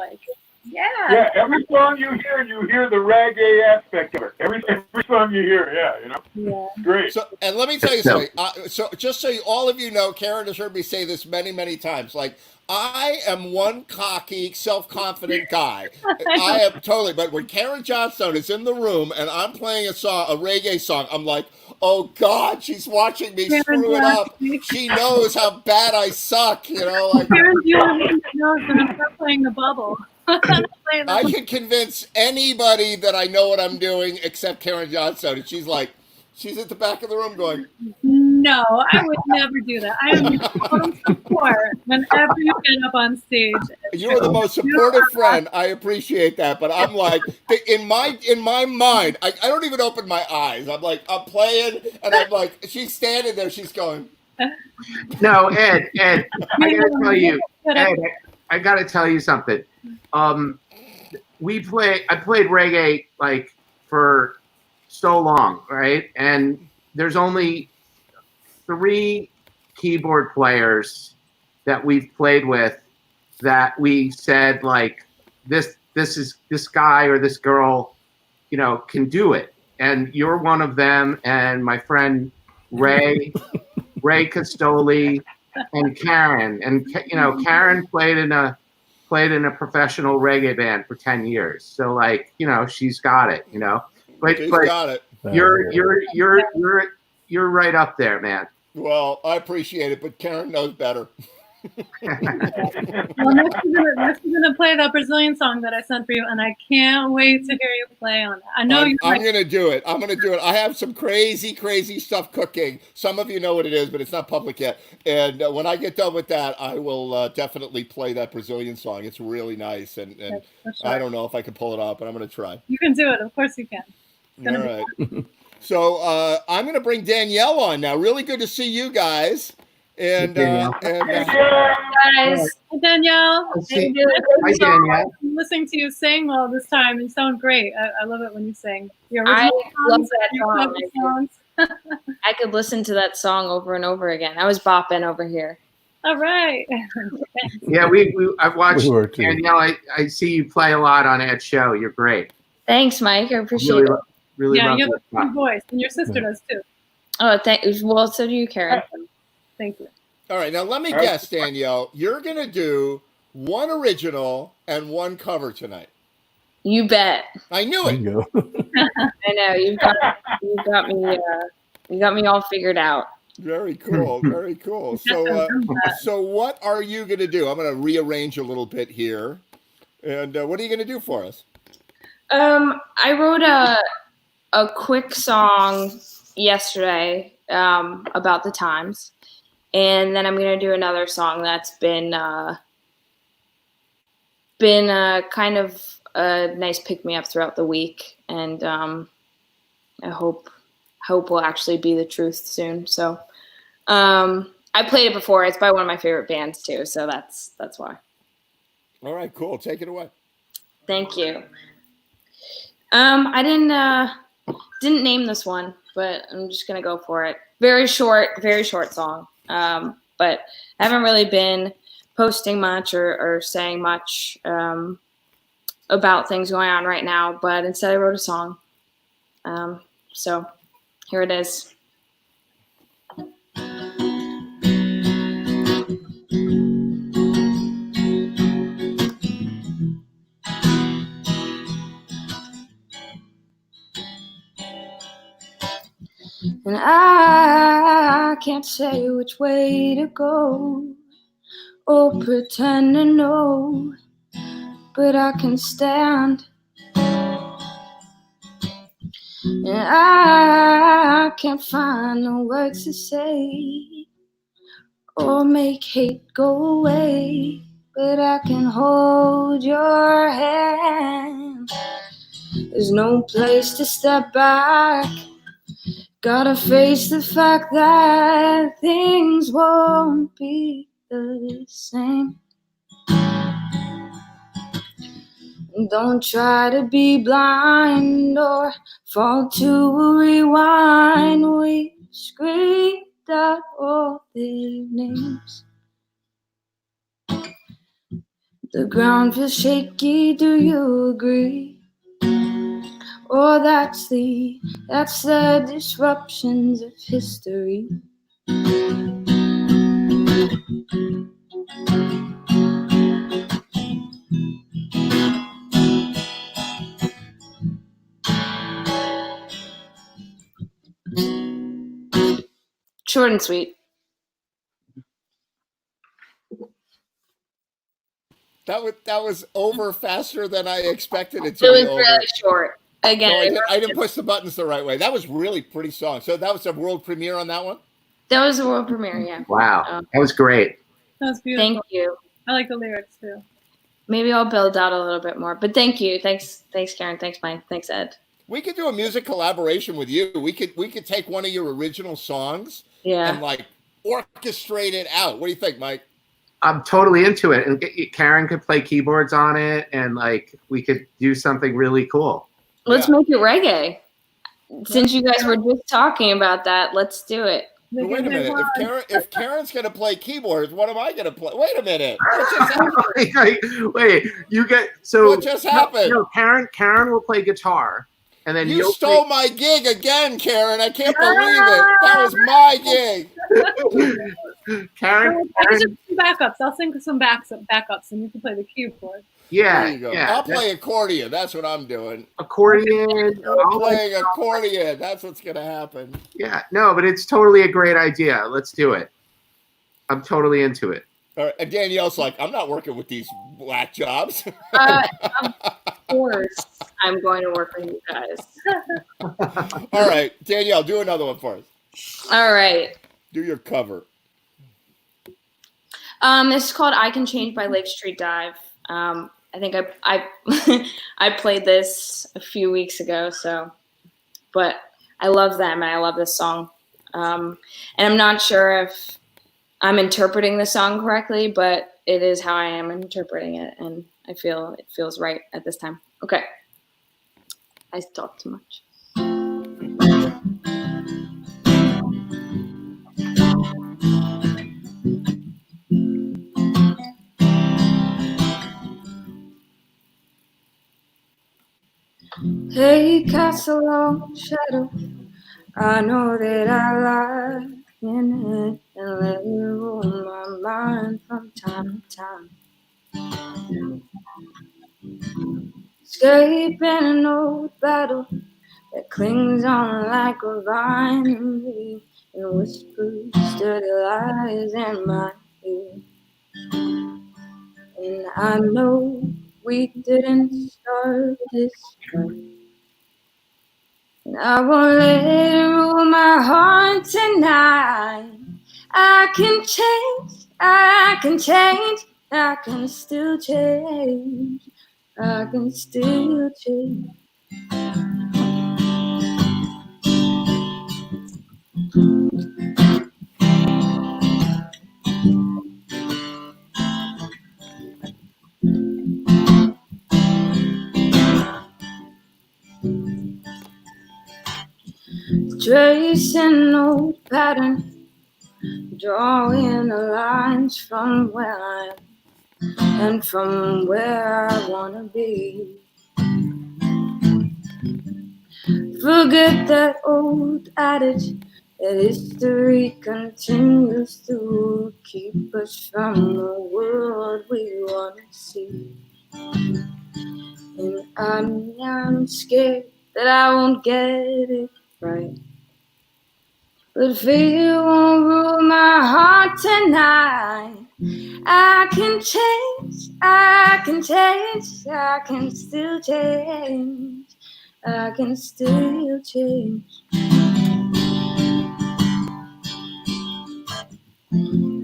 [SPEAKER 16] yeah.
[SPEAKER 9] Yeah, every song you hear the reggae aspect of it. Every song you hear,
[SPEAKER 16] Yeah.
[SPEAKER 9] Great.
[SPEAKER 1] So, and let me tell you something. So just so all of you know, Karen has heard me say this many, many times. I am one cocky, self-confident guy. I am totally. But when Karen Johnstone is in the room and I'm playing a reggae song, I'm like, oh God, she's watching me screw it up. She knows how bad I suck.
[SPEAKER 16] Karen, you know when I start playing the bubble.
[SPEAKER 1] I can convince anybody that I know what I'm doing except Karen Johnstone. And she's at the back of the room going,
[SPEAKER 16] no, I would never do that. I am your support whenever you get up on stage.
[SPEAKER 1] You're the most supportive friend. I appreciate that. But I'm in my mind, I don't even open my eyes. I'm playing, and I'm she's standing there. She's going.
[SPEAKER 12] No, Ed, I gotta tell you, Ed, I gotta tell you something. I played reggae for so long, right? And there's only 3 keyboard players that we've played with that we said like this guy or this girl, you know, can do it. And you're one of them. And my friend Ray Costoli and Karen. And you know, Karen played in a professional reggae band for 10 years. So like, you know, she's got it, you know. But
[SPEAKER 1] got it.
[SPEAKER 12] You're right up there, man.
[SPEAKER 1] Well, I appreciate it, but Karen knows better.
[SPEAKER 16] Well, next you're gonna play that Brazilian song that I sent for you, and I can't wait to hear you play on it. I know
[SPEAKER 1] I'm gonna do it. I'm gonna do it. I have some crazy stuff cooking. Some of you know what it is, but it's not public yet. And when I get done with that, I will definitely play that Brazilian song. It's really nice, and
[SPEAKER 16] Sure.
[SPEAKER 1] I don't know if I can pull it off, but I'm gonna try.
[SPEAKER 16] You can do it. Of course you can. It's
[SPEAKER 1] All
[SPEAKER 16] gonna be
[SPEAKER 1] right. So I'm gonna bring Danielle on now. Really good to see you guys. And
[SPEAKER 16] guys. Hi, Danielle.
[SPEAKER 12] Hi, Danielle.
[SPEAKER 16] Listening to you sing all this time, you sound great. I love it when you sing. Your
[SPEAKER 18] I
[SPEAKER 16] original
[SPEAKER 18] love
[SPEAKER 16] songs,
[SPEAKER 18] that
[SPEAKER 16] your
[SPEAKER 18] song.
[SPEAKER 16] cover songs.
[SPEAKER 18] I could listen to that song over and over again. I was bopping over here.
[SPEAKER 16] All right.
[SPEAKER 12] Yeah, I've watched
[SPEAKER 15] We were too.
[SPEAKER 12] Danielle. I see you play a lot on Ed's show. You're great.
[SPEAKER 18] Thanks, Mike. I appreciate
[SPEAKER 12] Really,
[SPEAKER 18] it.
[SPEAKER 12] really
[SPEAKER 16] Yeah,
[SPEAKER 12] love
[SPEAKER 16] you have
[SPEAKER 12] your
[SPEAKER 16] a
[SPEAKER 12] stuff.
[SPEAKER 16] good voice, and your sister does too.
[SPEAKER 18] Oh, well, so do you, Karen.
[SPEAKER 16] Thank you.
[SPEAKER 1] all right, now let me guess, Danielle. You're gonna do one original and one cover tonight.
[SPEAKER 18] You bet.
[SPEAKER 1] I knew it.
[SPEAKER 15] Bingo.
[SPEAKER 18] I know you got me all figured out.
[SPEAKER 1] Very cool. Very cool. So what are you gonna do? I'm gonna rearrange a little bit here. And what are you gonna do for us?
[SPEAKER 18] I wrote a quick song yesterday about the times, and then I'm gonna do another song that's been kind of a nice pick me up throughout the week, and I hope will actually be the truth soon. So I played it before. It's by one of my favorite bands too, so that's why.
[SPEAKER 1] All right, cool. Take it away.
[SPEAKER 18] Thank you. I didn't name this one, but I'm just gonna go for it. Very short song. But I haven't really been posting much or saying much about things going on right now. But instead, I wrote a song. So here it is. And I can't say which way to go or pretend to know, but I can stand. And I can't find the words to say or make hate go away, but I can hold your hand. There's no place to step back. Gotta face the fact that things won't be the same. Don't try to be blind or fall to a rewind. We screamed out all their names. The ground feels shaky, do you agree? Or that's the disruptions of history. Short and sweet.
[SPEAKER 1] That was over faster than I expected it to
[SPEAKER 18] It
[SPEAKER 1] be
[SPEAKER 18] was
[SPEAKER 1] over.
[SPEAKER 18] really short. Again,
[SPEAKER 1] So I didn't push the buttons the right way. That was really pretty song. So that was a world premiere on that one?
[SPEAKER 18] that was the world premiere, yeah.
[SPEAKER 12] Wow, that was great.
[SPEAKER 16] That was beautiful.
[SPEAKER 18] Thank you.
[SPEAKER 16] I like the lyrics too.
[SPEAKER 18] Maybe I'll build out a little bit more, but thank you. Thanks, Karen. Thanks, Mike. Thanks, Ed.
[SPEAKER 1] We could do a music collaboration with you. We could take one of your original songs
[SPEAKER 18] Yeah.
[SPEAKER 1] and like orchestrate it out. What do you think, Mike?
[SPEAKER 12] I'm totally into it. And Karen could play keyboards on it, and like we could do something really cool.
[SPEAKER 18] Let's make it reggae. Since you guys were just talking about that, let's do it.
[SPEAKER 1] But wait a minute. If Karen's going to play keyboards, what am I going to play? Wait a minute. What just happened?
[SPEAKER 12] Wait, you get so.
[SPEAKER 1] What just happened?
[SPEAKER 12] No, Karen will play guitar, and then
[SPEAKER 1] You stole my gig again, Karen. I can't believe it. That was my gig.
[SPEAKER 12] Karen.
[SPEAKER 16] I'll some backups. I'll sing some backups, and you can play the keyboard.
[SPEAKER 12] Yeah,
[SPEAKER 1] There you go.
[SPEAKER 12] yeah.
[SPEAKER 1] I'll play accordion. That's what I'm doing.
[SPEAKER 12] Accordion.
[SPEAKER 1] I'm playing accordion. That's what's going to happen.
[SPEAKER 12] Yeah, no, but it's totally a great idea. Let's do it. I'm totally into it.
[SPEAKER 1] All right. And Danielle's like, I'm not working with these whack jobs.
[SPEAKER 18] Of course, I'm going to work with you guys.
[SPEAKER 1] All right. Danielle, do another one for us.
[SPEAKER 18] All right.
[SPEAKER 1] Do your cover.
[SPEAKER 18] This is called "I Can Change" by Lake Street Dive. I think I I played this a few weeks ago, but I love them and I love this song. And I'm not sure if I'm interpreting the song correctly, but it is how I am interpreting it, and I feel it feels right at this time. Okay. I talk too much. Hey, castle on shadow, I know that I lie in it and let it rule my mind from time to time. Escaping an old battle that clings on like a vine in me and whispers dirty lies in my ear. And I know we didn't start this way. And I won't let it rule my heart tonight. I can change, I can change, I can still change, I can still change. Tracing old pattern, drawing the lines from where I am and from where I wanna be. Forget that old adage that history continues to keep us from the world we wanna see. And I'm scared that I won't get it right. But fear won't rule my heart tonight. I can change, I can change, I can still change, I can still change.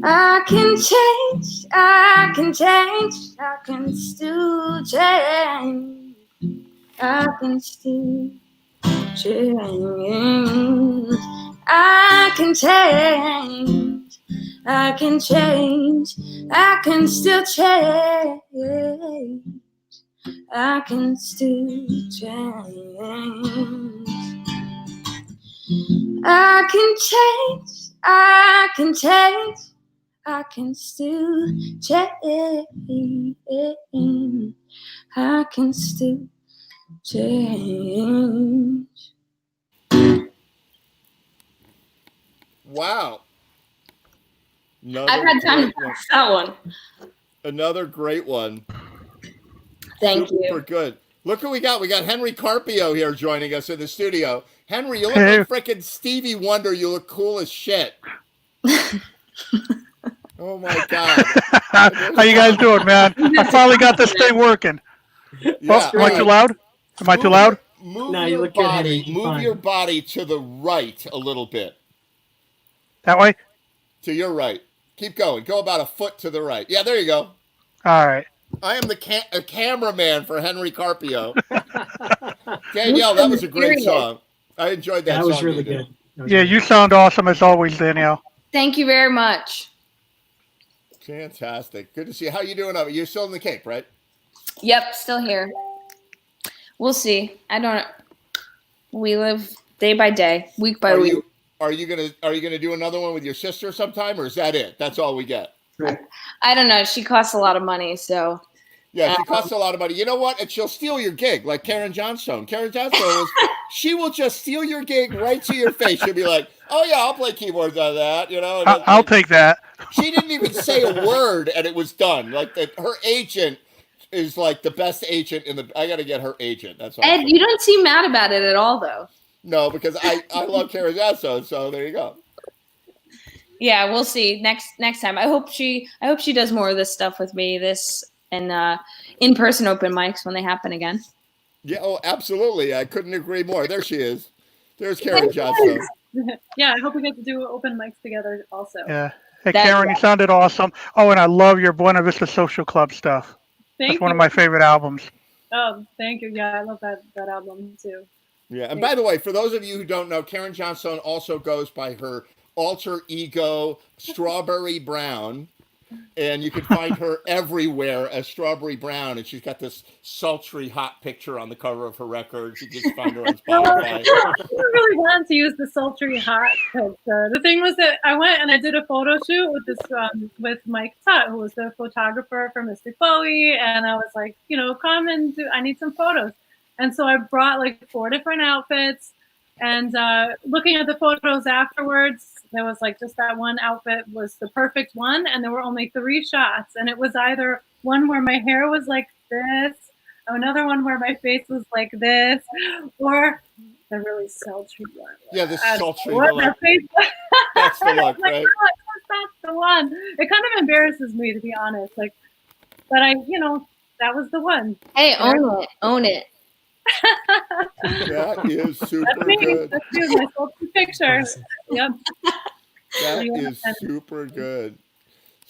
[SPEAKER 18] I can change, I can change, I can still change, I can still change. I can change, I can change, I can still change, I can still change. I can change, I can change, I can still change, I can still change.
[SPEAKER 1] Wow.
[SPEAKER 18] I've had time to practice that one.
[SPEAKER 1] Another great one.
[SPEAKER 18] Thank you.
[SPEAKER 1] Super good. Look who we got. We got Henry Carpio here joining us in the studio. Henry, you look
[SPEAKER 19] Hey.
[SPEAKER 1] like freaking Stevie Wonder. You look cool as shit. Oh my God.
[SPEAKER 19] How you guys doing, man? I finally got this thing working.
[SPEAKER 1] Yeah,
[SPEAKER 19] Am I too loud? Am I too loud?
[SPEAKER 1] Move
[SPEAKER 19] No, you
[SPEAKER 1] your
[SPEAKER 19] look good,
[SPEAKER 1] body.
[SPEAKER 19] Henry.
[SPEAKER 1] Move
[SPEAKER 19] Fine.
[SPEAKER 1] your body to the right a little bit.
[SPEAKER 19] That way?
[SPEAKER 1] To your right. Keep going. Go about a foot to the right. Yeah, there you go.
[SPEAKER 19] All right.
[SPEAKER 1] I am the cameraman for Henry Carpio. Danielle, that was a great song. I enjoyed that song.
[SPEAKER 13] That was really
[SPEAKER 1] you did.
[SPEAKER 13] good.
[SPEAKER 19] Yeah, you sound awesome as always, Danielle.
[SPEAKER 18] Thank you very much.
[SPEAKER 1] Fantastic. Good to see you. How you doing over? You're still in the Cape, right?
[SPEAKER 18] Yep, still here. We'll see. I don't. We live day by day, week by week.
[SPEAKER 1] are you gonna do another one with your sister sometime, or is that it? That's all we get.
[SPEAKER 18] I don't know. She costs a lot of money, so
[SPEAKER 1] Yeah, she costs a lot of money. You know what? And she'll steal your gig, like Karen Johnstone. Karen Johnstone she will just steal your gig right to your face. She'll be like, "Oh yeah, I'll play keyboards on that." You know,
[SPEAKER 19] I'll take that.
[SPEAKER 1] She didn't even say a word, and it was done. Like her agent is like the best agent in the. I got to get her agent. That's all.
[SPEAKER 18] Ed, you don't seem mad about it at all, though.
[SPEAKER 1] No, because I love Karen Johnstone. So there you go.
[SPEAKER 18] Yeah, we'll see next time. I hope she does more of this stuff with me. This and in-person open mics when they happen again.
[SPEAKER 1] Yeah, oh, absolutely. I couldn't agree more. There she is. There's Karen Johnstone.
[SPEAKER 16] Yeah, I hope we get to do open mics together also.
[SPEAKER 19] Yeah. Hey, Karen, you sounded awesome. Oh, and I love your Buena Vista Social Club stuff. That's one of my favorite albums.
[SPEAKER 16] Oh, thank you. Yeah, I love that album too.
[SPEAKER 1] Yeah, and by the way, for those of you who don't know, Karen Johnstone also goes by her alter ego, Strawberry Brown. And you can find her everywhere as Strawberry Brown, and she's got this sultry, hot picture on the cover of her record. You just find her on Spotify.
[SPEAKER 16] I really wanted to use the sultry hot picture. The thing was that I went and I did a photo shoot with this with Mike Tutt, who was the photographer for Mystic Bowie, and I was like, come and I need some photos. And so I brought like 4 different outfits, and looking at the photos afterwards, there was like just that one outfit was the perfect one, and there were only 3 shots, and it was either one where my hair was like this, another one where my face was like this, or the really sultry one.
[SPEAKER 1] Yeah, the sultry
[SPEAKER 16] one.
[SPEAKER 1] one. That's the look,
[SPEAKER 16] Like,
[SPEAKER 1] right?
[SPEAKER 16] oh, that's the one. It kind of embarrasses me, to be honest. Like, but that was the one.
[SPEAKER 18] Hey, own it.
[SPEAKER 1] That is super
[SPEAKER 16] That's me.
[SPEAKER 1] good.
[SPEAKER 16] That's you, my sultry picture. Yep.
[SPEAKER 1] That
[SPEAKER 16] Yeah,
[SPEAKER 1] is super good.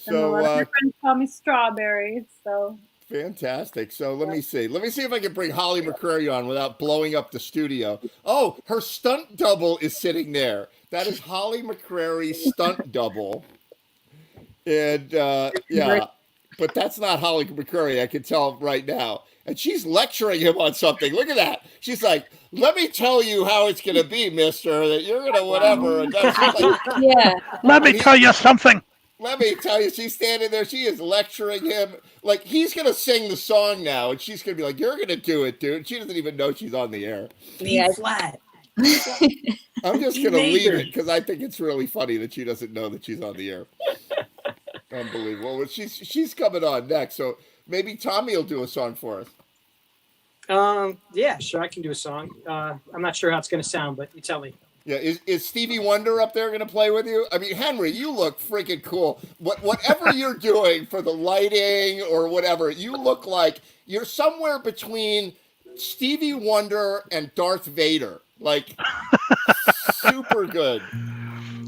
[SPEAKER 16] And a
[SPEAKER 1] So
[SPEAKER 16] lot of my friends call me Strawberry. So
[SPEAKER 1] fantastic. So let me see. Let me see if I can bring Holly McCreary on without blowing up the studio. Oh, her stunt double is sitting there. That is Holly McCreary's stunt double. And yeah, but that's not Holly McCreary. I can tell right now. And she's lecturing him on something. Look at that. She's like, "Let me tell you how it's going to be, mister, that you're going to whatever." And then she's like,
[SPEAKER 18] yeah.
[SPEAKER 19] Let me tell you something.
[SPEAKER 1] Let me tell you, she's standing there. She is lecturing him. Like, he's going to sing the song now. And she's going to be like, "You're going to do it, dude." She doesn't even know she's on the air.
[SPEAKER 18] Yeah.
[SPEAKER 20] Flat.
[SPEAKER 1] I'm just going to leave it because I think it's really funny that she doesn't know that she's on the air. Unbelievable. Well, she's coming on next. So maybe Tommy will do a song for us.
[SPEAKER 20] Yeah, sure. I can do a song. I'm not sure how it's going to sound, but you tell me.
[SPEAKER 1] Yeah, is Stevie Wonder up there going to play with you? I mean, Henry, you look freaking cool. Whatever you're doing for the lighting or whatever, you look like you're somewhere between Stevie Wonder and Darth Vader. Like, super good.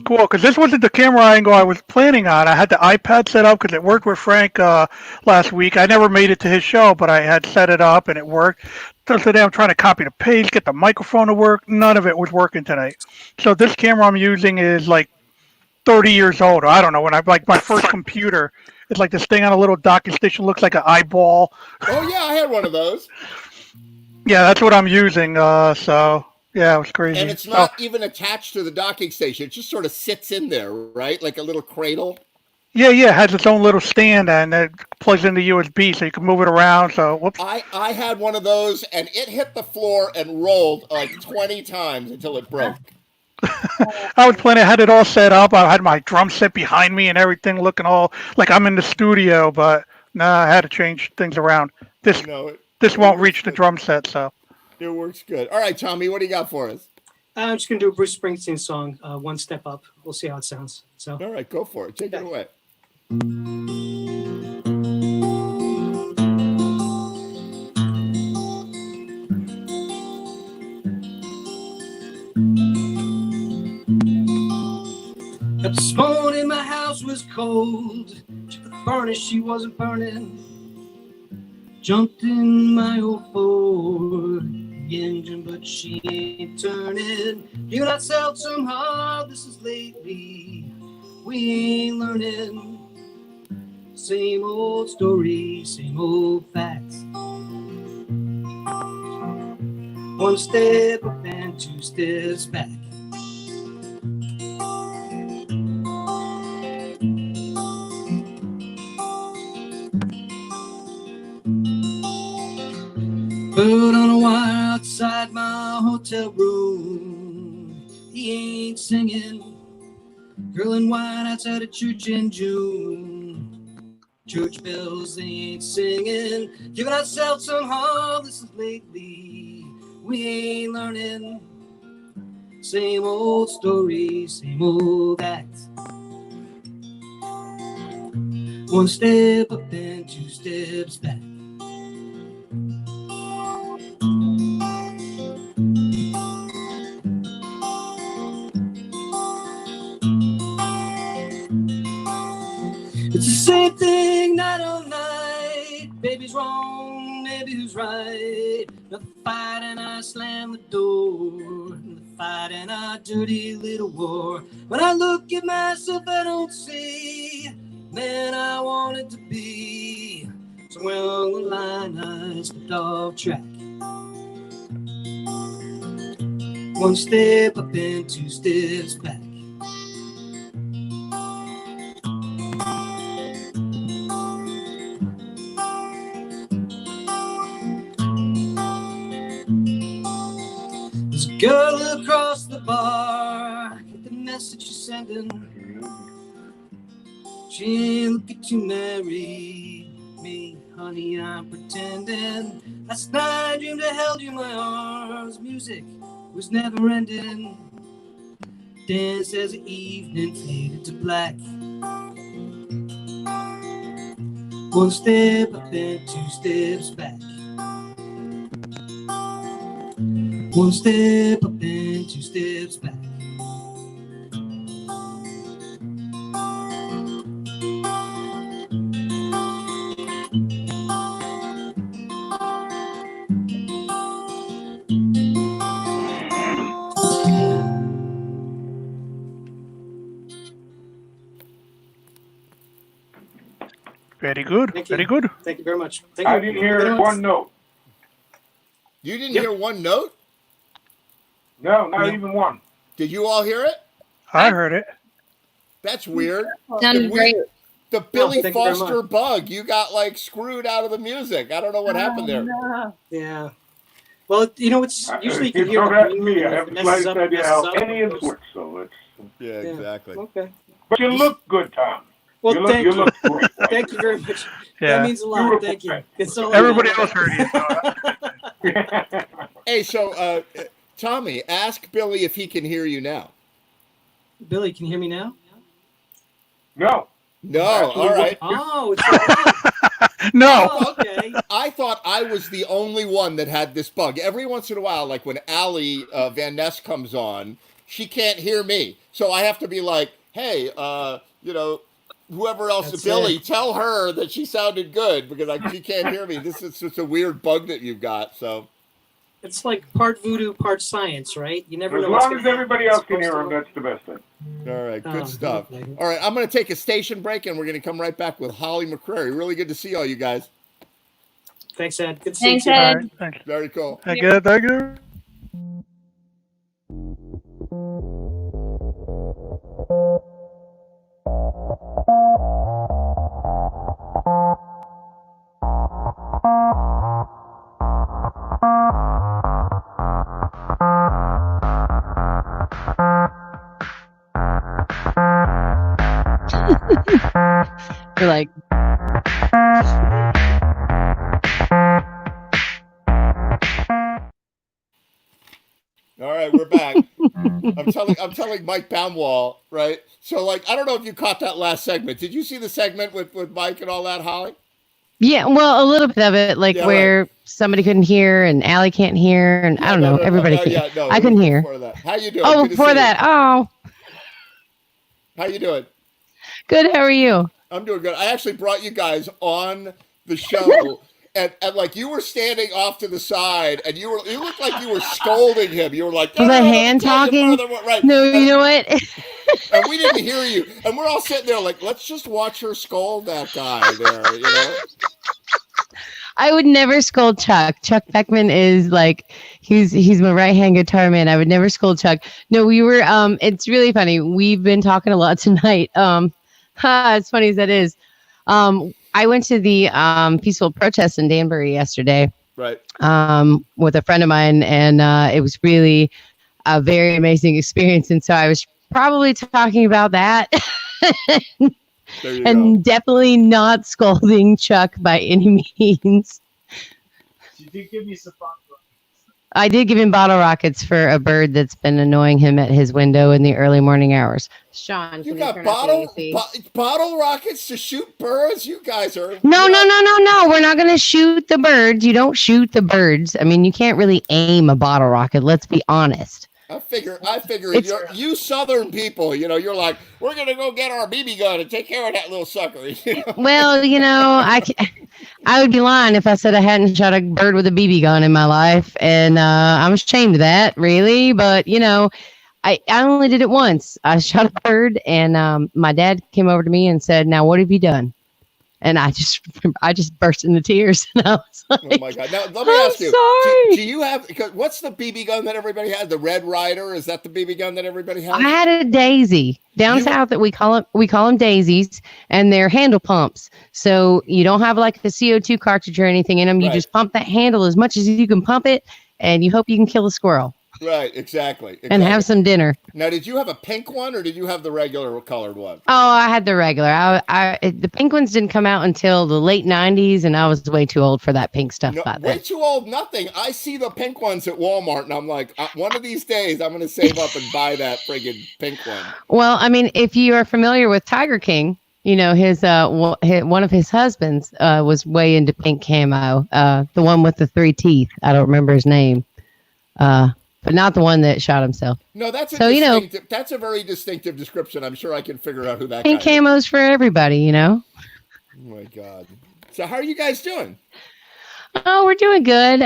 [SPEAKER 19] Cool, because this wasn't the camera angle I was planning on. I had the iPad set up because it worked with Frank last week. I never made it to his show, but I had set it up and it worked. So today I'm trying to copy the page, get the microphone to work. None of it was working tonight. So this camera I'm using is like 30 years old. I don't know. When I like my first computer, it's like this thing on a little docking station, looks like an eyeball.
[SPEAKER 1] Oh yeah, I had one of those.
[SPEAKER 19] Yeah, that's what I'm using. So yeah, it was crazy.
[SPEAKER 1] And it's not even attached to the docking station. It just sort of sits in there, right? Like a little cradle.
[SPEAKER 19] Yeah, it has its own little stand and it plugs into USB so you can move it around. So whoops.
[SPEAKER 1] I had one of those and it hit the floor and rolled like 20 times until it broke.
[SPEAKER 19] I was planning, I had it all set up. I had my drum set behind me and everything looking all like I'm in the studio, but I had to change things around. This won't reach the drum set, so.
[SPEAKER 1] It works good. All right, Tommy, what do you got for us?
[SPEAKER 20] I'm just going to do a Bruce Springsteen song, One Step Up. We'll see how it sounds. So.
[SPEAKER 1] All right, go for it. Take it away.
[SPEAKER 20] But this morning my house was cold. Checked the furnace, she wasn't burning. Jumped in my old Ford, the engine, but she ain't turning. You got sell some hard, this is lately. We ain't learning. Same old story, same old facts. One step up and 2 steps back. Bird on a wire outside my hotel room. He ain't singing. Girl in white outside a church in June. Church bells, they ain't singing. Giving ourselves somehow, this is lately. We ain't learning. Same old story, same old act. One step up and two steps back. It's the same thing night on night. Baby's wrong, maybe who's right. The fight and I slam the door. The fight and our dirty little war. When I look at myself, I don't see man I wanted to be. Somewhere along the line, I stepped off track. One step up and two steps back. There's a girl across the bar. Get the message she's sending. She ain't looking to marry me, honey, I'm pretending. Last night I dreamed I held you in my arms. Music was never ending. Dance as the evening faded to black. One step up and two steps back. One step up and two steps back.
[SPEAKER 19] Very good.
[SPEAKER 20] Thank you.
[SPEAKER 19] Very good.
[SPEAKER 20] Thank you very much. Thank
[SPEAKER 9] I
[SPEAKER 20] you.
[SPEAKER 9] didn't hear one note.
[SPEAKER 1] You didn't hear one note?
[SPEAKER 9] No, not even one.
[SPEAKER 1] Did you all hear it?
[SPEAKER 19] I heard it.
[SPEAKER 1] That's weird.
[SPEAKER 18] Sounded great.
[SPEAKER 1] The Billy
[SPEAKER 20] thank you very
[SPEAKER 1] Foster
[SPEAKER 20] much.
[SPEAKER 1] bug. You got like screwed out of the music. I don't know what happened there.
[SPEAKER 20] Yeah. Well, you know, it's usually you can
[SPEAKER 9] You
[SPEAKER 20] hear
[SPEAKER 9] don't
[SPEAKER 20] the
[SPEAKER 9] ask
[SPEAKER 20] green
[SPEAKER 9] me. I
[SPEAKER 20] room,
[SPEAKER 9] have
[SPEAKER 20] if
[SPEAKER 9] the
[SPEAKER 20] it messes
[SPEAKER 9] slightest
[SPEAKER 20] up, it
[SPEAKER 9] idea
[SPEAKER 20] messes
[SPEAKER 9] how
[SPEAKER 20] up,
[SPEAKER 9] any
[SPEAKER 20] it
[SPEAKER 9] of
[SPEAKER 20] goes-
[SPEAKER 9] this works, so it's...
[SPEAKER 1] Yeah, exactly.
[SPEAKER 20] Okay.
[SPEAKER 9] But you look good, Tom.
[SPEAKER 20] Well,
[SPEAKER 9] you
[SPEAKER 20] thank
[SPEAKER 9] you
[SPEAKER 20] you.
[SPEAKER 9] look great.
[SPEAKER 20] Thank you very much.
[SPEAKER 19] Yeah.
[SPEAKER 20] That means a lot.
[SPEAKER 9] Beautiful
[SPEAKER 20] Thank you.
[SPEAKER 9] thing.
[SPEAKER 20] It's all
[SPEAKER 19] Everybody
[SPEAKER 20] I know.
[SPEAKER 19] else heard you.
[SPEAKER 1] Hey, so Tommy, ask Billy if he can hear you now.
[SPEAKER 20] Billy, can you hear me now?
[SPEAKER 9] No.
[SPEAKER 1] No,
[SPEAKER 9] Actually,
[SPEAKER 1] all right.
[SPEAKER 20] Oh, it's
[SPEAKER 19] No.
[SPEAKER 20] oh, okay.
[SPEAKER 1] I thought I was the only one that had this bug. Every once in a while, like when Allie Van Ness comes on, she can't hear me. So I have to be like, hey, whoever else,
[SPEAKER 20] That's
[SPEAKER 1] Billy,
[SPEAKER 20] it.
[SPEAKER 1] tell her that she sounded good because she can't hear me. This is just a weird bug that you've got. So
[SPEAKER 20] It's like part voodoo, part science, right? You never
[SPEAKER 9] As
[SPEAKER 20] know. what's
[SPEAKER 9] long as
[SPEAKER 20] gonna
[SPEAKER 9] everybody
[SPEAKER 20] happen.
[SPEAKER 9] else can
[SPEAKER 20] It's
[SPEAKER 9] hear him,
[SPEAKER 20] supposed
[SPEAKER 9] that's the best thing.
[SPEAKER 1] all right, good
[SPEAKER 20] Oh,
[SPEAKER 1] stuff.
[SPEAKER 20] okay.
[SPEAKER 1] All right, I'm going to take a station break and we're going to come right back with Holly McCrary. Really good to see all you guys.
[SPEAKER 20] to- Thanks, Ed. Good to see
[SPEAKER 18] Thanks,
[SPEAKER 20] you.
[SPEAKER 19] All
[SPEAKER 18] Ed.
[SPEAKER 19] right. Thanks.
[SPEAKER 1] Very cool.
[SPEAKER 19] Thank you. Thank you.
[SPEAKER 21] You're like,
[SPEAKER 1] All right, we're back. I'm telling Mike Baumwall, right? So, like, I don't know if you caught that last segment. Did you see the segment with Mike and all that, Holly?
[SPEAKER 21] yeah, well, a little bit of it, like
[SPEAKER 1] Yeah,
[SPEAKER 21] where somebody couldn't hear and Allie can't hear, and I don't know, everybody
[SPEAKER 1] no,
[SPEAKER 21] can.
[SPEAKER 1] yeah, no,
[SPEAKER 21] I
[SPEAKER 1] it
[SPEAKER 21] couldn't
[SPEAKER 1] was
[SPEAKER 21] hear.
[SPEAKER 1] before that. How you doing?
[SPEAKER 21] Oh,
[SPEAKER 1] Good to
[SPEAKER 21] before
[SPEAKER 1] see you.
[SPEAKER 21] that, oh,
[SPEAKER 1] How you doing?
[SPEAKER 21] good. How are you?
[SPEAKER 1] I'm doing good. I actually brought you guys on the show, and like you were standing off to the side, and you looked like you were scolding him. You were like,
[SPEAKER 21] Was I
[SPEAKER 1] "No, let me
[SPEAKER 21] hand
[SPEAKER 1] tell you
[SPEAKER 21] talking?
[SPEAKER 1] further what-" right?
[SPEAKER 21] No, you know what?
[SPEAKER 1] And we didn't hear you, and we're all sitting there like, let's just watch her scold that guy there, you know?
[SPEAKER 21] I would never scold Chuck. Chuck Beckman is like he's my right hand guitar man. I would never scold Chuck. No, we were it's really funny. We've been talking a lot tonight. As funny as that is. I went to the peaceful protest in Danbury yesterday.
[SPEAKER 1] Right.
[SPEAKER 21] with a friend of mine, and it was really a very amazing experience. And so I was probably talking about that.
[SPEAKER 1] There you
[SPEAKER 21] And
[SPEAKER 1] go.
[SPEAKER 21] definitely not scolding Chuck by any means.
[SPEAKER 4] You did give me some fun.
[SPEAKER 21] I did give him bottle rockets for a bird that's been annoying him at his window in the early morning hours.
[SPEAKER 7] Sean,
[SPEAKER 1] You got bottle rockets to shoot birds? You guys are
[SPEAKER 21] No. We're not going to shoot the birds. You don't shoot the birds. I mean, you can't really aim a bottle rocket. Let's be honest.
[SPEAKER 1] I figure
[SPEAKER 21] It's-
[SPEAKER 1] you Southern people, you're like, we're gonna go get our BB gun and take care of that little sucker.
[SPEAKER 21] Well, I would be lying if I said I hadn't shot a bird with a BB gun in my life, and I'm ashamed of that, really. But I only did it once. I shot a bird, and my dad came over to me and said, "Now, what have you done?" And I just burst into tears, and I was like,
[SPEAKER 1] Oh my God! Now let me ask you: do you have? Because what's the BB gun that everybody has? The Red Ryder? Is that the BB gun that everybody has?
[SPEAKER 21] I had a Daisy down south that we call them daisies, and they're handle pumps. So you don't have like a CO2 cartridge or anything in them. You just pump that handle as much as you can pump it, and you hope you can kill a squirrel
[SPEAKER 1] Right, exactly.
[SPEAKER 21] and have some dinner.
[SPEAKER 1] Now, did you have a pink one or did you have the regular colored one?
[SPEAKER 21] Oh, I had the regular. The pink ones didn't come out until the late '90s, and I was way too old for that pink stuff back
[SPEAKER 1] Way
[SPEAKER 21] then.
[SPEAKER 1] too old, nothing. I see the pink ones at Walmart, and I'm like, one of these days, I'm going to save up and buy that friggin' pink one.
[SPEAKER 21] Well, I mean, if you are familiar with Tiger King, his one of his husbands was way into pink camo. The one with the 3 teeth. I don't remember his name, but not the one that shot himself.
[SPEAKER 1] No, that's that's a very distinctive description. I'm sure I can figure out who that
[SPEAKER 21] Pink
[SPEAKER 1] guy is.
[SPEAKER 21] camos for everybody.
[SPEAKER 1] Oh my God! So how are you guys doing?
[SPEAKER 21] Oh, we're doing good.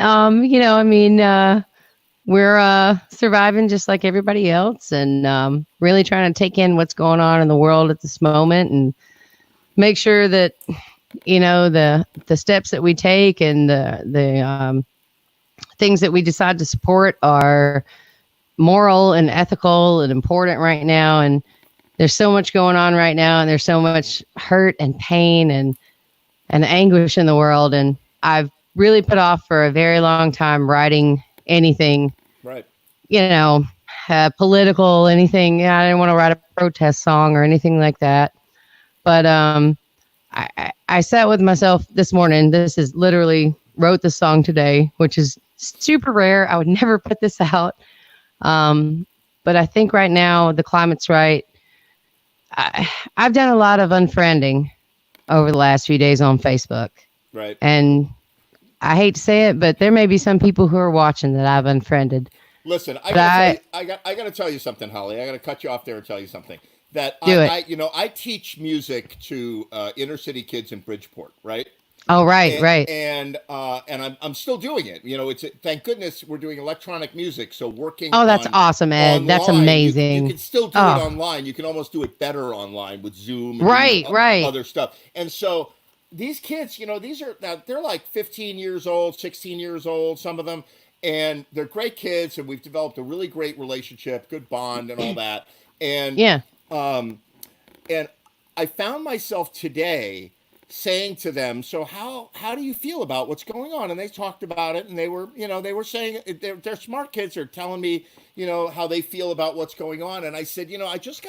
[SPEAKER 21] We're surviving just like everybody else, and really trying to take in what's going on in the world at this moment, and make sure that the steps that we take and the things that we decide to support are moral and ethical and important right now. And there's so much going on right now, and there's so much hurt and pain and anguish in the world. And I've really put off for a very long time writing anything,
[SPEAKER 1] Right.
[SPEAKER 21] Political, anything. I didn't want to write a protest song or anything like that. But I sat with myself this morning. This is literally wrote the song today, which is super rare. I would never put this out. But I think right now the climate's right. I've done a lot of unfriending over the last few days on Facebook.
[SPEAKER 1] Right.
[SPEAKER 21] And I hate to say it, but there may be some people who are watching that I've unfriended.
[SPEAKER 1] Listen, I gotta tell you something, Holly. I gotta cut you off there and tell you something. That
[SPEAKER 21] Do it.
[SPEAKER 1] I teach music to inner city kids in Bridgeport, right?
[SPEAKER 21] Oh, right, right.
[SPEAKER 1] And I'm still doing it. Thank goodness we're doing electronic music. So working.
[SPEAKER 21] Oh, that's awesome, Ed. That's
[SPEAKER 1] online,
[SPEAKER 21] amazing.
[SPEAKER 1] You can still do
[SPEAKER 21] Oh.
[SPEAKER 1] it online. You can almost do it better online with Zoom.
[SPEAKER 21] Right, right.
[SPEAKER 1] Other stuff. And so these kids, they're like 15 years old, 16 years old, some of them, and they're great kids, and we've developed a really great relationship, good bond, and all that. And
[SPEAKER 21] Yeah.
[SPEAKER 1] And I found myself today saying to them, so how do you feel about what's going on? And they talked about it, and they were saying, they're smart kids. They're telling me, how they feel about what's going on. And I said, I just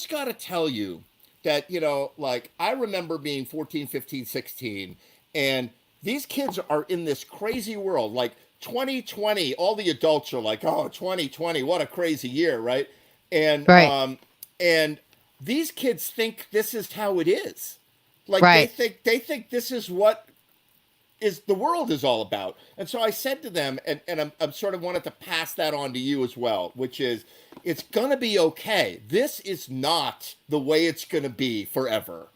[SPEAKER 1] gotta tell you that, like, I remember being 14, 15, 16, and these kids are in this crazy world, like 2020, all the adults are like, oh, 2020, what a crazy year, right? And
[SPEAKER 21] Right.
[SPEAKER 1] And these kids think this is how it is. Like
[SPEAKER 21] Right.
[SPEAKER 1] they think this is what is the world is all about. And so I said to them, and I'm sort of wanted to pass that on to you as well, which is it's gonna be okay. This is not the way it's gonna be forever.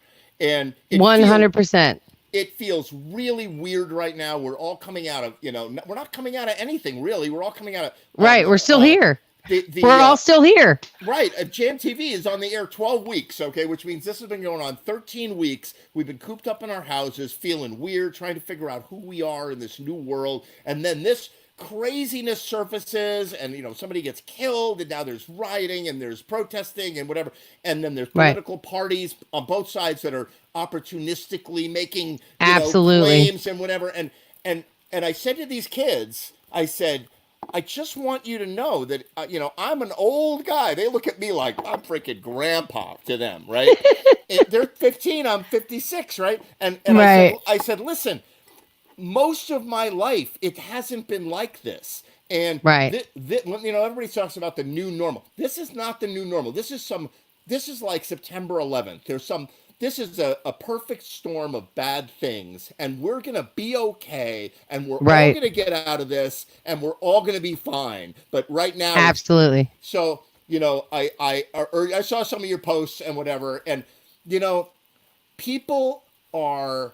[SPEAKER 1] And
[SPEAKER 21] 100%.
[SPEAKER 1] it feels really weird right now. We're all coming out of, we're not coming out of anything really. We're all coming out of
[SPEAKER 21] Right. We're still here.
[SPEAKER 1] the,
[SPEAKER 21] We're all still here.
[SPEAKER 1] Right. Jam TV is on the air 12 weeks, okay, which means this has been going on 13 weeks. We've been cooped up in our houses, feeling weird, trying to figure out who we are in this new world. And then this craziness surfaces, and, somebody gets killed, and now there's rioting, and there's protesting, and whatever. And then there's
[SPEAKER 21] Right.
[SPEAKER 1] political parties on both sides that are opportunistically making
[SPEAKER 21] Absolutely.
[SPEAKER 1] claims and whatever. And and I said to these kids, I said, I just want you to know that, I'm an old guy. They look at me like I'm freaking grandpa to them, right? They're 15, I'm 56, right? And
[SPEAKER 21] Right.
[SPEAKER 1] I said, listen, most of my life, it hasn't been like this. And
[SPEAKER 21] Right.
[SPEAKER 1] everybody talks about the new normal. This is not the new normal. This is like September 11th. This is a perfect storm of bad things, and we're going to be okay, and we're all
[SPEAKER 21] Right.
[SPEAKER 1] going to get out of this, and we're all going to be fine. But right now,
[SPEAKER 21] Absolutely.
[SPEAKER 1] so, I saw some of your posts and whatever, and, people are,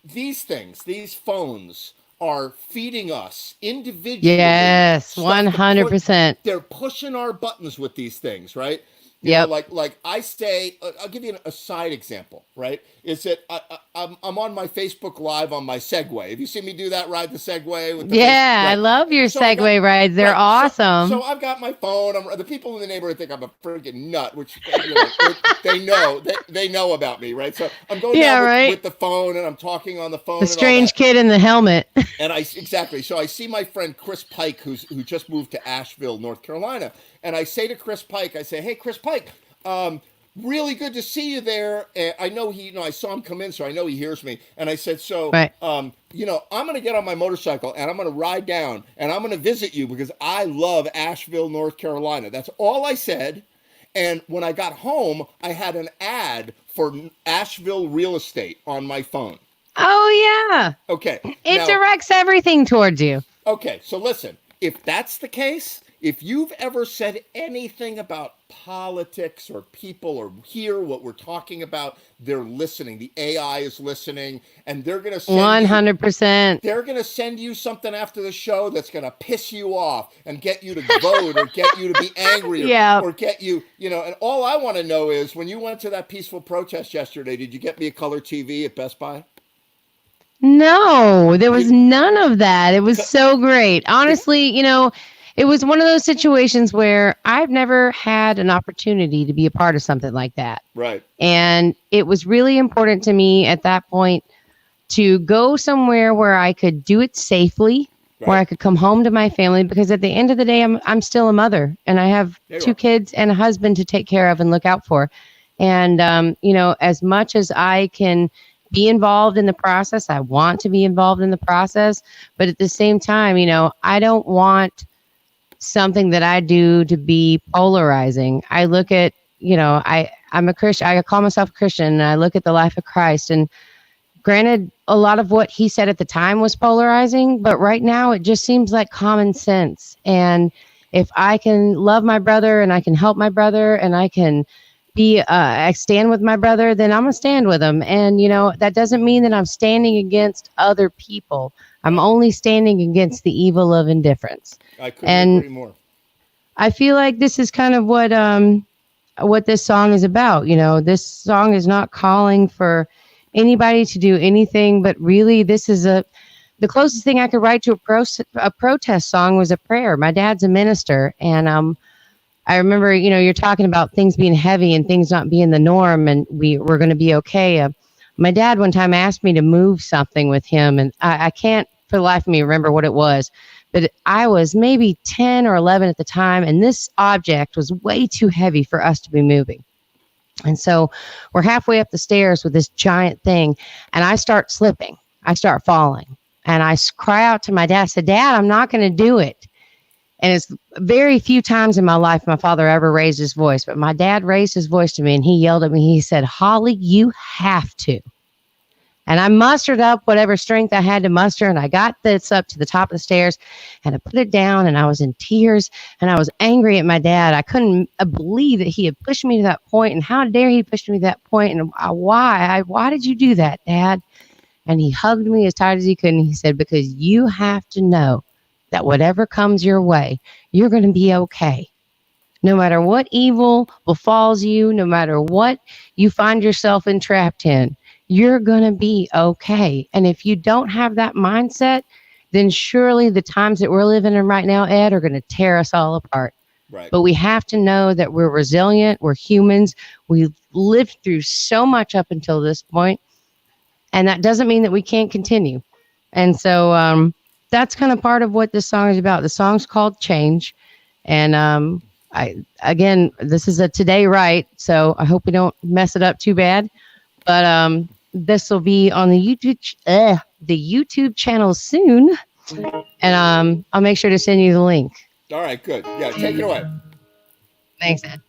[SPEAKER 1] these phones are feeding us individually.
[SPEAKER 21] Yes,
[SPEAKER 1] stuff to put-
[SPEAKER 21] 100%.
[SPEAKER 1] They're pushing our buttons with these things, right?
[SPEAKER 21] Yep.
[SPEAKER 1] Like I say, I'll give you a side example, right? Is that I'm on my Facebook Live on my Segway. Have you seen me do that, ride the Segway? With the
[SPEAKER 21] Yeah, I
[SPEAKER 1] right.
[SPEAKER 21] love your
[SPEAKER 1] So I got-
[SPEAKER 21] Segway rides. They're
[SPEAKER 1] right,
[SPEAKER 21] awesome.
[SPEAKER 1] So I've got my phone. The people in the neighborhood think I'm a freaking nut, which they know about me, right? So I'm going
[SPEAKER 21] Yeah,
[SPEAKER 1] down
[SPEAKER 21] right.
[SPEAKER 1] with the phone, and I'm talking on the phone.
[SPEAKER 21] The
[SPEAKER 1] and all
[SPEAKER 21] strange
[SPEAKER 1] that.
[SPEAKER 21] kid in the helmet.
[SPEAKER 1] And exactly. So I see my friend Chris Pike, who just moved to Asheville, North Carolina, and I say to Chris Pike, I say, "Hey, Chris Pike, really good to see you there." And I know I saw him come in, so I know he hears me. And I said, "So,
[SPEAKER 21] Right.
[SPEAKER 1] I'm going to get on my motorcycle and I'm going to ride down and I'm going to visit you because I love Asheville, North Carolina." That's all I said. And when I got home, I had an ad for Asheville real estate on my phone.
[SPEAKER 21] Oh, yeah.
[SPEAKER 1] Okay.
[SPEAKER 21] It
[SPEAKER 1] now-
[SPEAKER 21] directs everything towards you.
[SPEAKER 1] Okay, so listen, if that's the case, if you've ever said anything about politics or people or hear what we're talking about, they're listening. The AI is listening, and they're going to send
[SPEAKER 21] 100%.
[SPEAKER 1] they're going to send you something after the show that's going to piss you off and get you to vote or get you to be angry
[SPEAKER 21] Yeah.
[SPEAKER 1] or get you, and all I want to know is when you went to that peaceful protest yesterday, did you get me a color TV at Best Buy?
[SPEAKER 21] No, there was none of that. It was so great. Honestly, it was one of those situations where I've never had an opportunity to be a part of something like that.
[SPEAKER 1] Right.
[SPEAKER 21] And it was really important to me at that point to go somewhere where I could do it safely, where I could come home to my family, because at the end of the day, I'm still a mother and I have
[SPEAKER 1] There you
[SPEAKER 21] 2
[SPEAKER 1] are.
[SPEAKER 21] kids and a husband to take care of and look out for. And, as much as I can be involved in the process, I want to be involved in the process. But at the same time, I don't want something that I do to be polarizing. I look at, I'm a Christian. I call myself a Christian, and I look at the life of Christ. And granted, a lot of what he said at the time was polarizing, but right now it just seems like common sense. And if I can love my brother and I can help my brother and I can I stand with my brother, then I'm gonna stand with him. And that doesn't mean that I'm standing against other people. I'm only standing against the evil of indifference.
[SPEAKER 1] I couldn't
[SPEAKER 21] And
[SPEAKER 1] agree more.
[SPEAKER 21] I feel like this is kind of what this song is about. This song is not calling for anybody to do anything, but really this is the closest thing I could write to a protest song was a prayer. My dad's a minister, and I remember, you're talking about things being heavy and things not being the norm, and we're going to be okay. My dad one time asked me to move something with him, and I can't for the life of me remember what it was, but I was maybe 10 or 11 at the time, and this object was way too heavy for us to be moving. And so we're halfway up the stairs with this giant thing, and I start slipping. I start falling, and I cry out to my dad. I said, "Dad, I'm not going to do it." And it's very few times in my life my father ever raised his voice, but my dad raised his voice to me and he yelled at me. He said, "Holly, you have to." And I mustered up whatever strength I had to muster, and I got this up to the top of the stairs, and I put it down, and I was in tears, and I was angry at my dad. I couldn't believe that he had pushed me to that point, and how dare he push me to that point, and why did you do that, Dad? And he hugged me as tight as he could, and he said, "Because you have to know that whatever comes your way, you're going to be okay. No matter what evil befalls you, no matter what you find yourself entrapped in, you're going to be okay." And if you don't have that mindset, then surely the times that we're living in right now, Ed, are going to tear us all apart.
[SPEAKER 1] Right.
[SPEAKER 21] But we have to know that we're resilient, we're humans, we've lived through so much up until this point, and that doesn't mean that we can't continue. And so that's kind of part of what this song is about. The song's called Change. And this is a Today Right, so I hope we don't mess it up too bad. But this will be on the YouTube channel soon. And I'll make sure to send you the link.
[SPEAKER 1] All right, good. Yeah, take it away.
[SPEAKER 21] Thanks, Ed.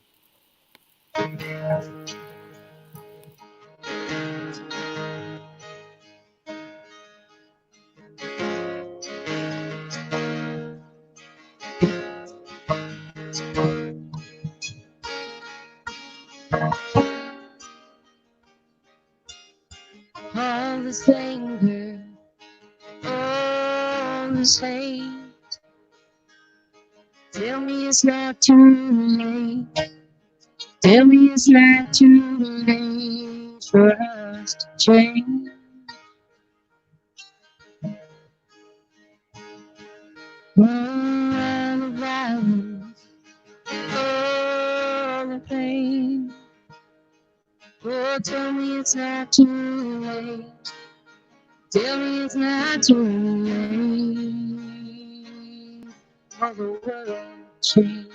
[SPEAKER 17] All this anger, all this hate. Tell me it's not too late. Tell me it's not too late for us to change. All the violence, all the pain. Oh, tell me it's not too late. Tell me it's not too late for the world to change.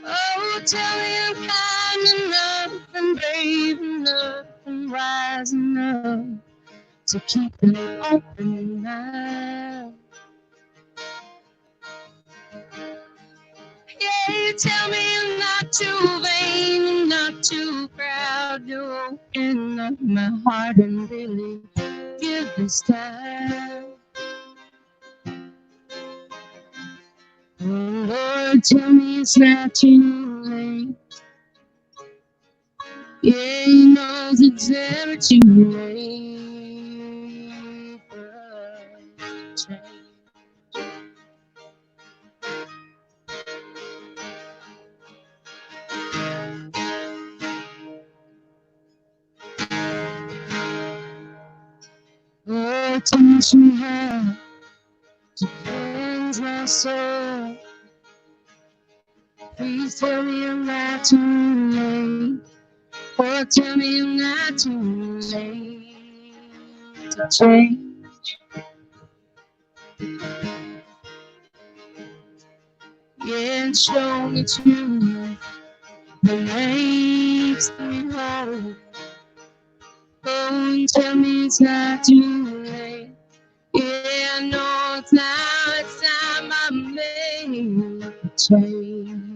[SPEAKER 17] Oh, tell me I'm kind enough and brave enough and wise enough to keep an open mind. Yeah, you tell me I'm not too vain and not too proud to open up my heart and really give this time. Oh Lord, tell me it's not too late. Yeah, He knows it's never too late for us to change. Oh, teach me how to cleanse my soul. Please tell me I'm not too late. Oh, tell me I'm not too late to change. Yeah, and show me truth that makes me whole. Oh, and tell me it's not too late. Yeah, I know it's time I made a change.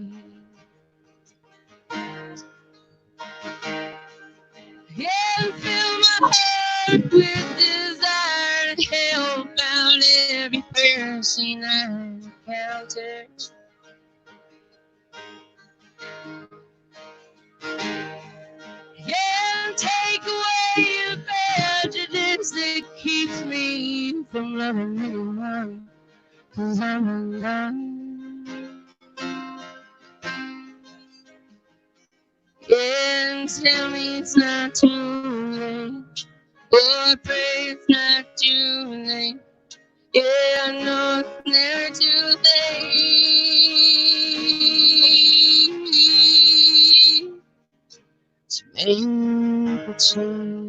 [SPEAKER 17] Yeah, and fill my heart with desire to help out every person I encounter. Yeah, and take away the prejudice that keeps me from loving anyone, 'cause I'm undone. Yeah, and tell me it's not too late. Oh, I pray it's not too late. Yeah, I know it's never too late to make a change.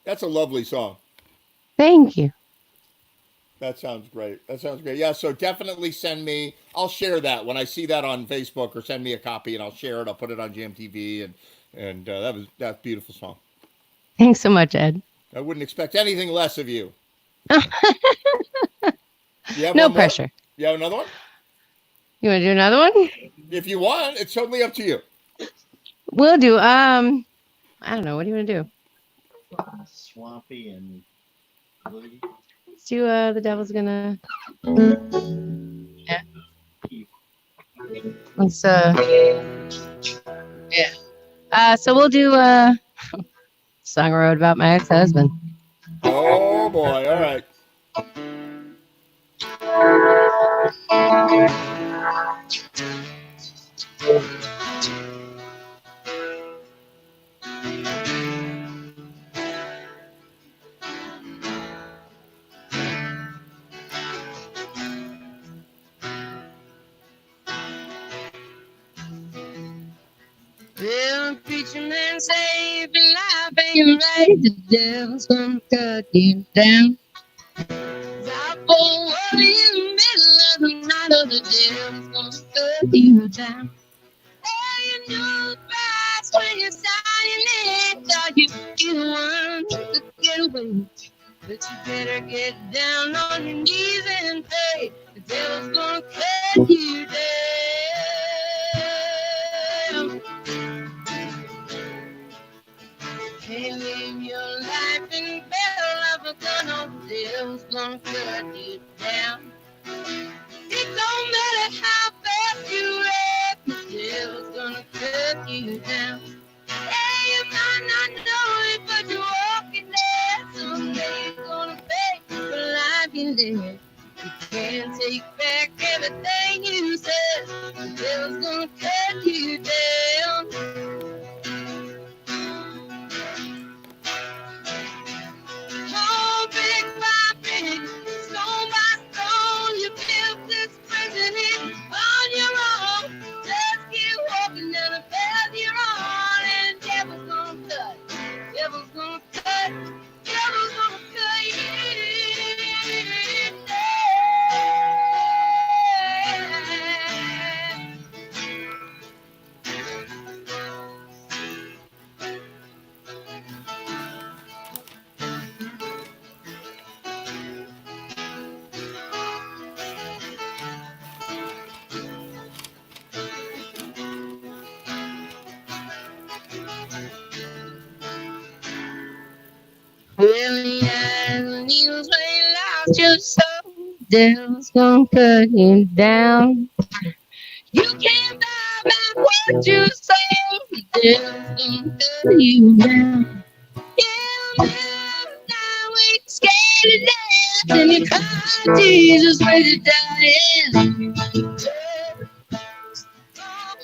[SPEAKER 1] That's a lovely song.
[SPEAKER 21] Thank you.
[SPEAKER 1] That sounds great. That sounds great. Yeah, so definitely send me. I'll share that when I see that on Facebook, or send me a copy and I'll share it. I'll put it on JMTV, and that's a beautiful song.
[SPEAKER 21] Thanks so much, Ed.
[SPEAKER 1] I wouldn't expect anything less of you.
[SPEAKER 21] No pressure.
[SPEAKER 1] You have another one?
[SPEAKER 21] You want to do another one?
[SPEAKER 1] If you want, it's totally up to you.
[SPEAKER 21] We'll do. I don't know. What do you want to do?
[SPEAKER 4] Swampy and Woody.
[SPEAKER 21] Let's do The Devil's Gonna. Yeah. Let's yeah. So we'll do Song I Wrote About My Ex-Husband.
[SPEAKER 1] Oh boy! All right.
[SPEAKER 21] Well, preacher man say if your life ain't right, the devil's gonna cut you down. Out for one in the middle of the night, or the devil's gonna cut you down. Oh, you know the price when you're signing it, thought you're the one to get away. But you better get down on your knees and pray. The devil's gonna cut you down. Can't live your life in battle of a gun, or the devil's gonna cut you down. It don't matter how fast you rap, the devil's gonna cut you down. Hey, you might not know it, but you're walking there. Someday you're gonna pay for life you live. You can't take back everything you said. The devil's gonna cut you down. Oh, brick by brick, stone by stone, you built this prison here on your own. Just keep walking down the path you're on, and devil's gonna cut, devil's gonna cut, devil's gonna cut you down. Well, yeah, when you was when you lost your soul, devil's gonna cut you down. You can't buy back what you sold, the devil's gonna cut you down. Yeah, now we scared to death, and you cry, Jesus, where you dying? Oh,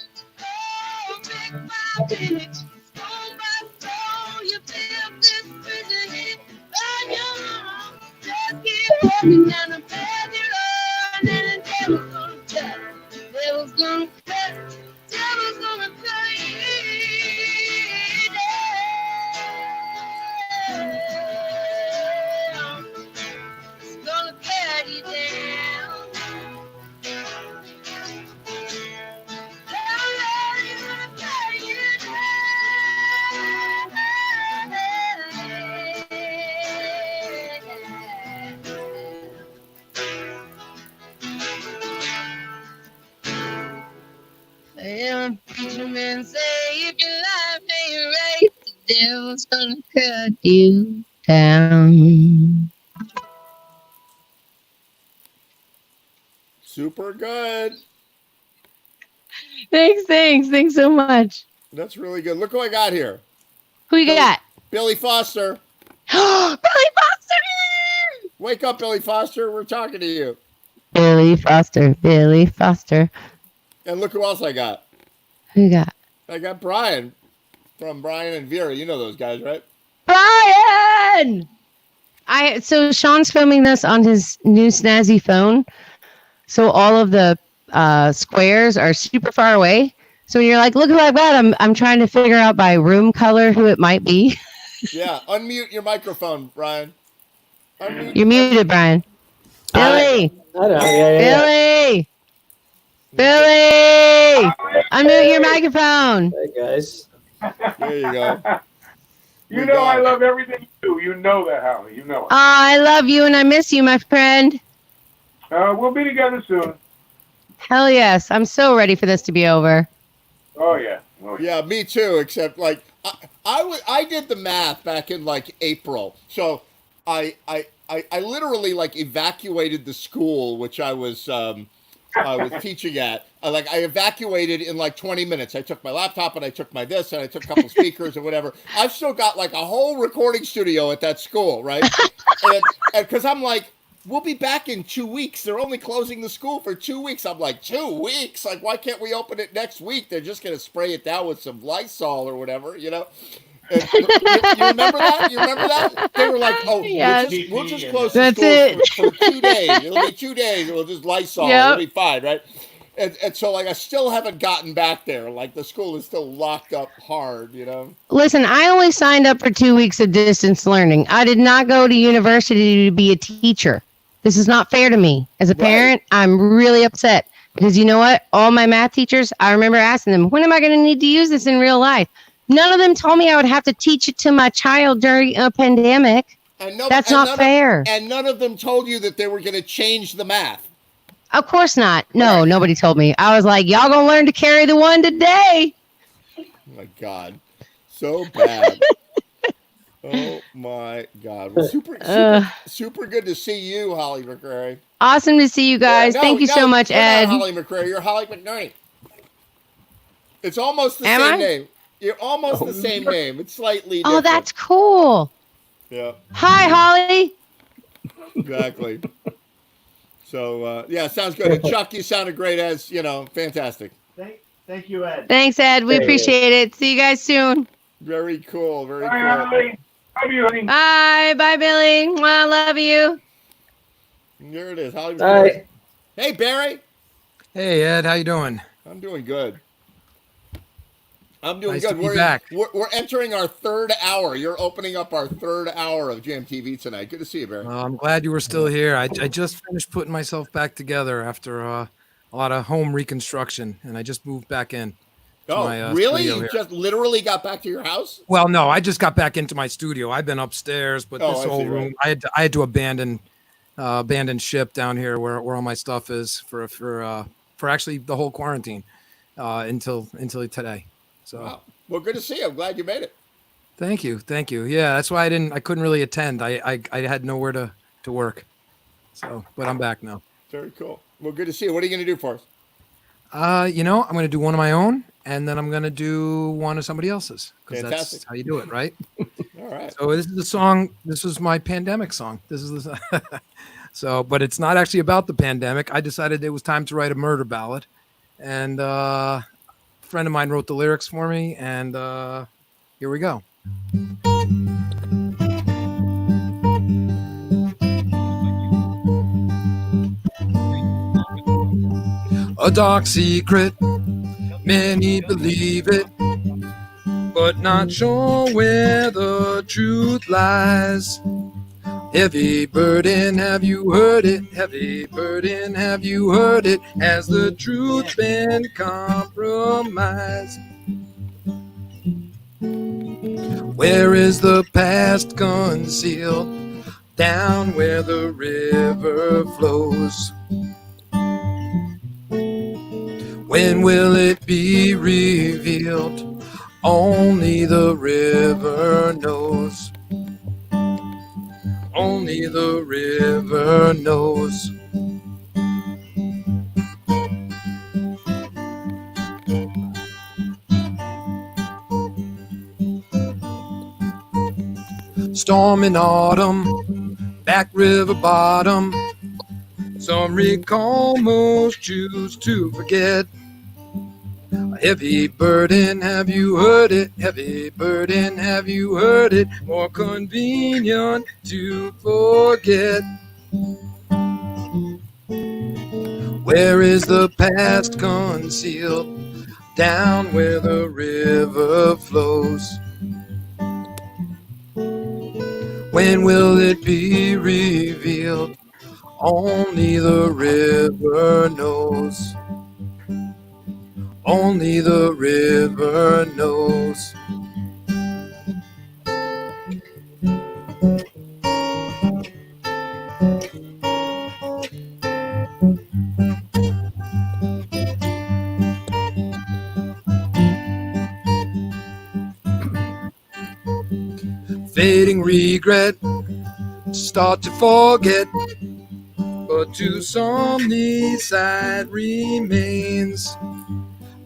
[SPEAKER 21] brick by brick, stone by stone, you built this prison here on your own. Just keep walking down the path you're on, and the devil's gonna cut, devil's gonna cut, devil's gonna cut you down. It's gonna cut you down. Well, preacher man say if your life ain't right, the devil's gonna cut you down.
[SPEAKER 1] Super good.
[SPEAKER 21] Thanks so much.
[SPEAKER 1] That's really good. Look who I got here.
[SPEAKER 21] Who you got?
[SPEAKER 1] Billy Foster.
[SPEAKER 21] Billy Foster!
[SPEAKER 1] Wake up, Billy Foster. We're talking to you.
[SPEAKER 21] Billy Foster.
[SPEAKER 1] And look who else I got.
[SPEAKER 21] Who you got?
[SPEAKER 1] I got Brian from Brian and Vera. You know those guys, right?
[SPEAKER 21] Brian! So Sean's filming this on his new snazzy phone. So all of the squares are super far away. So when you're like, look who I've got, I'm trying to figure out by room color who it might be.
[SPEAKER 1] Yeah. Unmute your microphone, Brian.
[SPEAKER 21] You're muted, Brian. Billy! Billy! Billy! Unmute your microphone.
[SPEAKER 5] Hey, guys.
[SPEAKER 1] There you go.
[SPEAKER 9] You know I love everything you do. You know that, Howie. You know it.
[SPEAKER 21] I love you and I miss you, my friend.
[SPEAKER 9] We'll be together soon.
[SPEAKER 21] Hell yes. I'm so ready for this to be over.
[SPEAKER 9] Oh, yeah.
[SPEAKER 1] Yeah, me too, except like I did the math back in like April. So I literally like evacuated the school which I was teaching at. I evacuated in like 20 minutes. I took my laptop and I took my this and I took a couple speakers or whatever. I've still got like a whole recording studio at that school, right? And because I'm like, we'll be back in 2 weeks. They're only closing the school for 2 weeks. I'm like, 2 weeks? Like, why can't we open it next week? They're just going to spray it down with some Lysol or whatever, you know? And you remember that? You remember that? They were like, oh,
[SPEAKER 21] Yes.
[SPEAKER 1] we'll just close
[SPEAKER 21] That's
[SPEAKER 1] the
[SPEAKER 21] it.
[SPEAKER 1] school for 2 days. It'll be 2 days. We'll just Lysol.
[SPEAKER 21] Yep.
[SPEAKER 1] It'll be fine, right? And so, like, I still haven't gotten back there. Like, the school is still locked up hard, you know?
[SPEAKER 21] Listen, I only signed up for 2 weeks of distance learning. I did not go to university to be a teacher. This is not fair to me. As a parent, I'm really upset because you know what? All my math teachers, I remember asking them, when am I going to need to use this in real life? None of them told me I would have to teach it to my child during a pandemic. That's not fair.
[SPEAKER 1] And none of them told you that they were going to change the math.
[SPEAKER 21] Of course not. No, nobody told me. I was like, y'all gonna learn to carry the one today.
[SPEAKER 1] Oh my God. So bad. Oh my God. Well, super good to see you, Holly McCrary.
[SPEAKER 21] Awesome to see you guys. Thank you so much,
[SPEAKER 1] you're not
[SPEAKER 21] Ed.
[SPEAKER 1] Holly McCrary. You're Holly McNerney. It's almost the
[SPEAKER 21] Am
[SPEAKER 1] same
[SPEAKER 21] I?
[SPEAKER 1] name. You're almost the same name. It's slightly
[SPEAKER 21] Oh,
[SPEAKER 1] different.
[SPEAKER 21] that's cool.
[SPEAKER 1] Yeah.
[SPEAKER 21] Hi, Holly.
[SPEAKER 1] Exactly. So, yeah, sounds good. And Chuck, you sounded great as, you know, fantastic.
[SPEAKER 4] Thank you, Ed.
[SPEAKER 21] Thanks, Ed. We appreciate it. See you guys soon.
[SPEAKER 1] Very cool. Very
[SPEAKER 9] Bye,
[SPEAKER 1] cool.
[SPEAKER 9] Holly. Love you, honey.
[SPEAKER 21] Bye. Bye, Billy. I love you.
[SPEAKER 1] There it is. Holly
[SPEAKER 5] All right.
[SPEAKER 1] McCrary. Hey, Barry.
[SPEAKER 5] Hey, Ed, how you doing?
[SPEAKER 1] I'm doing good. I'm doing
[SPEAKER 5] Nice
[SPEAKER 1] good.
[SPEAKER 5] to be
[SPEAKER 1] We're,
[SPEAKER 5] back.
[SPEAKER 1] We're entering our third hour. You're opening up our third hour of Jam TV tonight. Good to see you, Barry.
[SPEAKER 5] I'm glad you were still here. I just finished putting myself back together after a lot of home reconstruction, and I just moved back in. to
[SPEAKER 1] Oh,
[SPEAKER 5] my,
[SPEAKER 1] really?
[SPEAKER 5] studio
[SPEAKER 1] You
[SPEAKER 5] here.
[SPEAKER 1] just literally got back to your house?
[SPEAKER 5] Well, no, I just got back into my studio. I've been upstairs, but
[SPEAKER 1] Oh,
[SPEAKER 5] this
[SPEAKER 1] I
[SPEAKER 5] whole
[SPEAKER 1] see, right.
[SPEAKER 5] room, I had to abandon ship down here where all my stuff is for actually the whole quarantine until today. So.
[SPEAKER 1] Wow. Well, good to see you. I'm glad you made it.
[SPEAKER 5] Thank you. Yeah, that's why I couldn't really attend. I had nowhere to work. So, but I'm back now.
[SPEAKER 1] Very cool. Well, good to see you. What are you going to do for us?
[SPEAKER 5] I'm going to do one of my own, and then I'm going to do one of somebody else's. Because that's
[SPEAKER 1] Fantastic.
[SPEAKER 5] how you do it, right?
[SPEAKER 1] All right.
[SPEAKER 5] So this is the song. This is my pandemic song. This is the so, but it's not actually about the pandemic. I decided it was time to write a murder ballad, and a friend of mine wrote the lyrics for me, and here we go. A dark secret, many believe it, but not sure where the truth lies. Heavy burden, have you heard it? Heavy burden, have you heard it? Has the truth been compromised? Where is the past concealed? Down where the river flows. When will it be revealed? Only the river knows. Only the river knows. Storm in autumn, back river bottom. Some recall, most choose to forget. A heavy burden, have you heard it? Heavy burden, have you heard it? More convenient to forget. Where is the past concealed? Down where the river flows. When will it be revealed? Only the river knows. Only the river knows. Fading regret, start to forget, but to some the sight remains.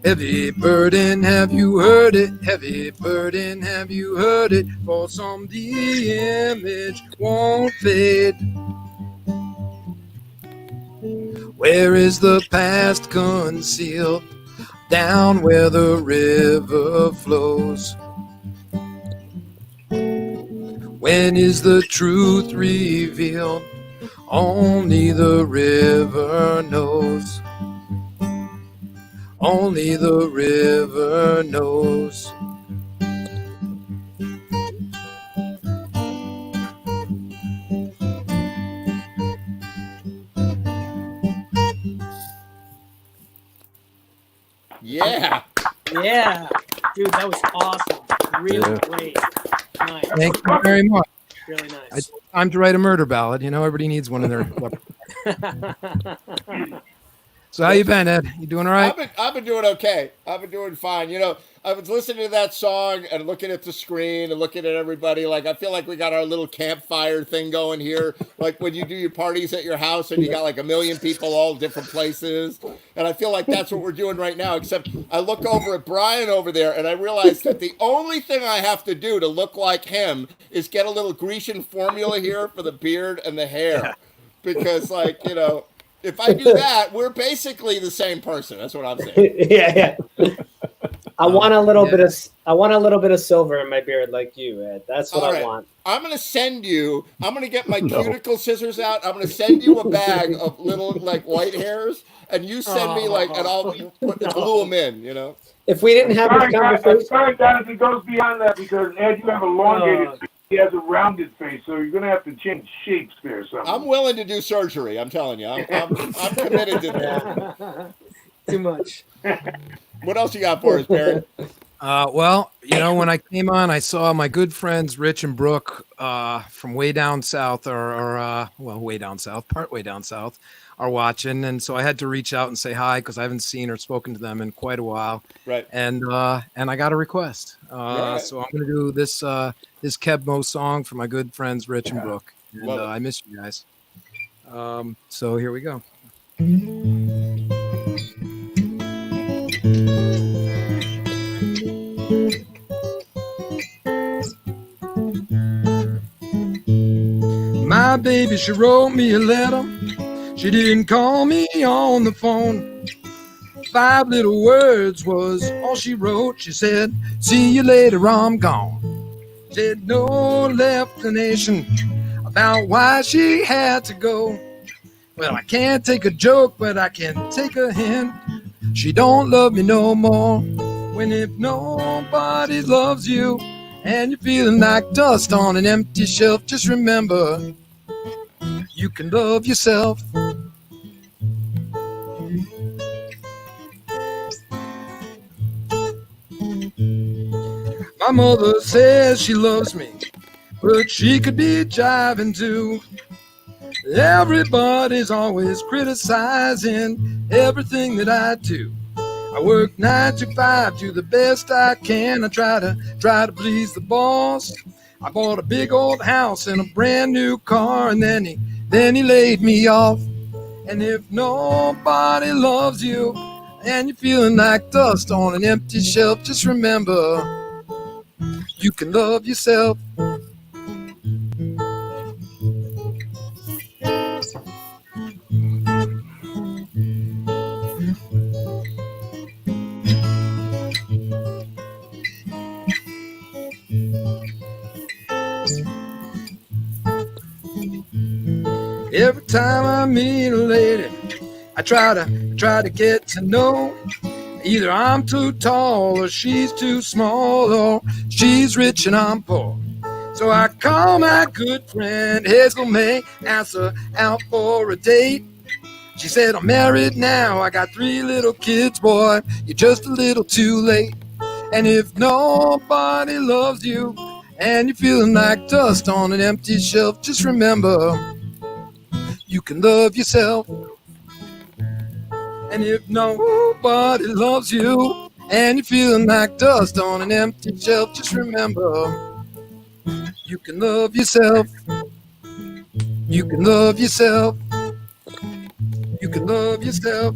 [SPEAKER 5] Heavy burden, have you heard it? Heavy burden, have you heard it? For some the image won't fade. Where is the past concealed? Down where the river flows. When is the truth revealed? Only the river knows. Only the river knows.
[SPEAKER 1] Yeah.
[SPEAKER 8] Yeah. Dude, that was awesome. Really
[SPEAKER 5] Yeah.
[SPEAKER 8] great. Nice.
[SPEAKER 5] Thank you very much.
[SPEAKER 8] Really nice.
[SPEAKER 5] Time to write a murder ballad. You know, everybody needs one in their. So how you been, Ed? You doing all right?
[SPEAKER 1] I've been doing okay. I've been doing fine. You know, I was listening to that song and looking at the screen and looking at everybody. Like, I feel like we got our little campfire thing going here. Like when you do your parties at your house and you got like 1 million people all different places. And I feel like that's what we're doing right now. Except I look over at Brian over there and I realize that the only thing I have to do to look like him is get a little Grecian formula here for the beard and the hair. Because, like, you know, if I do that, we're basically the same person. That's what I'm saying.
[SPEAKER 8] yeah. I want a little bit of silver in my beard like you, Ed. That's what
[SPEAKER 1] All
[SPEAKER 8] I
[SPEAKER 1] right.
[SPEAKER 8] want.
[SPEAKER 1] I'm going to get my cuticle scissors out. I'm going to send you a bag of little, like, white hairs, and you send me, like, and I'll glue them in, you know?
[SPEAKER 8] If we didn't have this conversation.
[SPEAKER 9] Sorry, guys, it goes beyond that because, Ed, you have elongated face. He has a rounded face, so you're going to have to change shapes there.
[SPEAKER 1] I'm willing to do surgery, I'm telling you. I'm committed to that.
[SPEAKER 8] Too much.
[SPEAKER 1] What else you got for us, Barry?
[SPEAKER 5] Well, you know, when I came on, I saw my good friends Rich and Brooke from way down south, way down south, partway down south, are watching, and so I had to reach out and say hi because I haven't seen or spoken to them in quite a while.
[SPEAKER 1] Right.
[SPEAKER 5] And I got a request,
[SPEAKER 1] Right.
[SPEAKER 5] so I'm going to do this Kebmo song for my good friends Rich and Brooke. And
[SPEAKER 1] Love it.
[SPEAKER 5] I miss you guys. So here we go. My baby, she wrote me a letter. She didn't call me on the phone. 5 little words was all she wrote. She said, "See you later, I'm gone." Said no explanation about why she had to go. Well, I can't take a joke, but I can take a hint. She don't love me no more. When if nobody loves you and you're feeling like dust on an empty shelf, just remember you can love yourself. My mother says she loves me, but she could be jiving too. Everybody's always criticizing everything that I do. I work 9 to 5, do the best I can. I try to please the boss. I bought a big old house and a brand new car, and then he laid me off. And if nobody loves you and you're feeling like dust on an empty shelf, just remember you can love yourself. Every time I meet a lady, I try to get to know. Either I'm too tall or she's too small, or she's rich and I'm poor. So I call my good friend Hazel May, ask her out for a date. She said, "I'm married now, I got 3 little kids, boy, you're just a little too late." And if nobody loves you and you're feeling like dust on an empty shelf, just remember you can love yourself. And if nobody loves you and you're feeling like dust on an empty shelf, just remember you can love yourself. You can love yourself. You can love yourself.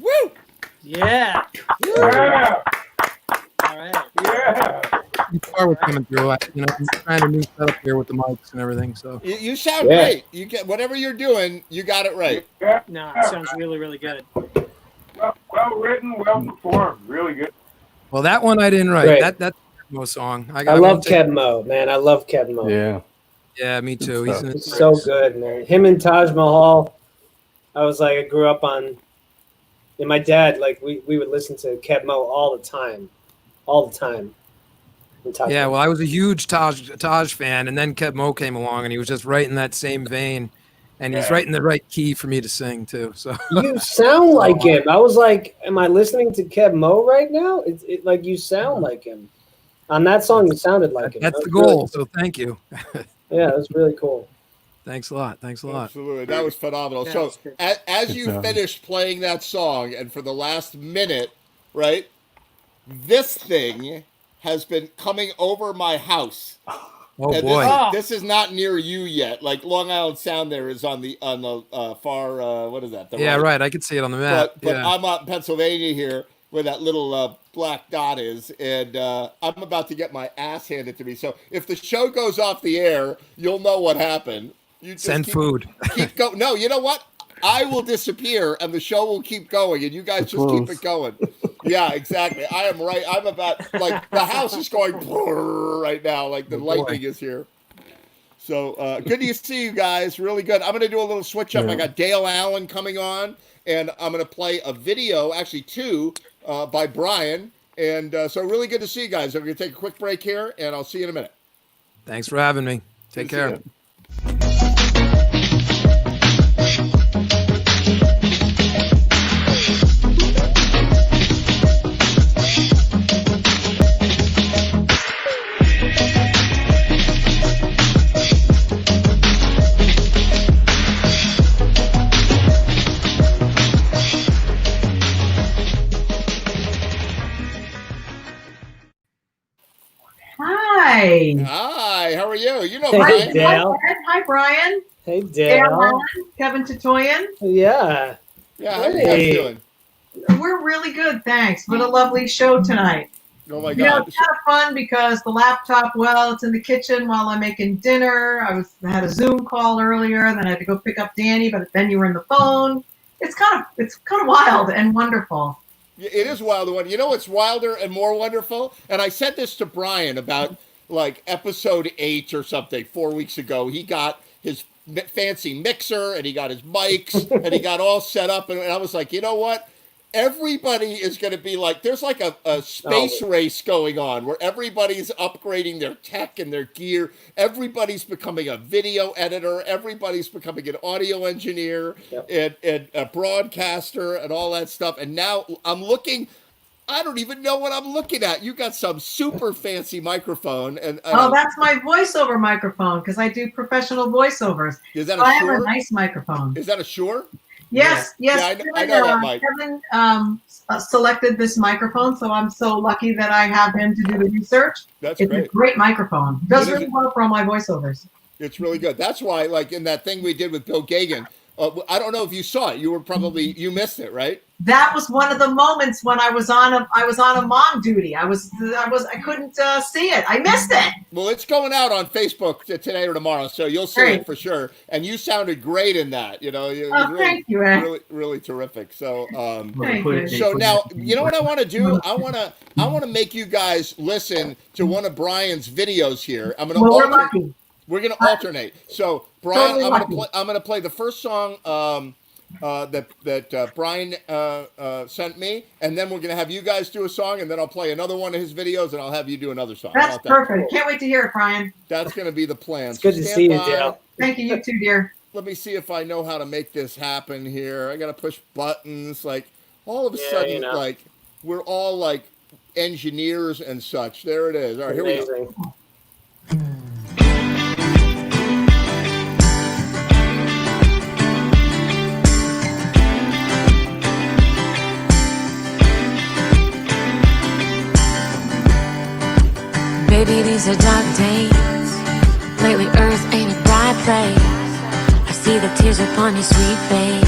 [SPEAKER 1] Woo!
[SPEAKER 8] Yeah.
[SPEAKER 9] Yeah.
[SPEAKER 8] All right.
[SPEAKER 9] Yeah.
[SPEAKER 5] Before guitar was coming through. I'm trying to new setup here with the mics and everything. So
[SPEAKER 1] You sound
[SPEAKER 8] Yeah.
[SPEAKER 1] great. You get whatever you're doing, you got it right.
[SPEAKER 8] No, it sounds really, really good.
[SPEAKER 9] Well written, well performed. Really good.
[SPEAKER 5] well, that one I didn't write.
[SPEAKER 8] Great.
[SPEAKER 5] That's a Mo song.
[SPEAKER 8] I love Kev Mo, man. I love Kev Mo.
[SPEAKER 15] Yeah.
[SPEAKER 5] Yeah, me too.
[SPEAKER 8] He's so good, man. Him and Taj Mahal. I was like, I grew up on. And my dad, like, we would listen to Kev Mo all the time. And Taj
[SPEAKER 5] Yeah,
[SPEAKER 8] Mahal.
[SPEAKER 5] well, I was a huge Taj fan, and then Kev Mo came along, and he was just right in that same vein, and he's right in the right key for me to sing too. So
[SPEAKER 8] You sound like him. I was like, am I listening to Kev Mo right now? It like you sound like him. On that song, you sounded like him.
[SPEAKER 5] that's
[SPEAKER 8] That
[SPEAKER 5] the
[SPEAKER 8] was
[SPEAKER 5] goal.
[SPEAKER 8] really-
[SPEAKER 5] So thank you.
[SPEAKER 8] yeah, that's really cool.
[SPEAKER 5] Thanks a lot. Thanks a lot.
[SPEAKER 1] Absolutely, that was phenomenal.
[SPEAKER 8] Yeah,
[SPEAKER 1] So
[SPEAKER 8] it's good.
[SPEAKER 1] as you finished playing that song, and for the last minute, right, this thing has been coming over my house.
[SPEAKER 5] Oh
[SPEAKER 1] And
[SPEAKER 5] boy.
[SPEAKER 1] this is not near you yet. Like Long Island Sound, there is on the far. What is that? The
[SPEAKER 5] Yeah, right. I could see it on the map.
[SPEAKER 1] But
[SPEAKER 5] yeah.
[SPEAKER 1] I'm out in Pennsylvania here, where that little black dot is, and I'm about to get my ass handed to me. So if the show goes off the air, you'll know what happened. You just
[SPEAKER 5] Send food.
[SPEAKER 1] Keep go. No, you know what? I will disappear, and the show will keep going, and you guys just keep it going. Yeah, exactly. I am right. I'm about like the house is going right now, like the lightning is here. So good to see you guys. Really good. I'm going to do a little switch up.
[SPEAKER 15] Yeah.
[SPEAKER 1] I got Dale Allen coming on, and I'm going to play a video, actually two, by Brian. And so really good to see you guys. I'm going to take a quick break here, and I'll see you in a minute.
[SPEAKER 5] Thanks for having me. Take
[SPEAKER 1] Good to see
[SPEAKER 5] care.
[SPEAKER 1] you.
[SPEAKER 2] Hi.
[SPEAKER 1] Hi, how are you? You know
[SPEAKER 8] Hey,
[SPEAKER 1] Brian.
[SPEAKER 8] Dale.
[SPEAKER 2] Hi, Brian.
[SPEAKER 8] Hey,
[SPEAKER 2] Dale
[SPEAKER 8] Dale.
[SPEAKER 2] Allen, Kevin Tatoyan.
[SPEAKER 8] Yeah.
[SPEAKER 1] Yeah, how you guys
[SPEAKER 8] Hey.
[SPEAKER 1] doing?
[SPEAKER 2] We're really good, thanks. What a lovely show tonight.
[SPEAKER 1] Oh my
[SPEAKER 2] You know,
[SPEAKER 1] God.
[SPEAKER 2] it's kind of fun because the laptop, well, it's in the kitchen while I'm making dinner. I had a Zoom call earlier, then I had to go pick up Danny, but then you were in the phone. It's kind of wild and wonderful.
[SPEAKER 1] It is wild. You know what's wilder and more wonderful? And I said this to Brian about like episode 8 or something 4 weeks ago. He got his fancy mixer and he got his mics and he got all set up. And I was like, you know what? Everybody is going to be like, there's like a space race going on where everybody's upgrading their tech and their gear. Everybody's becoming a video editor. Everybody's becoming an audio engineer and a broadcaster and all that stuff. And now I'm looking, I don't even know what I'm looking at. You got some super fancy microphone. And
[SPEAKER 2] That's my voiceover microphone because I do professional voiceovers.
[SPEAKER 1] Is that
[SPEAKER 2] So
[SPEAKER 1] a
[SPEAKER 2] I have a
[SPEAKER 1] Shure?
[SPEAKER 2] nice microphone.
[SPEAKER 1] Is that a Shure?
[SPEAKER 2] Yes,
[SPEAKER 1] Yeah,
[SPEAKER 2] yes.
[SPEAKER 1] I know that mic.
[SPEAKER 2] Kevin selected this microphone, so I'm so lucky that I have him to do the research.
[SPEAKER 1] That's
[SPEAKER 2] It's
[SPEAKER 1] great.
[SPEAKER 2] a great microphone. Does
[SPEAKER 1] It is
[SPEAKER 2] really well for all my voiceovers.
[SPEAKER 1] It's really good. That's why, like in that thing we did with Bill Gagan, I don't know if you saw it. You missed it, right?
[SPEAKER 2] That was one of the moments when I was on a mom duty. I couldn't see it. I missed it.
[SPEAKER 1] Well, it's going out on Facebook today or tomorrow, so you'll see
[SPEAKER 2] Great.
[SPEAKER 1] it for sure. And you sounded great in that. You know, it was really,
[SPEAKER 2] thank you, Ed.
[SPEAKER 1] really, really terrific. So,
[SPEAKER 2] Thank you.
[SPEAKER 1] so now, you know what I want to do? I want to make you guys listen to one of Brian's videos here. I'm going to
[SPEAKER 2] Well, we're lucky.
[SPEAKER 1] We're going to alternate. So, Brian,
[SPEAKER 2] Totally
[SPEAKER 1] I'm going to play the first song that Brian sent me, and then we're going to have you guys do a song, and then I'll play another one of his videos, and I'll have you do another song. How
[SPEAKER 2] That's
[SPEAKER 1] about that?
[SPEAKER 2] perfect. Can't wait to hear it, Brian.
[SPEAKER 1] That's going to be the plan.
[SPEAKER 8] It's good to
[SPEAKER 1] stand
[SPEAKER 8] see you,
[SPEAKER 1] by.
[SPEAKER 8] Dale.
[SPEAKER 2] Thank you, you too, dear.
[SPEAKER 1] Let me see if I know how to make this happen here. I got to push buttons. Like all of a
[SPEAKER 8] Yeah,
[SPEAKER 1] sudden,
[SPEAKER 8] you know.
[SPEAKER 1] like we're all like engineers and such. There it is. All right, here we go.
[SPEAKER 8] Amazing.
[SPEAKER 17] Baby, these are dark days. Lately, Earth ain't a bright place. I see the tears upon your sweet face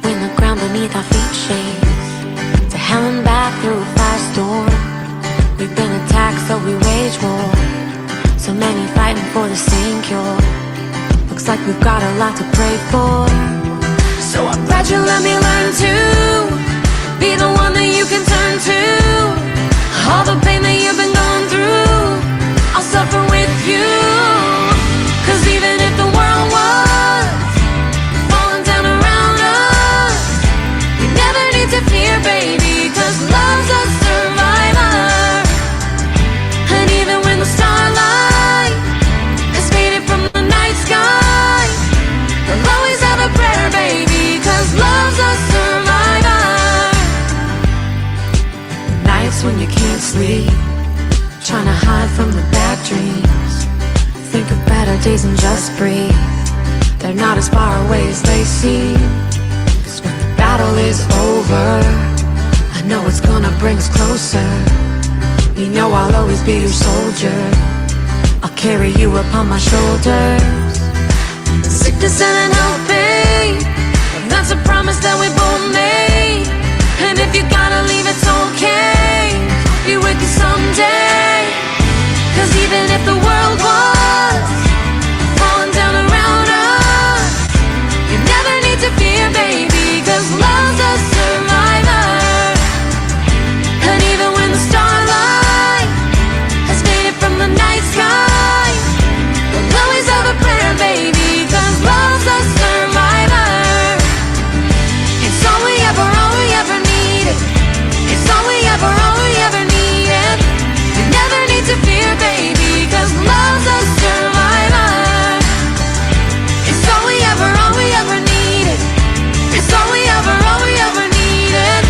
[SPEAKER 17] when the ground beneath our feet shakes. To hell and back through a firestorm. We've been attacked, so we rage wage war. So many fighting for the same cure. Looks like we've got a lot to pray for. So I pledge you let me learn to be the one that you can turn to. All the pain that you've been going through, I'll suffer with you. Cause even if the world was falling down around us, you never need to fear, baby, cause love's a survivor. And even when the starlight is faded from the night sky, you'll always have a prayer, baby, cause love's a survivor. Nights when you can't sleep, trying to hide from the bad dreams, think of better days and just breathe. They're not as far away as they seem. Cause when the battle is over, I know it's gonna bring us closer. You know I'll always be your soldier. I'll carry you upon my shoulders. Sickness and health, pain, that's a promise that we both made. And if you gotta leave, it's okay, I'll be with you someday. Cause even if the world was falling down around us, you never need to fear, baby, cause love's a survivor. And even when the starlight has faded from the night sky, you'll always have a prayer, baby, cause love's a survivor. It's all we ever needed. It's all we ever needed. You never need to fear, baby, cause love's a survivor. It's all we ever needed. It's all we ever needed.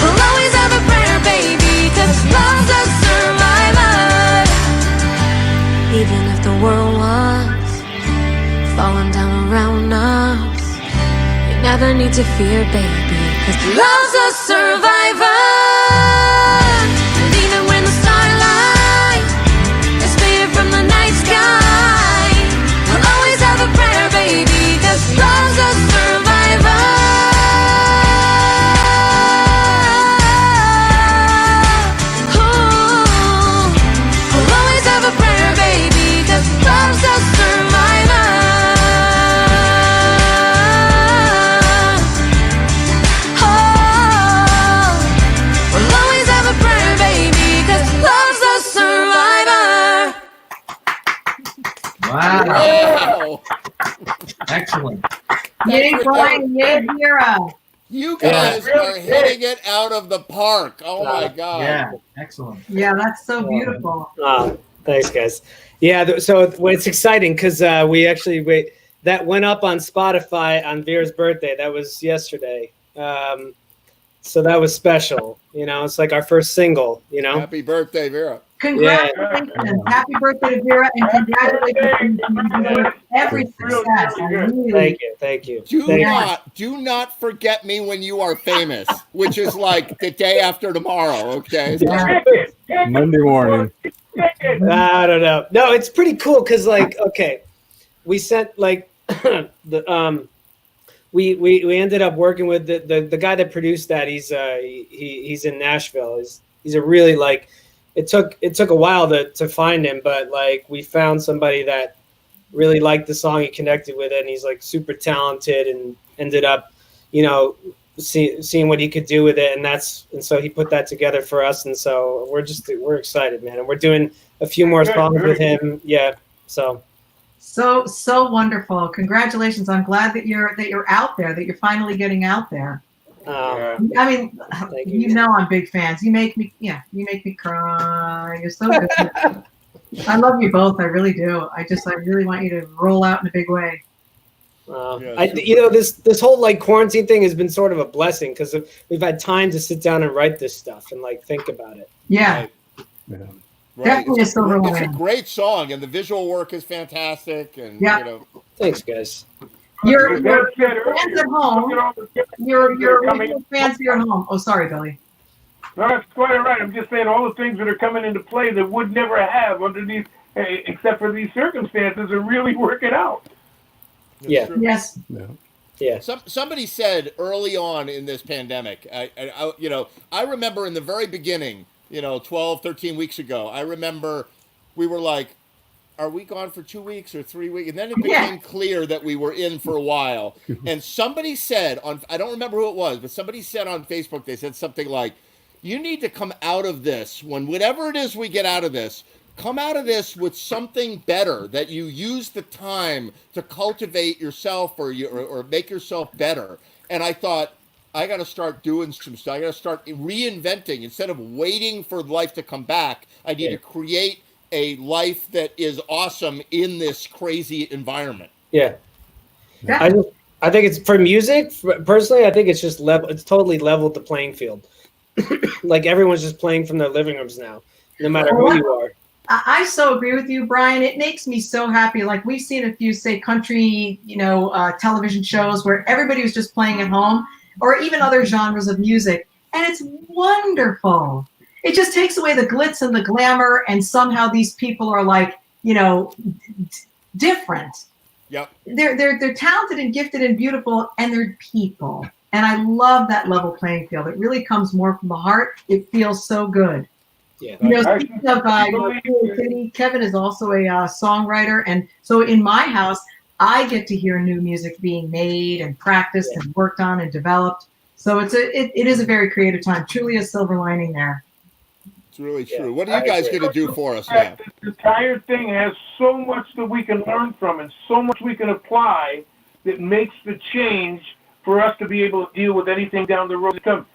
[SPEAKER 17] We'll always have a prayer, baby, cause love's a survivor. Even if the world was falling down around us, you never need to fear, baby, cause love's a survivor. And even when the starlight is faded from the night sky, we'll always have a prayer, baby, cause love's a survivor. Ooh, we'll always have a prayer, baby, cause love's a survivor. We'll always have a prayer, baby, cause love's a survivor.
[SPEAKER 1] Wow.
[SPEAKER 10] Excellent.
[SPEAKER 2] Yay, Brian, yay, Vera.
[SPEAKER 1] You guys are hitting it out of the park. Oh my God.
[SPEAKER 10] Yeah, excellent.
[SPEAKER 2] Yeah, that's so beautiful.
[SPEAKER 8] Thanks, guys. Yeah, so it's exciting because that went up on Spotify on Vera's birthday. That was yesterday. So that was special. You know, it's like our first single, you know?
[SPEAKER 1] Happy birthday, Vera.
[SPEAKER 2] Congratulations. Happy birthday to Vera, and congratulations on every success. I really,
[SPEAKER 8] Thank you.
[SPEAKER 1] Do not forget me when you are famous, which is like the day after tomorrow, okay?
[SPEAKER 15] Monday morning.
[SPEAKER 8] I don't know. No, it's pretty cool because, like, okay, we sent like we ended up working with the guy that produced that. He's in Nashville. He's a really like. It took a while to find him, but like we found somebody that really liked the song. He connected with it, and he's like super talented, and ended up, you know, seeing what he could do with it, and so he put that together for us, and so we're excited, man, and we're doing a few more songs with him. Yeah, so
[SPEAKER 2] wonderful. Congratulations. I'm glad that you're out there, that you're finally getting out there. I mean, you know I'm big fans. You make me cry. You're so good. I love you both. I really do. I really want you to roll out in a big way.
[SPEAKER 8] This whole like quarantine thing has been sort of a blessing because we've had time to sit down and write this stuff and like think about it.
[SPEAKER 2] Yeah.
[SPEAKER 1] Right.
[SPEAKER 2] Definitely
[SPEAKER 1] It's
[SPEAKER 2] a
[SPEAKER 1] a great song, and the visual work is fantastic. And
[SPEAKER 2] Yeah.
[SPEAKER 1] you know,
[SPEAKER 8] thanks, guys.
[SPEAKER 2] Your fans at home. Your original fans at your home. Oh, sorry, Billy.
[SPEAKER 9] No, that's quite all right. I'm just saying all the things that are coming into play that would never have under these, except for these circumstances, are really working out.
[SPEAKER 8] Yeah.
[SPEAKER 2] Yes.
[SPEAKER 8] Yeah.
[SPEAKER 1] Somebody said early on in this pandemic, I remember in the very beginning, 12, 13 weeks ago, I remember we were like, are we gone for 2 weeks or 3 weeks? And then it became clear that we were in for a while. And somebody said I don't remember who it was, but somebody said on Facebook, they said something like, you need to come out of this, whatever it is we get out of this, come out of this with something better, that you use the time to cultivate yourself or make yourself better. And I thought, I got to start doing some stuff. I got to start reinventing. Instead of waiting for life to come back, I need to create a life that is awesome in this crazy environment.
[SPEAKER 8] Yeah. I think it's for music. Personally, I think it's just level. It's totally leveled the playing field. Like everyone's just playing from their living rooms now, no matter who you are.
[SPEAKER 2] I so agree with you, Brian. It makes me so happy. Like we've seen a few, say, country, television shows where everybody was just playing at home, or even other genres of music, and it's wonderful. It just takes away the glitz and the glamour, and somehow these people are like, different.
[SPEAKER 1] Yep.
[SPEAKER 2] They're talented and gifted and beautiful, and they're people. And I love that level playing field. It really comes more from the heart. It feels so good.
[SPEAKER 8] Yeah.
[SPEAKER 2] Speaking of Kevin is also a songwriter, and so in my house, I get to hear new music being made and practiced and worked on and developed. So it is a very creative time. Truly a silver lining there.
[SPEAKER 1] It's really true. What are you guys going to do for us now?
[SPEAKER 9] The entire thing has so much that we can learn from and so much we can apply that makes the change for us to be able to deal with anything down the road that comes.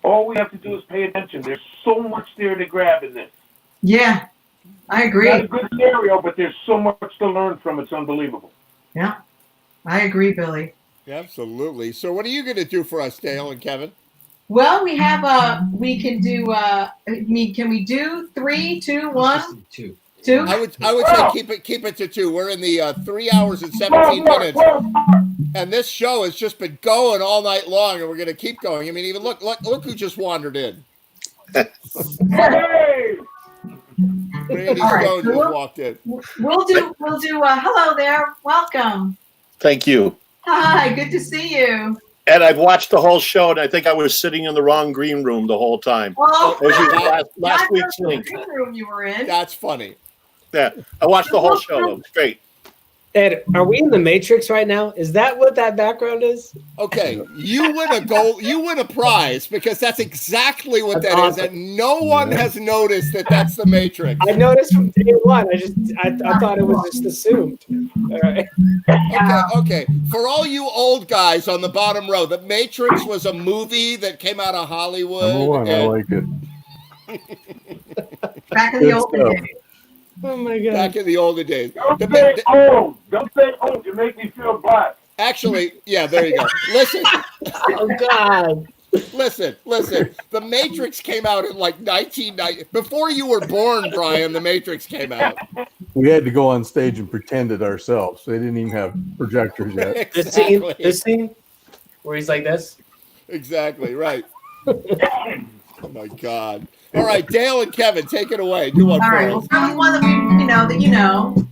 [SPEAKER 9] All we have to do is pay attention. There's so much there to grab in this.
[SPEAKER 2] Yeah, I agree.
[SPEAKER 9] Not a good scenario, but there's so much to learn from. It's unbelievable.
[SPEAKER 2] Yeah, I agree, Billy.
[SPEAKER 1] Absolutely. So what are you going to do for us, Dale and Kevin?
[SPEAKER 2] Well, we have we can do can we do 3, 2, 1? Two.
[SPEAKER 1] I would say keep it to 2. We're in the 3 hours and 17 minutes. And this show has just been going all night long, and we're going to keep going. I mean, even look who just wandered in.
[SPEAKER 9] Hey!
[SPEAKER 1] Randy
[SPEAKER 2] All right,
[SPEAKER 1] Stone
[SPEAKER 2] so
[SPEAKER 1] just walked in.
[SPEAKER 2] We'll do hello there. Welcome.
[SPEAKER 3] Thank you.
[SPEAKER 2] Hi, good to see you.
[SPEAKER 3] And I've watched the whole show, and I think I was sitting in the wrong green room the whole time.
[SPEAKER 2] Oh,
[SPEAKER 3] As you last week's
[SPEAKER 2] the
[SPEAKER 3] link.
[SPEAKER 2] green room you were in.
[SPEAKER 1] That's funny.
[SPEAKER 3] Yeah, I watched the whole show. It was great.
[SPEAKER 8] Ed, are we in the Matrix right now? Is that what that background is?
[SPEAKER 1] Okay, you win a gold. You win a prize because that's exactly what
[SPEAKER 8] That's
[SPEAKER 1] that is,
[SPEAKER 8] awesome.
[SPEAKER 1] and no one has noticed that that's the Matrix.
[SPEAKER 8] I noticed from day one. I thought it was just assumed. All right.
[SPEAKER 1] Okay. For all you old guys on the bottom row, The Matrix was a movie that came out of Hollywood.
[SPEAKER 15] Number one, I like it.
[SPEAKER 2] Back in the
[SPEAKER 15] Good
[SPEAKER 2] old
[SPEAKER 15] stuff.
[SPEAKER 2] days.
[SPEAKER 8] Oh my God.
[SPEAKER 1] Back in the older days.
[SPEAKER 9] Don't say old. Don't say old. You make me feel black.
[SPEAKER 1] Actually, yeah, there you go. Listen.
[SPEAKER 8] Oh God.
[SPEAKER 1] Listen. The Matrix came out in like 1990. Before you were born, Brian, The Matrix came out.
[SPEAKER 15] We had to go on stage and pretend it ourselves. They didn't even have projectors yet.
[SPEAKER 8] This scene where he's like this.
[SPEAKER 1] Exactly, right. Oh my God. All right, Dale and Kevin, take it away. Do one
[SPEAKER 2] All
[SPEAKER 1] for
[SPEAKER 2] right,
[SPEAKER 1] us.
[SPEAKER 2] we'll start with one that then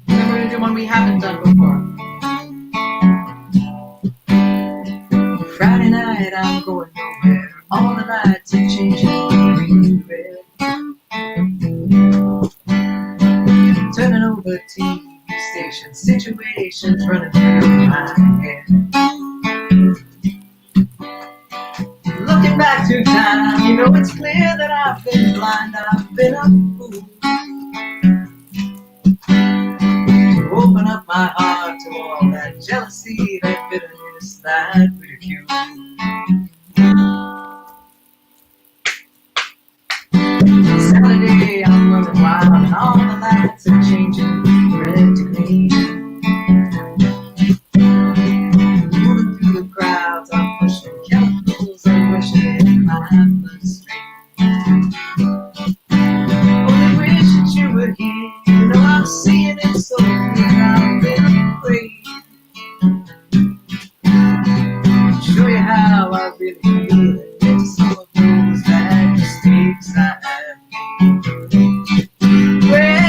[SPEAKER 2] we're gonna do one we haven't done before. Friday night, I'm going nowhere. All the lights are changing green to red. Turning over TV stations, situations running through my head. Looking back through time, it's clear that I've been blind, I've been a fool. Open up my heart to all that jealousy, that bitterness, that ridicule. Saturday, I'm running wild, and all the lights are changing red to green. Moving through the crowds, I'm pushing chemicals and wishing I'm the street. Only wish that you were here. I'm seeing it so clear. I've been afraid. Show you how I really feel it. It's some of those bad mistakes I have made. Well,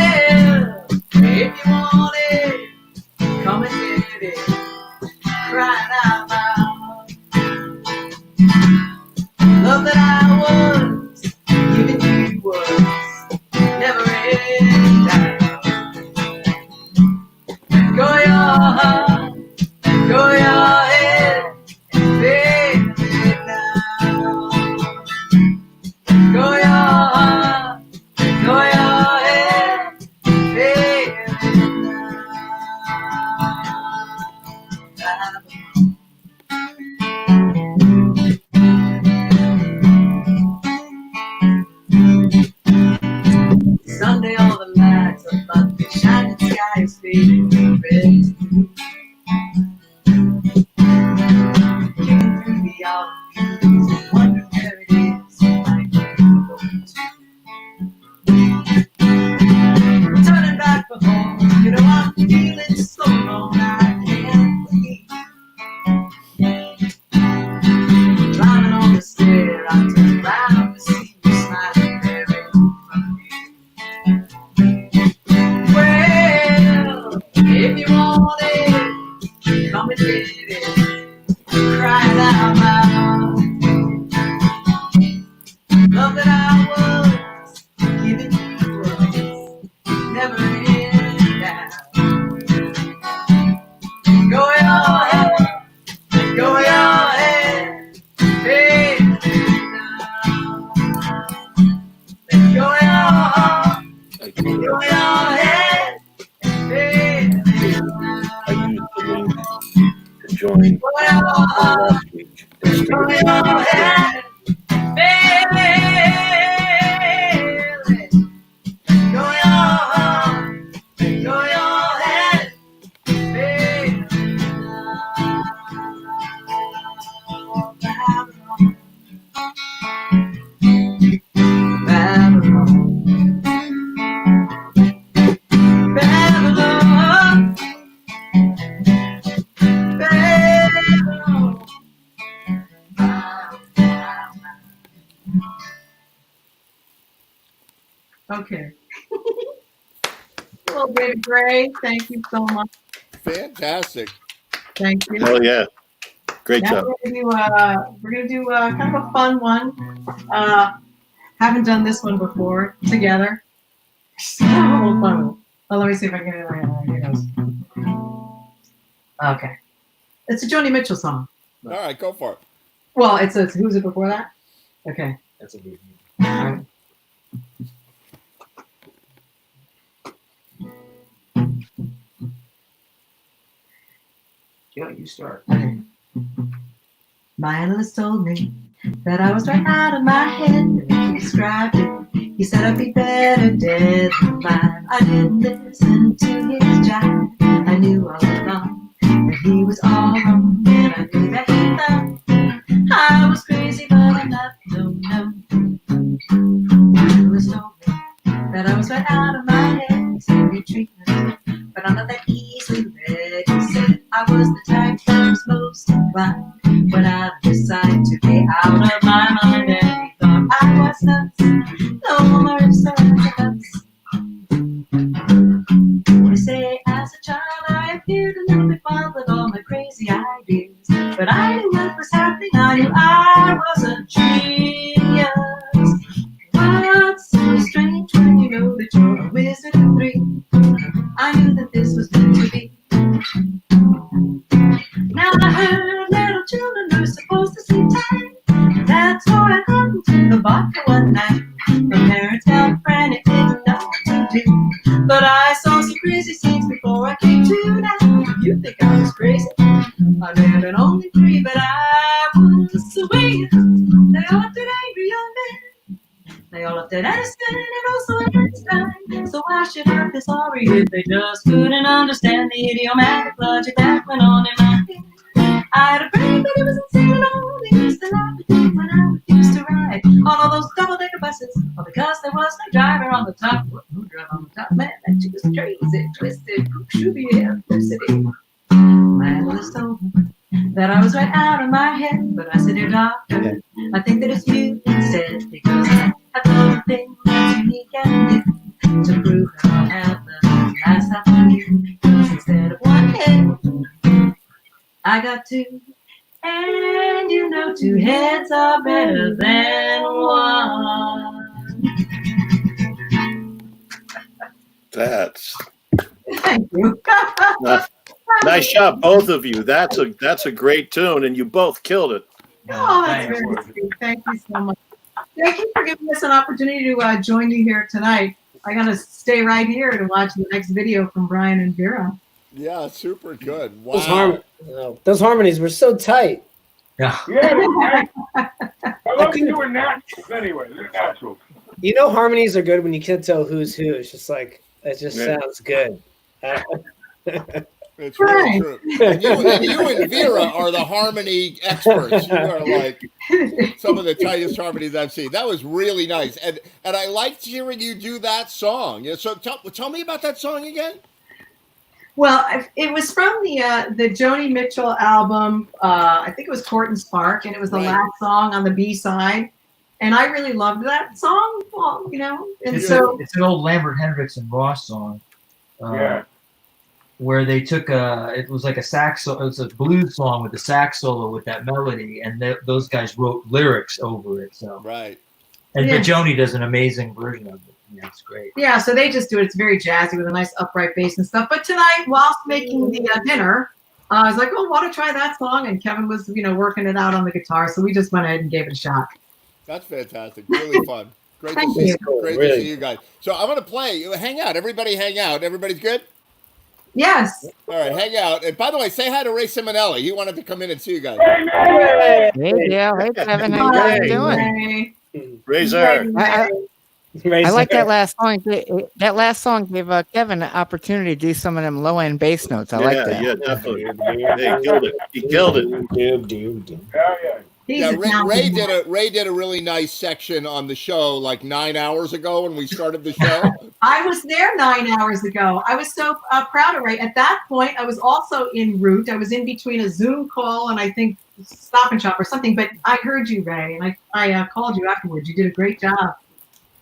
[SPEAKER 2] Okay. Well, David Gray, thank you so much.
[SPEAKER 1] Fantastic.
[SPEAKER 2] Thank you.
[SPEAKER 3] Hell yeah. Great
[SPEAKER 2] Now
[SPEAKER 3] job.
[SPEAKER 2] we're gonna do kind of a fun one. Haven't done this one before together. So fun. Well, let me see if I can get it right. Here goes. Okay. It's a Joni Mitchell song.
[SPEAKER 1] All right, go for it.
[SPEAKER 2] Well, it's a who's it before that? Okay.
[SPEAKER 10] That's a good
[SPEAKER 2] All right.
[SPEAKER 10] Yeah, you start.
[SPEAKER 2] My analyst told me that I was right out of my head. He described it. He said I'd be better dead than alive. I didn't listen to his jive. I knew all along that he was all wrong, and I knew that he thought I was crazy, but I'm not. No. My analyst told me that I was right out of my head. He said need treatment, but I'm not that easily led. He said I was the type that was most inclined when I decided to be out of my mind, and he thought I was nuts. No more absurd. They say as a child I appeared a little bit wild with all my crazy ideas, but I knew what was happening. I knew I was a genius. What's so strange when you know that you're a wizard of three? I knew that this was meant to be. Now I heard little children were supposed to sleep tight. That's why I got into the vodka one night. My parents got a friend and didn't know what to do. But I saw some crazy scenes before I came to now. You think I was crazy? I may have been only 3, but I was swinging. They all looked at angry young men. They all looked at Edison and also Einstein. So why should I feel sorry if they just couldn't understand the idiomatic logic that went on in my head? I had a brain, but it was insane and all. They used to laugh at me when I refused to ride on all those double-decker buses, all because there was no driver on the top. Who drove on the top? Man, that shit was crazy, twisted, shooby, electricity. My analyst told me that I was right out of my head, but I said, dear doctor, I think that it's you instead, because I have a thing that's unique and new to prove that I have the last half of you. Because instead of one head, I got 2, and you know 2 heads are better than 1.
[SPEAKER 3] That's
[SPEAKER 2] Thank you.
[SPEAKER 3] nice job, both of you. That's a great tune, and you both killed it.
[SPEAKER 2] Oh, that's very sweet. Thank you so much. Thank you for giving us an opportunity to join you here tonight. I got to stay right here to watch the next video from Brian and Vera.
[SPEAKER 1] Yeah, super good. Wow.
[SPEAKER 8] Those harmonies were so tight.
[SPEAKER 10] Yeah.
[SPEAKER 9] Yeah, I love doing naturals anyway. They're naturals.
[SPEAKER 8] You know, harmonies are good when you can't tell who's who. It's just like it just sounds good.
[SPEAKER 1] It's really true. And you and Vera are the harmony experts. You are like some of the tightest harmonies I've seen. That was really nice, and I liked hearing you do that song. Yeah, so tell me about that song again.
[SPEAKER 2] Well, it was from the Joni Mitchell album. I think it was Court and Spark, and it was the last song on the B side. And I really loved that song. Well, you know, and
[SPEAKER 6] It's
[SPEAKER 2] it's
[SPEAKER 6] an old Lambert Hendricks and Ross song. Where they took it was like a sax, it was a blues song with a sax solo with that melody, and those guys wrote lyrics over it. So
[SPEAKER 1] right,
[SPEAKER 6] and
[SPEAKER 2] Yeah.
[SPEAKER 6] but Joni does an amazing version of it. Yeah, it's great.
[SPEAKER 2] Yeah, so they just do it. It's very jazzy with a nice upright bass and stuff. But tonight, whilst making the dinner, I was like, "Oh, want to try that song?" And Kevin was, working it out on the guitar, so we just went ahead and gave it a shot.
[SPEAKER 1] That's fantastic. Really fun. Great to
[SPEAKER 2] Thank
[SPEAKER 1] see
[SPEAKER 2] you.
[SPEAKER 1] Great to see you guys. So I'm gonna play. Hang out. Everybody hang out. Everybody's good?
[SPEAKER 2] Yes.
[SPEAKER 1] All right, hang out. And by the way, say hi to Ray Simonelli. He wanted to come in and see you guys.
[SPEAKER 14] Hey, Dale. Hey, Kevin. How you guys
[SPEAKER 3] Ray.
[SPEAKER 14] doing?
[SPEAKER 3] Razor.
[SPEAKER 14] I like that last song. That last song gave Kevin an opportunity to do some of them low end bass notes. I like that.
[SPEAKER 3] Yeah, definitely. Hey, he killed it. He killed it.
[SPEAKER 1] Yeah, Ray did a really nice section on the show like 9 hours ago when we started the show.
[SPEAKER 2] I was there 9 hours ago. I was so proud of Ray. At that point, I was also en route. I was in between a Zoom call and I think Stop and Shop or something. But I heard you, Ray, and I called you afterwards. You did a great job.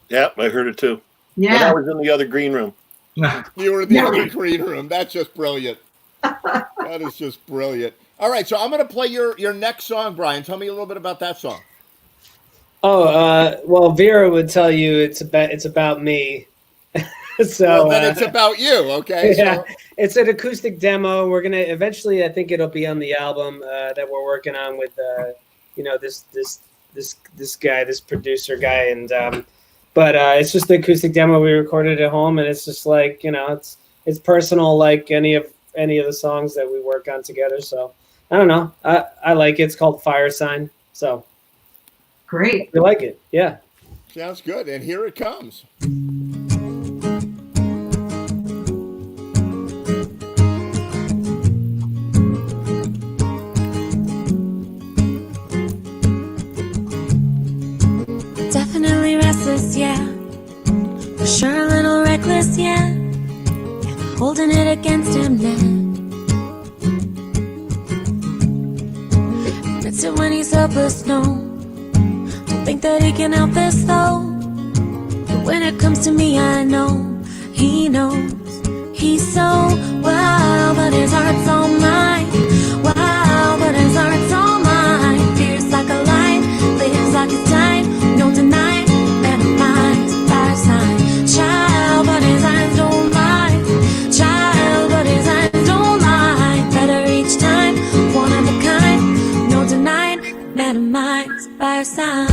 [SPEAKER 3] Yep, I heard it too.
[SPEAKER 2] Yeah.
[SPEAKER 3] But I was in the other green room.
[SPEAKER 1] You were in the other green room. That's just brilliant. That is just brilliant. All right, so I'm going to play your next song, Brian. Tell me a little bit about that song.
[SPEAKER 8] Oh, well, Vera would tell you it's about me. So
[SPEAKER 1] well, then it's about you, okay?
[SPEAKER 8] Yeah,
[SPEAKER 1] So,
[SPEAKER 8] it's an acoustic demo. We're gonna eventually, I think it'll be on the album that we're working on with this guy, this producer guy, and but it's just the acoustic demo we recorded at home, and it's just like it's personal, like any of the songs that we work on together. So I don't know, I like it. It's called Fire Sign. So
[SPEAKER 2] great,
[SPEAKER 8] you like it? Yeah,
[SPEAKER 1] sounds good. And here it comes.
[SPEAKER 17] Definitely restless, yeah. For sure a little reckless, yeah. Holding it against him now. Admits it when he's helpless, no. Don't think that he can help this though. But when it comes to me, I know he knows. He's so wild, but his heart's all mine. Wild, but his heart's all mine. Fierce like a lion, lives like it's time. No denying, man of mine, fire sign. Child, but his eyes don't lie. Child, but his eyes don't lie. Better each time, one of a kind. No denying, man of mine, fire sign.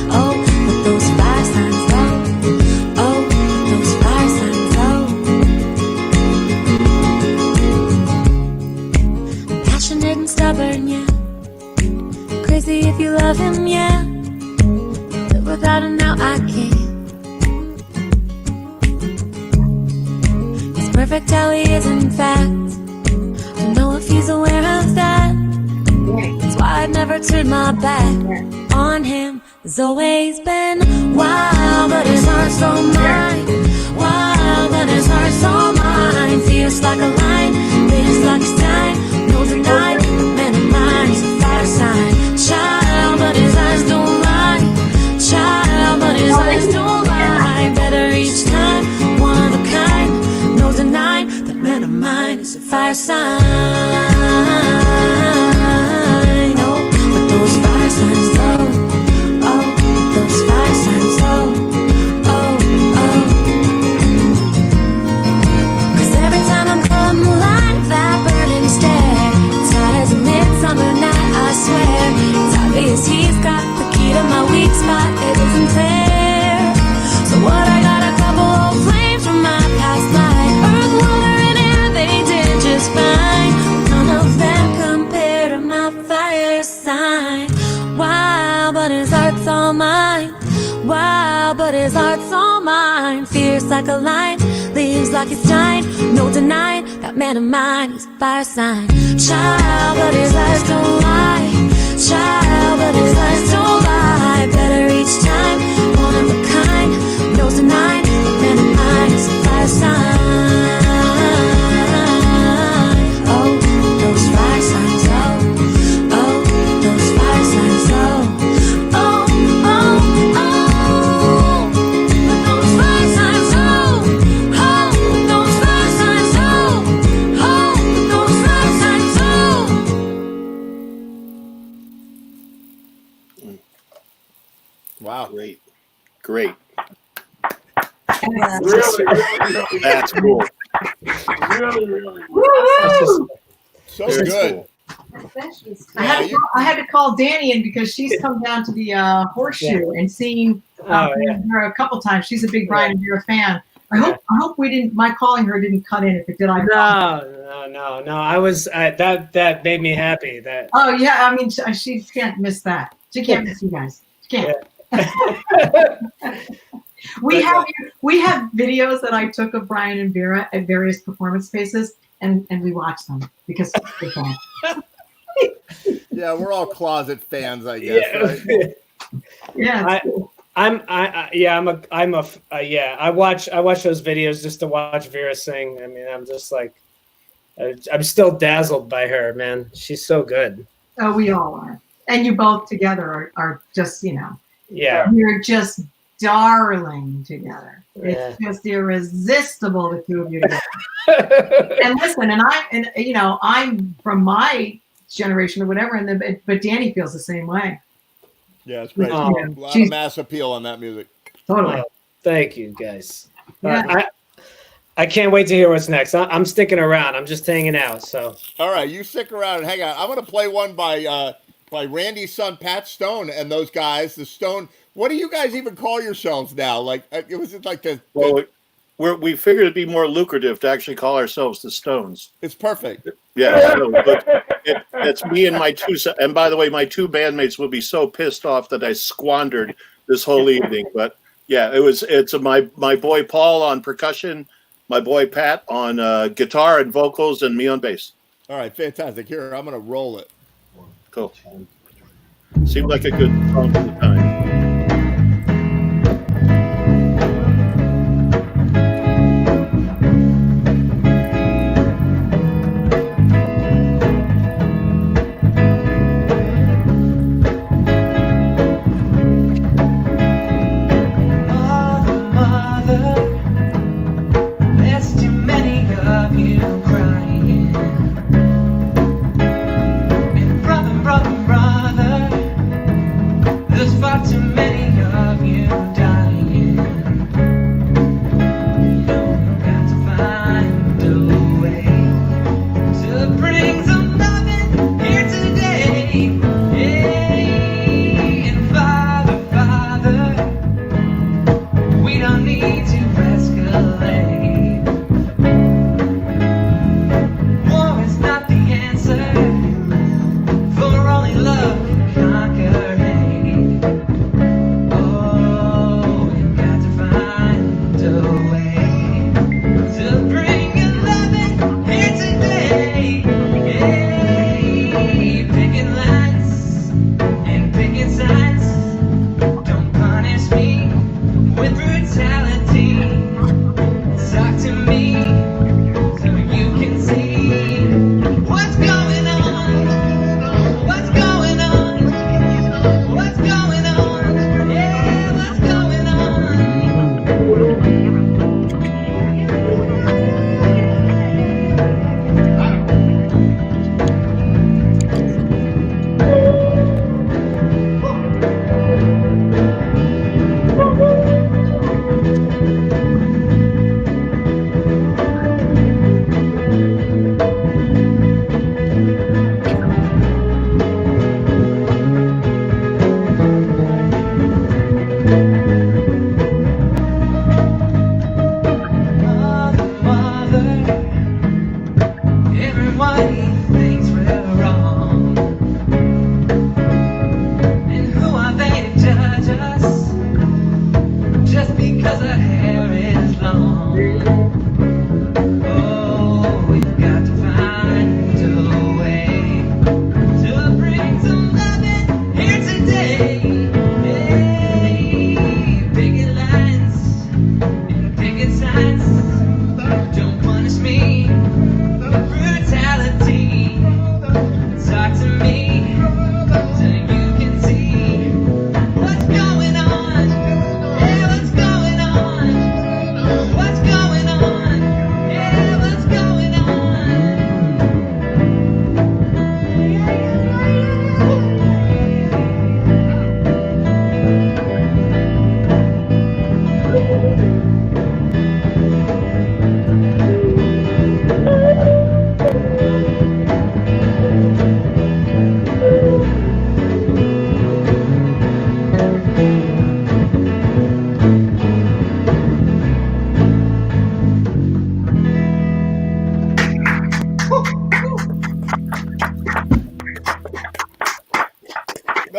[SPEAKER 17] Oh, with those fire signs, oh. Oh, with those fire signs, oh. Passionate and stubborn, yeah. Crazy if you love him, yeah. But without him now I can't. He's perfect how he is, in fact. Don't know if he's aware of that. That's why I'd never turn my back on him. He's always been wild, but his heart's all mine. Wild, but his heart's all mine. Fierce like a lion, lives like it's time. No denying, man of mine, he's a fire sign. Child, but his eyes don't lie. Child, but his eyes don't lie. Better each time, one of a kind. No denying, that man of mine is a fire sign. Oh, with those fire signs, oh. Oh, with those fire signs, oh. Oh, oh. 'Cause every time I'm caught in the light of that burning stare, it's hot as a midsummer night, I swear. It's obvious he's got the key to my weak spot, it isn't fair. So what, I got a couple old flames from my past life. Earth, water, and air, they did just fine. None of them compare to my fire sign. Wow, but his heart's all mine. Wow, but his heart's all mine. Fierce like a lion, lives like it's dying. No denying, that man of mine, he's a fire sign. Child, but his eyes don't lie. Child, but his eyes don't lie. Better each time, one of a kind. No denying, that man of mine is a fire sign. Oh, those fire signs, oh. Oh, those fire signs, oh. Oh, oh, oh. Those fire signs, oh. Oh, those fire signs, oh. Oh, those fire signs, oh.
[SPEAKER 1] Wow.
[SPEAKER 3] Great. Great.
[SPEAKER 9] Really,
[SPEAKER 3] That's cool.
[SPEAKER 9] really.
[SPEAKER 1] So good.
[SPEAKER 2] I had to call Danny in because she's come down to the Horseshoe and seen
[SPEAKER 8] Oh, yeah.
[SPEAKER 2] her a couple times. She's a big Brian and Vera fan. I hope we didn't. My calling her didn't cut in. If it did, I
[SPEAKER 8] No. I was that made me happy. That.
[SPEAKER 2] Oh yeah, I mean she can't miss that. She can't miss you guys. She can't. We have videos that I took of Brian and Vera at various performance spaces, and we watch them because they're fun.
[SPEAKER 1] Yeah, we're all closet fans, I guess.
[SPEAKER 8] Yeah.
[SPEAKER 1] Right?
[SPEAKER 8] I watch those videos just to watch Vera sing. I mean, I'm just like, I'm still dazzled by her, man. She's so good.
[SPEAKER 2] Oh, we all are. And you both together are just,
[SPEAKER 8] Yeah.
[SPEAKER 2] You're just darling together.
[SPEAKER 8] Yeah.
[SPEAKER 2] It's just irresistible, the two of you together. And listen, I'm from my generation or whatever, but Danny feels the same way.
[SPEAKER 1] Yeah, it's great.
[SPEAKER 2] Oh,
[SPEAKER 1] A lot of mass appeal on that music.
[SPEAKER 2] Totally.
[SPEAKER 8] Thank you, guys.
[SPEAKER 2] Yeah.
[SPEAKER 8] I can't wait to hear what's next. I'm sticking around. I'm just hanging out. So.
[SPEAKER 1] All right, you stick around and hang out. I'm going to play one by Randy's son, Pat Stone, and those guys. The Stone. What do you guys even call yourselves now? Like, it was like the.
[SPEAKER 3] Well, we figured it'd be more lucrative to actually call ourselves the Stones.
[SPEAKER 1] It's perfect.
[SPEAKER 3] Yeah, but it's me and my two. And by the way, my two bandmates will be so pissed off that I squandered this whole evening. But yeah, it's my boy Paul on percussion, my boy Pat on guitar and vocals, and me on bass.
[SPEAKER 1] All right, fantastic. Here, I'm going to roll it.
[SPEAKER 3] Cool. Seemed like a good song for the time.
[SPEAKER 17] There's far too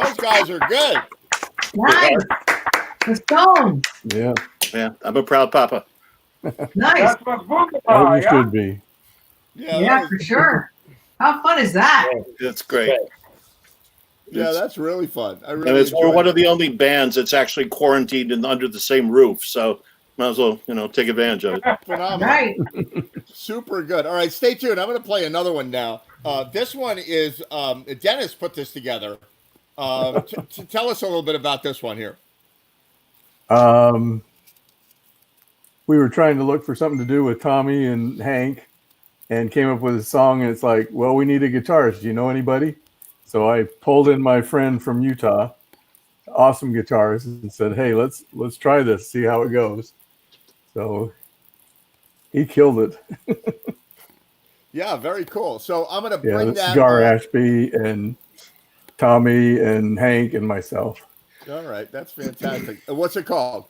[SPEAKER 1] Those guys are good.
[SPEAKER 2] Nice. The Stones.
[SPEAKER 15] Yeah.
[SPEAKER 3] Yeah, I'm a proud papa.
[SPEAKER 2] Nice.
[SPEAKER 9] That's what's wonderful.
[SPEAKER 15] Oh, you
[SPEAKER 9] yeah?
[SPEAKER 15] should be.
[SPEAKER 2] Yeah, for sure. How fun is that?
[SPEAKER 3] It's great.
[SPEAKER 1] Yeah, that's really fun. I really
[SPEAKER 3] And it's we're
[SPEAKER 1] enjoyed
[SPEAKER 3] one
[SPEAKER 1] it.
[SPEAKER 3] of the only bands that's actually quarantined and under the same roof. So might as well, take advantage of it.
[SPEAKER 1] Phenomenal.
[SPEAKER 2] Right.
[SPEAKER 1] Super good. All right, stay tuned. I'm going to play another one now. This one is Dennis put this together. Tell us a little bit about this one here.
[SPEAKER 15] We were trying to look for something to do with Tommy and Hank and came up with a song. And it's like, well, we need a guitarist. Do you know anybody? So I pulled in my friend from Utah, awesome guitarist, and said, hey, let's try this, see how it goes. So he killed it.
[SPEAKER 1] Yeah, very cool. So I'm going to
[SPEAKER 15] Yeah,
[SPEAKER 1] bring
[SPEAKER 15] that's
[SPEAKER 1] that.
[SPEAKER 15] Gar Ashby and Tommy and Hank and myself.
[SPEAKER 1] All right, that's fantastic. What's it called?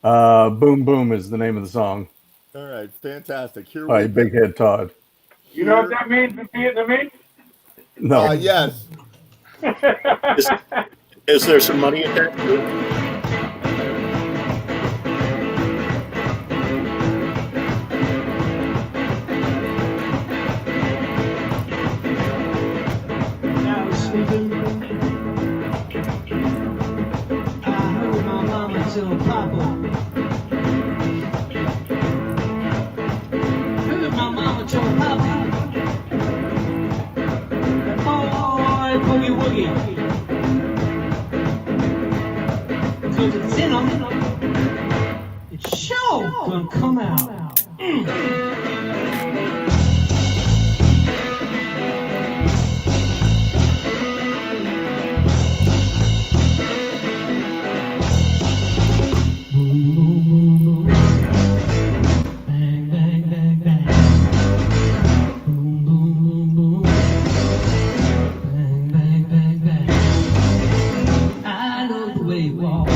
[SPEAKER 15] Boom Boom is the name of the song
[SPEAKER 1] All right, fantastic. Here
[SPEAKER 15] by
[SPEAKER 1] we
[SPEAKER 15] Big Head Todd.
[SPEAKER 9] You know what that means in Vietnamese?
[SPEAKER 15] No.
[SPEAKER 1] Yes.
[SPEAKER 3] Is there some money in there?
[SPEAKER 20] I was sleeping. I heard my mama tell Papa. Heard my mama tell Papa. Boy, boogie woogie. 'Cause it's in 'em. It's sure gonna come out. I love the way you walk.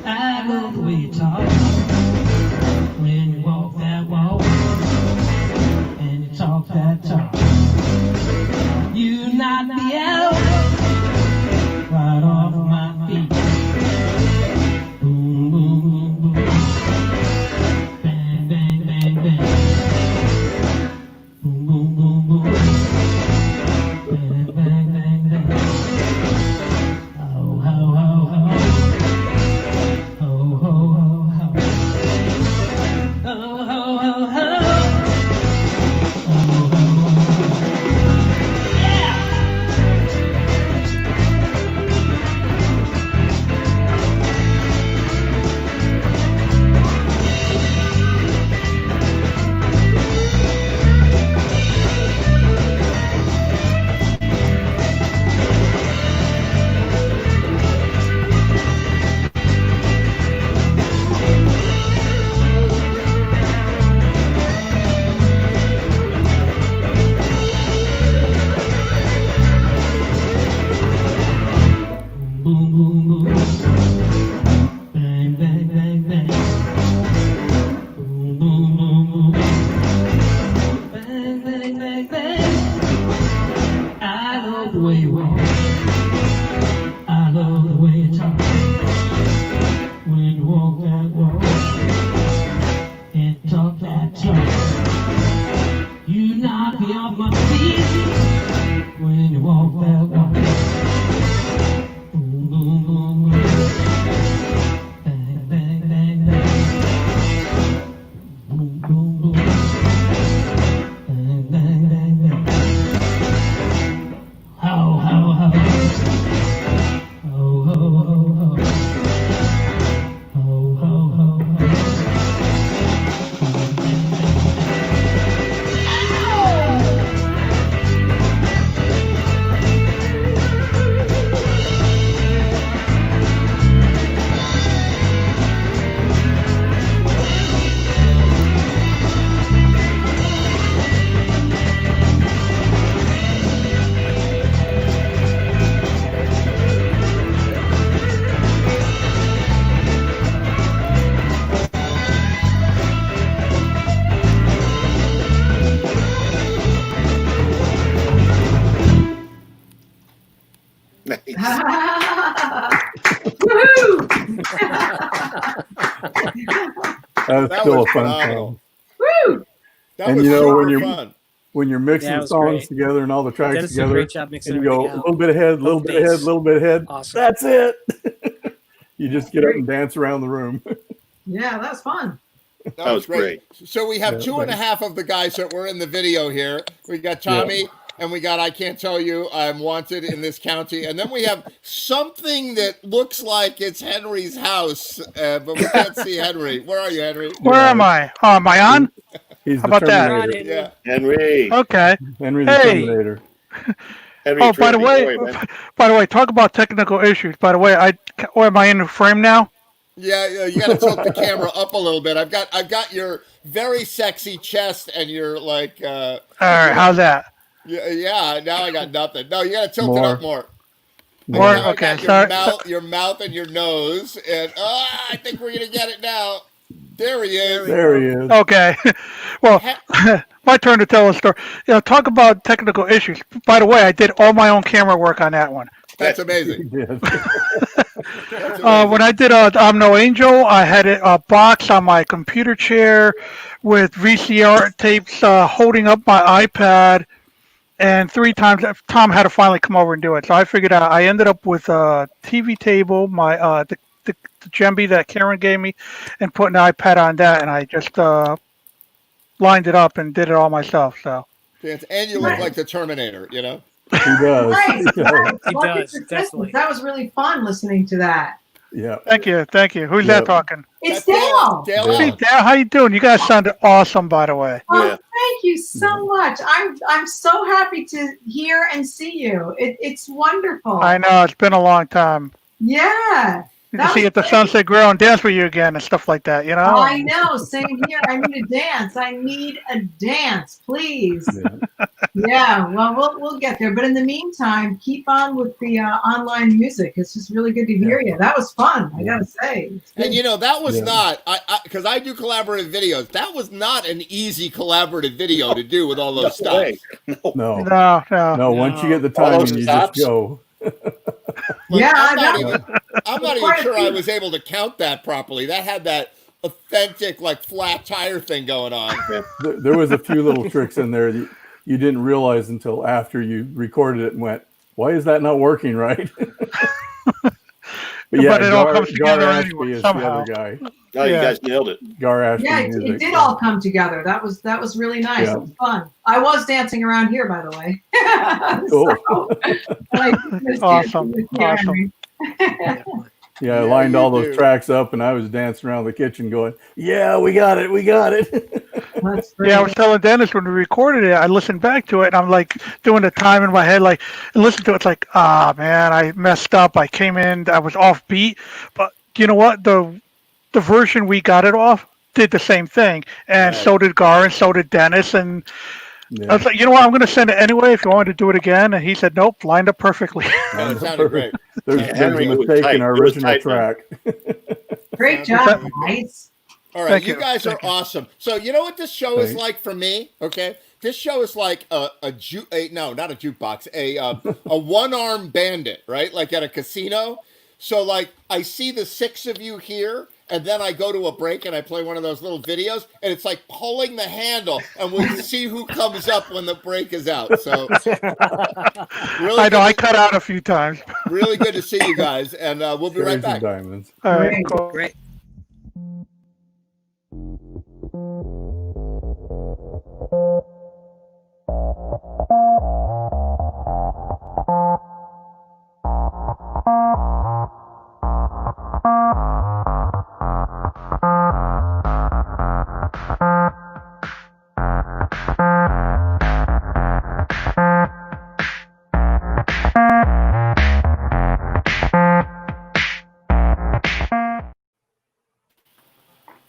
[SPEAKER 20] I love the way you talk. When you walk that walk and you talk that talk, you knock me out right off my feet. Boom, boom, boom, boom. Bang, bang, bang, bang. Boom, boom, boom, boom. Bang, bang, bang, bang. Ho, ho, ho, ho. Ho, ho, ho, ho. Ho, ho, ho, ho. Ho, ho, ho. Yeah! Boom, boom, boom. Bang, bang, bang, bang. Boom, boom, boom, boom. Bang, bang, bang, bang. I love the way you walk. I love the way you talk. When you walk that walk and talk that talk, you knock me off my feet. When you walk that walk. Boom, boom, boom, boom. Bang, bang, bang, bang. Boom, boom, boom. Bang, bang, bang, bang. How, how, how.
[SPEAKER 15] That's
[SPEAKER 1] That
[SPEAKER 15] still
[SPEAKER 1] was
[SPEAKER 15] a fun
[SPEAKER 1] phenomenal.
[SPEAKER 15] song.
[SPEAKER 2] Woo!
[SPEAKER 1] That
[SPEAKER 15] And
[SPEAKER 1] was
[SPEAKER 15] you know
[SPEAKER 1] super
[SPEAKER 15] when you're
[SPEAKER 1] fun.
[SPEAKER 15] mixing
[SPEAKER 11] Yeah, it
[SPEAKER 15] the
[SPEAKER 11] was
[SPEAKER 15] songs
[SPEAKER 11] great.
[SPEAKER 15] together and all the tracks
[SPEAKER 11] Dennis did a
[SPEAKER 15] together,
[SPEAKER 11] great job mixing
[SPEAKER 15] and you go
[SPEAKER 11] everything
[SPEAKER 15] a
[SPEAKER 11] out.
[SPEAKER 15] little bit ahead, a little
[SPEAKER 11] Both
[SPEAKER 15] bit ahead, a
[SPEAKER 11] bass.
[SPEAKER 15] little bit ahead.
[SPEAKER 11] Awesome.
[SPEAKER 15] That's it. You just get up and dance around the room.
[SPEAKER 2] Yeah, that's fun.
[SPEAKER 1] That was great. So we have
[SPEAKER 15] Yeah,
[SPEAKER 1] two and a
[SPEAKER 15] thanks.
[SPEAKER 1] half of the guys that were in the video here. We got
[SPEAKER 15] Yeah.
[SPEAKER 1] Tommy and we got I Can't Tell You I'm Wanted in This County. And then we have something that looks like it's Henry's house, but we can't see Henry. Where are you, Henry?
[SPEAKER 19] Where am I? Oh, am I on?
[SPEAKER 15] He's
[SPEAKER 19] How
[SPEAKER 15] the
[SPEAKER 19] about that?
[SPEAKER 15] Terminator.
[SPEAKER 1] Yeah.
[SPEAKER 3] Henry.
[SPEAKER 19] Okay.
[SPEAKER 15] Henry the
[SPEAKER 19] Hey.
[SPEAKER 15] Terminator.
[SPEAKER 3] Henry
[SPEAKER 19] Oh, by the
[SPEAKER 3] Trinity.
[SPEAKER 19] way, talk about technical issues. By the way, am I in the frame now?
[SPEAKER 1] Yeah, you got to tilt the camera up a little bit. I've got your very sexy chest and your like.
[SPEAKER 19] All right, how's that?
[SPEAKER 1] Yeah. Now I got nothing. No, you got to tilt it
[SPEAKER 19] More.
[SPEAKER 1] up more.
[SPEAKER 19] More?
[SPEAKER 1] Now I
[SPEAKER 19] Okay,
[SPEAKER 1] got your mouth and your nose, and I think we're gonna get it now. There he is.
[SPEAKER 15] There he is.
[SPEAKER 19] Okay. Well, my turn to tell a story. Talk about technical issues. By the way, I did all my own camera work on that one.
[SPEAKER 1] That's amazing.
[SPEAKER 19] When I did I'm No Angel, I had a box on my computer chair with VCR tapes holding up my iPad, and 3 times Tom had to finally come over and do it. So I figured out. I ended up with a TV table, my the Djembe that Karen gave me, and putting the iPad on that, and I just lined it up and did it all myself. So.
[SPEAKER 1] And you look like the Terminator, you know.
[SPEAKER 15] He does.
[SPEAKER 2] Nice.
[SPEAKER 15] Yeah.
[SPEAKER 2] Nice.
[SPEAKER 11] He
[SPEAKER 2] Lucky
[SPEAKER 11] does,
[SPEAKER 2] for Christmas.
[SPEAKER 11] definitely.
[SPEAKER 2] That was really fun listening to that.
[SPEAKER 15] Yeah.
[SPEAKER 19] Thank you. Who's
[SPEAKER 15] Yeah.
[SPEAKER 19] that talking?
[SPEAKER 2] It's Dale.
[SPEAKER 1] Dale
[SPEAKER 19] Hey,
[SPEAKER 1] Allen.
[SPEAKER 19] Dale, how you doing? You guys sounded awesome, by the way.
[SPEAKER 2] Oh, thank you so much. I'm so happy to hear and see you. It's wonderful.
[SPEAKER 19] I know it's been a long time.
[SPEAKER 2] Yeah.
[SPEAKER 19] To
[SPEAKER 2] That
[SPEAKER 19] see
[SPEAKER 2] was
[SPEAKER 19] at the
[SPEAKER 2] great.
[SPEAKER 19] Sunset Grill and dance with you again and stuff like that. You know.
[SPEAKER 2] I know. Same here. I need a dance. I need a dance, please. Yeah. Well, we'll get there. But in the meantime, keep on with the online music. It's just really good to hear you. That was fun. I gotta say. It's good.
[SPEAKER 1] And you know that was
[SPEAKER 15] Yeah.
[SPEAKER 1] not because I do collaborative videos. That was not an easy collaborative video to do with all those
[SPEAKER 3] No
[SPEAKER 1] stops.
[SPEAKER 3] way.
[SPEAKER 15] No.
[SPEAKER 19] No.
[SPEAKER 15] Once you get the
[SPEAKER 3] All
[SPEAKER 15] timing,
[SPEAKER 3] those
[SPEAKER 15] you
[SPEAKER 3] stops?
[SPEAKER 15] just go.
[SPEAKER 1] Like,
[SPEAKER 2] Yeah,
[SPEAKER 1] I'm
[SPEAKER 2] I
[SPEAKER 1] not
[SPEAKER 2] know.
[SPEAKER 1] even, I'm not even
[SPEAKER 2] Quite a
[SPEAKER 1] sure I
[SPEAKER 2] few.
[SPEAKER 1] was able to count that properly. That had that authentic like flat tire thing going on.
[SPEAKER 15] There was a few little tricks in there that you didn't realize until after you recorded it and went, "Why is that not working right?" But yeah,
[SPEAKER 19] But it all
[SPEAKER 15] Gar,
[SPEAKER 19] comes together
[SPEAKER 15] Gar Ashby
[SPEAKER 19] anyway,
[SPEAKER 15] is
[SPEAKER 19] somehow.
[SPEAKER 15] the other guy.
[SPEAKER 3] Oh, you guys nailed it.
[SPEAKER 15] Gar Ashby
[SPEAKER 2] Yeah,
[SPEAKER 15] music.
[SPEAKER 2] it did all come together. That was really nice.
[SPEAKER 15] Yeah.
[SPEAKER 2] It was fun. I was dancing around here, by the way.
[SPEAKER 15] Cool.
[SPEAKER 19] Awesome.
[SPEAKER 15] Yeah, I lined all
[SPEAKER 1] you
[SPEAKER 15] those
[SPEAKER 1] do.
[SPEAKER 15] tracks up, and I was dancing around the kitchen, going, "Yeah, we got it, we got it."
[SPEAKER 2] That's great.
[SPEAKER 19] Yeah, I was telling Dennis when we recorded it, I listened back to it and I'm like doing the time in my head, like, and listen to it, it's like, man, I messed up. I came in, I was off beat. But you know what? The version we got it off did the same thing. And so did Gar and so did Dennis. And I was like, you know what? I'm going to send it anyway if you want to do it again. And he said, nope, lined up perfectly.
[SPEAKER 1] No, it sounded great.
[SPEAKER 15] There's
[SPEAKER 3] Henry,
[SPEAKER 15] a
[SPEAKER 3] it was
[SPEAKER 15] mistake
[SPEAKER 3] tight.
[SPEAKER 15] in our
[SPEAKER 3] It was
[SPEAKER 15] original
[SPEAKER 3] tight, man.
[SPEAKER 15] track.
[SPEAKER 2] Great job, guys.
[SPEAKER 1] All right,
[SPEAKER 19] Thank
[SPEAKER 1] you
[SPEAKER 19] you.
[SPEAKER 1] guys are awesome. So you know what this show is
[SPEAKER 15] Thanks.
[SPEAKER 1] like for me? Okay, this show is like not a jukebox, a one-armed bandit, right? Like at a casino. So like I see the 6 of you here, and then I go to a break and I play one of those little videos, and it's like pulling the handle, and we see who comes up when the break is out. So really,
[SPEAKER 19] I know, I
[SPEAKER 1] good
[SPEAKER 19] cut out a few times.
[SPEAKER 1] really good to see you guys, and we'll be right
[SPEAKER 15] Cherries and
[SPEAKER 1] back.
[SPEAKER 15] diamonds.
[SPEAKER 19] All right,
[SPEAKER 2] Great.
[SPEAKER 19] cool.
[SPEAKER 11] Great.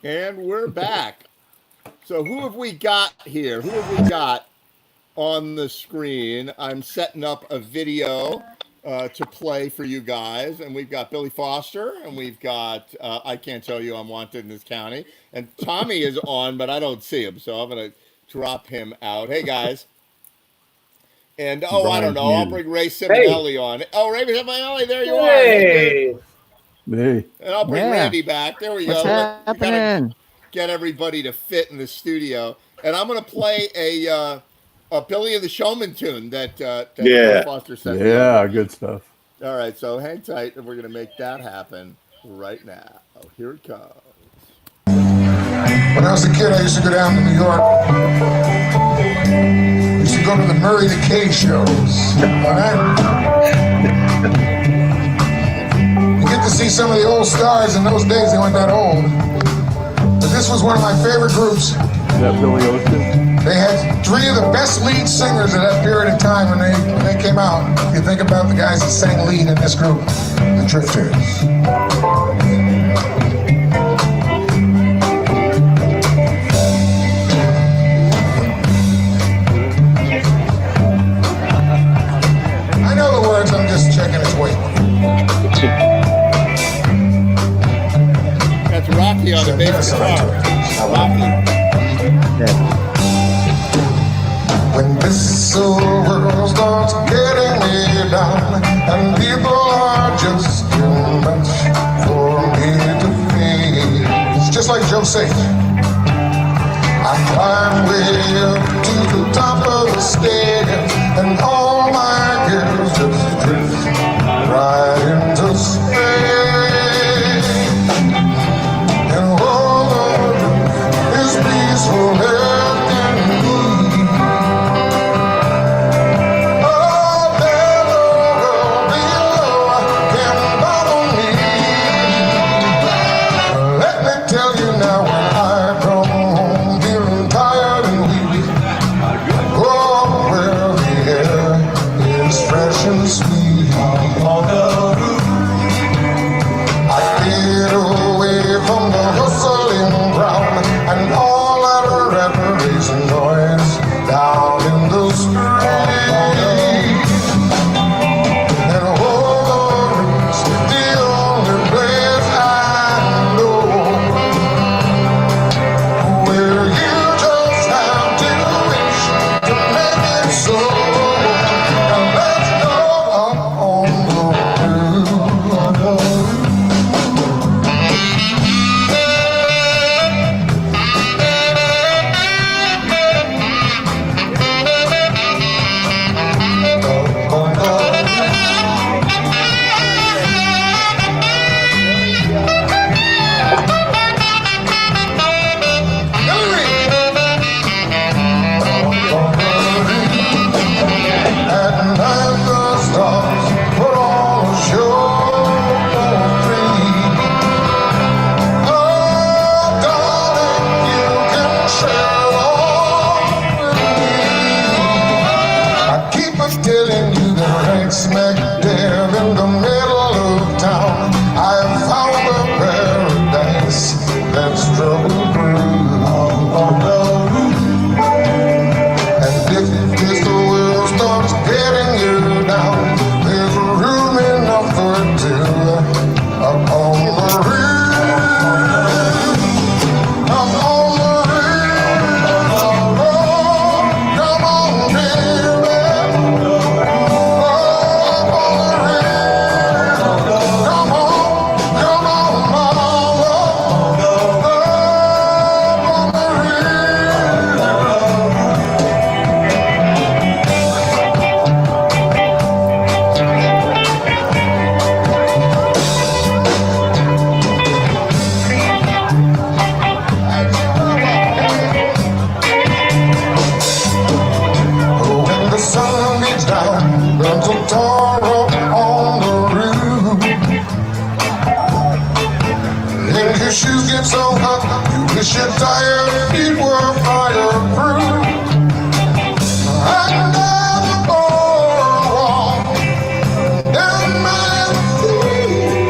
[SPEAKER 1] And we're back. So who have we got here? Who have we got on the screen? I'm setting up a video to play for you guys. And we've got Billy Foster, and we've got I Can't Tell You I'm Wanted in This County. And Tommy is on, but I don't see him. So I'm going to drop him out. Hey, guys. And I
[SPEAKER 15] Brian's
[SPEAKER 1] don't know. I'll
[SPEAKER 15] muted.
[SPEAKER 1] bring Ray Simonelli on. Oh, Ray Simonelli, there you are.
[SPEAKER 8] Hey.
[SPEAKER 15] Hey.
[SPEAKER 1] And I'll bring
[SPEAKER 14] Yeah.
[SPEAKER 1] Randy back. There we
[SPEAKER 14] What's
[SPEAKER 1] go. We gotta
[SPEAKER 14] happening?
[SPEAKER 1] get everybody to fit in the studio. And I'm going to play a Billy and the Showman tune that
[SPEAKER 3] Yeah.
[SPEAKER 1] Bill Foster sent me.
[SPEAKER 15] Yeah, good stuff.
[SPEAKER 1] All right, so hang tight, and we're going to make that happen right now. Here it comes.
[SPEAKER 11] When I was a kid, I used to go down to New York. I used to go to the Murray Decay shows. You get to see some of the old stars. In those days, they weren't that old. But this was one of my favorite groups.
[SPEAKER 15] Is that Billy Ocean?
[SPEAKER 11] They had 3 of the best lead singers at that period of time when they came out. If you think about the guys that sang lead in this group, the Drifters. I know the words, I'm just checking its weight.
[SPEAKER 1] That's Rocky on the bass guitar. Rocky.
[SPEAKER 11] When this world starts getting me down and people are just too much for me to face, just like Joe Sage, I climb way up to the top of the stairs and all my girls just drift right into space. And all the roof is peaceful left in me. Oh, there's a world below can bother me. Let me tell you now, when I come home feeling tired and weak, oh, well, the air is fresh and sweet. On the roof, I get away from the hustling ground and all that rat-racing noise down in the street. And all the roof's the only place I know where you just have to wish to make it so. And let's go up on the roof. At night the stars put on a show for free. Oh, darling, you can share all with me. I keep on telling you that right smack there in the middle of town, I found a paradise that's trouble-free. And if this world starts getting you down, there's room enough for two up on the roof. Up on the roof. Oh, come on, baby. Oh, up on the roof. Come on, mama. Up on the when the sun beats down, burns a Toro on the roof. And your shoes get so hot, you wish your tired feet were fireproof. Under the boardwalk, down my feet,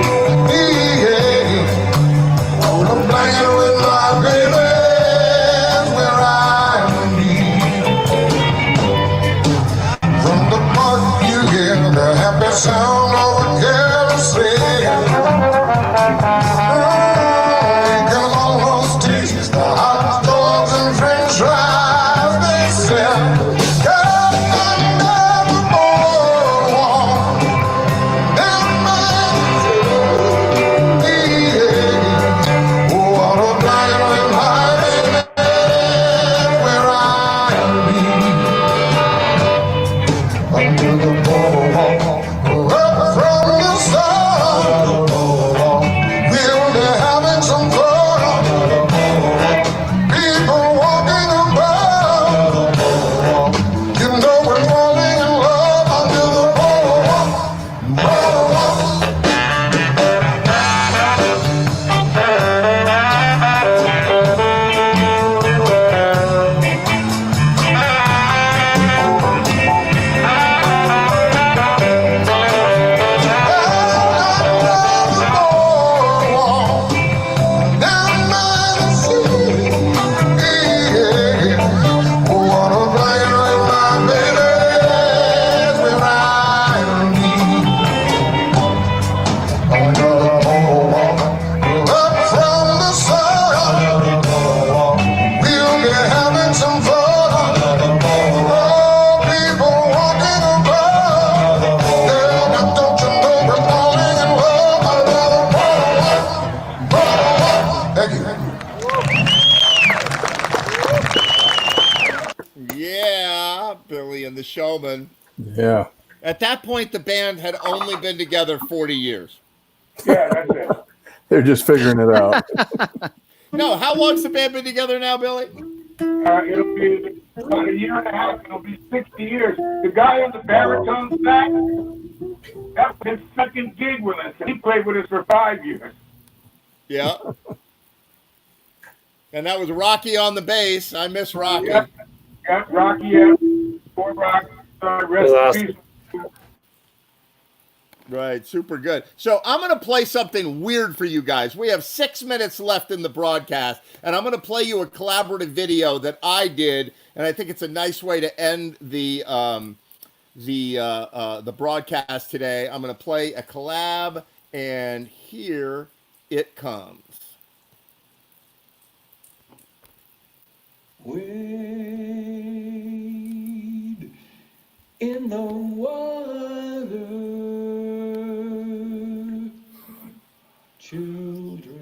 [SPEAKER 11] on a blanket with my baby's where I be. From the park you hear the happy sound of a carousel. You can almost taste the hot
[SPEAKER 1] Showman.
[SPEAKER 15] Yeah.
[SPEAKER 1] At that point, the band had only been together 40 years.
[SPEAKER 9] Yeah, that's it.
[SPEAKER 15] They're just figuring it out.
[SPEAKER 1] No, how long's the band been together now, Billy?
[SPEAKER 9] It'll be about a year and a half. It'll be 60 years. The guy on the baritone sax, that was his second gig with us. He played with us for 5 years.
[SPEAKER 1] Yeah. And that was Rocky on the bass. I miss Rocky.
[SPEAKER 9] Yep, Rocky. Yeah. Poor Rocky. Rest in peace.
[SPEAKER 1] Right, super good. So I'm going to play something weird for you guys. We have 6 minutes left in the broadcast, and I'm going to play you a collaborative video that I did, and I think it's a nice way to end the broadcast today. I'm going to play a collab, and here it comes.
[SPEAKER 12] Wade in the water, children.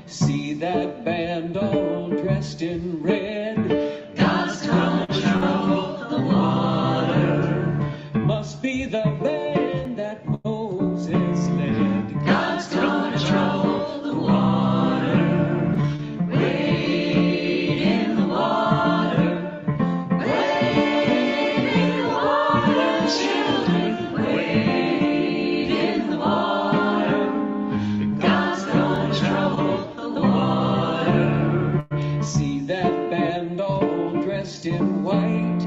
[SPEAKER 12] See that band all dressed in red. God's gonna trouble the water. Must be the band that Moses led. God's gonna trouble the water. Wade in the water. Wade in the water, children. Wade in the water. God's gonna trouble the water. See that band all dressed in white.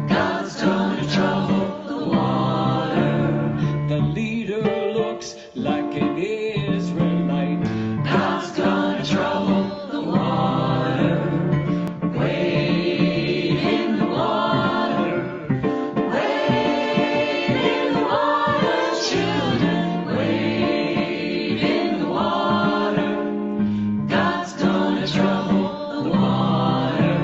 [SPEAKER 12] God's gonna trouble the water. The leader looks like an Israelite. God's gonna trouble the water. Wade in the water. Wade in the water, children. Wade in the water. God's gonna trouble the water.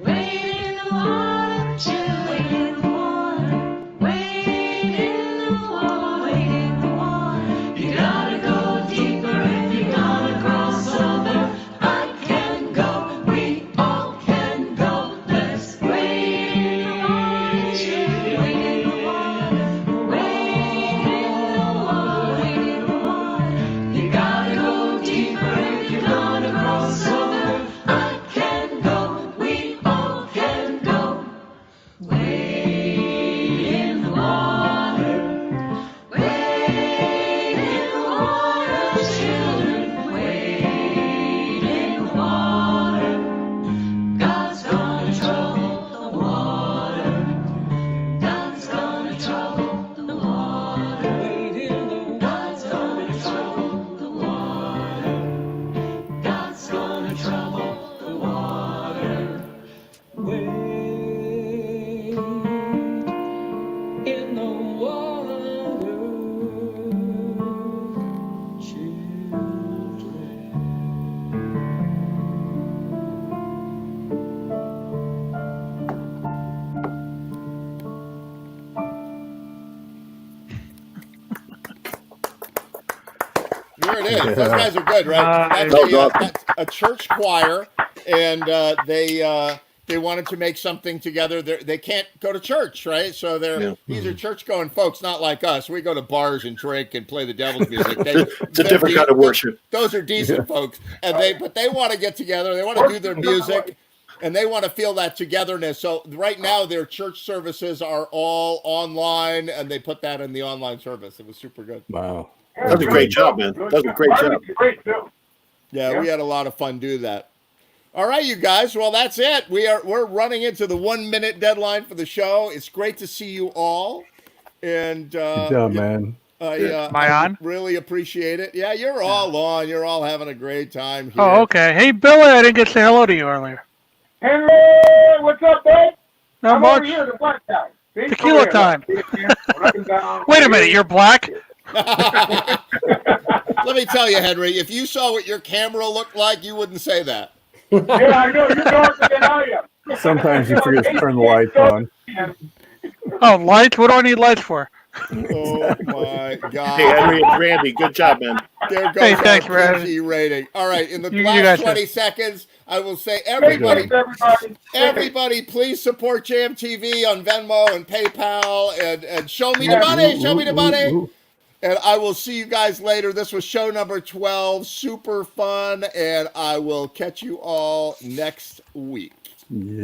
[SPEAKER 12] Wade in the water, children. Wade in the water. Wade in the water. Wade in the water. You gotta go deeper if you're gonna cross over. I can go, we all can go. Let's wade in the water, children. Wade in the water. Wade in the water. Wade in the water. You gotta go deeper if you're gonna cross over. I can go, we all can go. Wade in the water. Wade in the water, children. Wade in the water. God's gonna trouble the water. God's gonna trouble the water. Wade in the water. God's gonna trouble the water. God's gonna trouble the water. Wade in the water,
[SPEAKER 1] Here it is. Those guys are good, right?
[SPEAKER 3] Nice.
[SPEAKER 1] That's a church choir, and they wanted to make something together. They can't go to church, right? So these are church-going folks, not like us. We go to bars and drink and play the devil's music.
[SPEAKER 3] It's a different kind of worship.
[SPEAKER 1] Those are decent folks, and they want to get together. They want to do their music, and they want to feel that togetherness. So right now, their church services are all online, and they put that in the online service. It was super good.
[SPEAKER 15] Wow.
[SPEAKER 3] That was a great job, man. That was a great job.
[SPEAKER 9] Great too.
[SPEAKER 1] Yeah, we had a lot of fun doing that. All right, you guys. Well, that's it. We're running into the 1 minute deadline for the show. It's great to see you all, and
[SPEAKER 15] Good job, man.
[SPEAKER 19] Am I on?
[SPEAKER 1] Really appreciate it. Yeah, you're all on. You're all having a great time here.
[SPEAKER 19] Oh, okay. Hey, Billy, I didn't get to say hello to you earlier.
[SPEAKER 9] Henry, what's up, bud?
[SPEAKER 19] Not
[SPEAKER 9] I'm
[SPEAKER 19] much.
[SPEAKER 9] over here, the black guy. See?
[SPEAKER 19] Tequila
[SPEAKER 9] Over here,
[SPEAKER 19] time.
[SPEAKER 9] up and down.
[SPEAKER 19] Wait a minute, you're black?
[SPEAKER 1] Let me tell you, Henry, if you saw what your camera looked like, you wouldn't say that.
[SPEAKER 9] Yeah, I know. You're darker than I am.
[SPEAKER 15] Sometimes you forget to turn the lights on.
[SPEAKER 19] Oh, lights? What do I need lights for?
[SPEAKER 1] Oh my God!
[SPEAKER 3] Hey, Henry and Randy, good job, man.
[SPEAKER 1] There goes
[SPEAKER 19] Hey, thanks,
[SPEAKER 1] our
[SPEAKER 19] Randy.
[SPEAKER 1] PG rating. All right, in the
[SPEAKER 19] You
[SPEAKER 1] last
[SPEAKER 19] guys
[SPEAKER 1] 20
[SPEAKER 19] too.
[SPEAKER 1] seconds, I will say everybody, please support JMTV on Venmo and PayPal and show me the money. Show me the money. And I will see you guys later. This was show number 12. Super fun. And I will catch you all next week.
[SPEAKER 15] Yeah.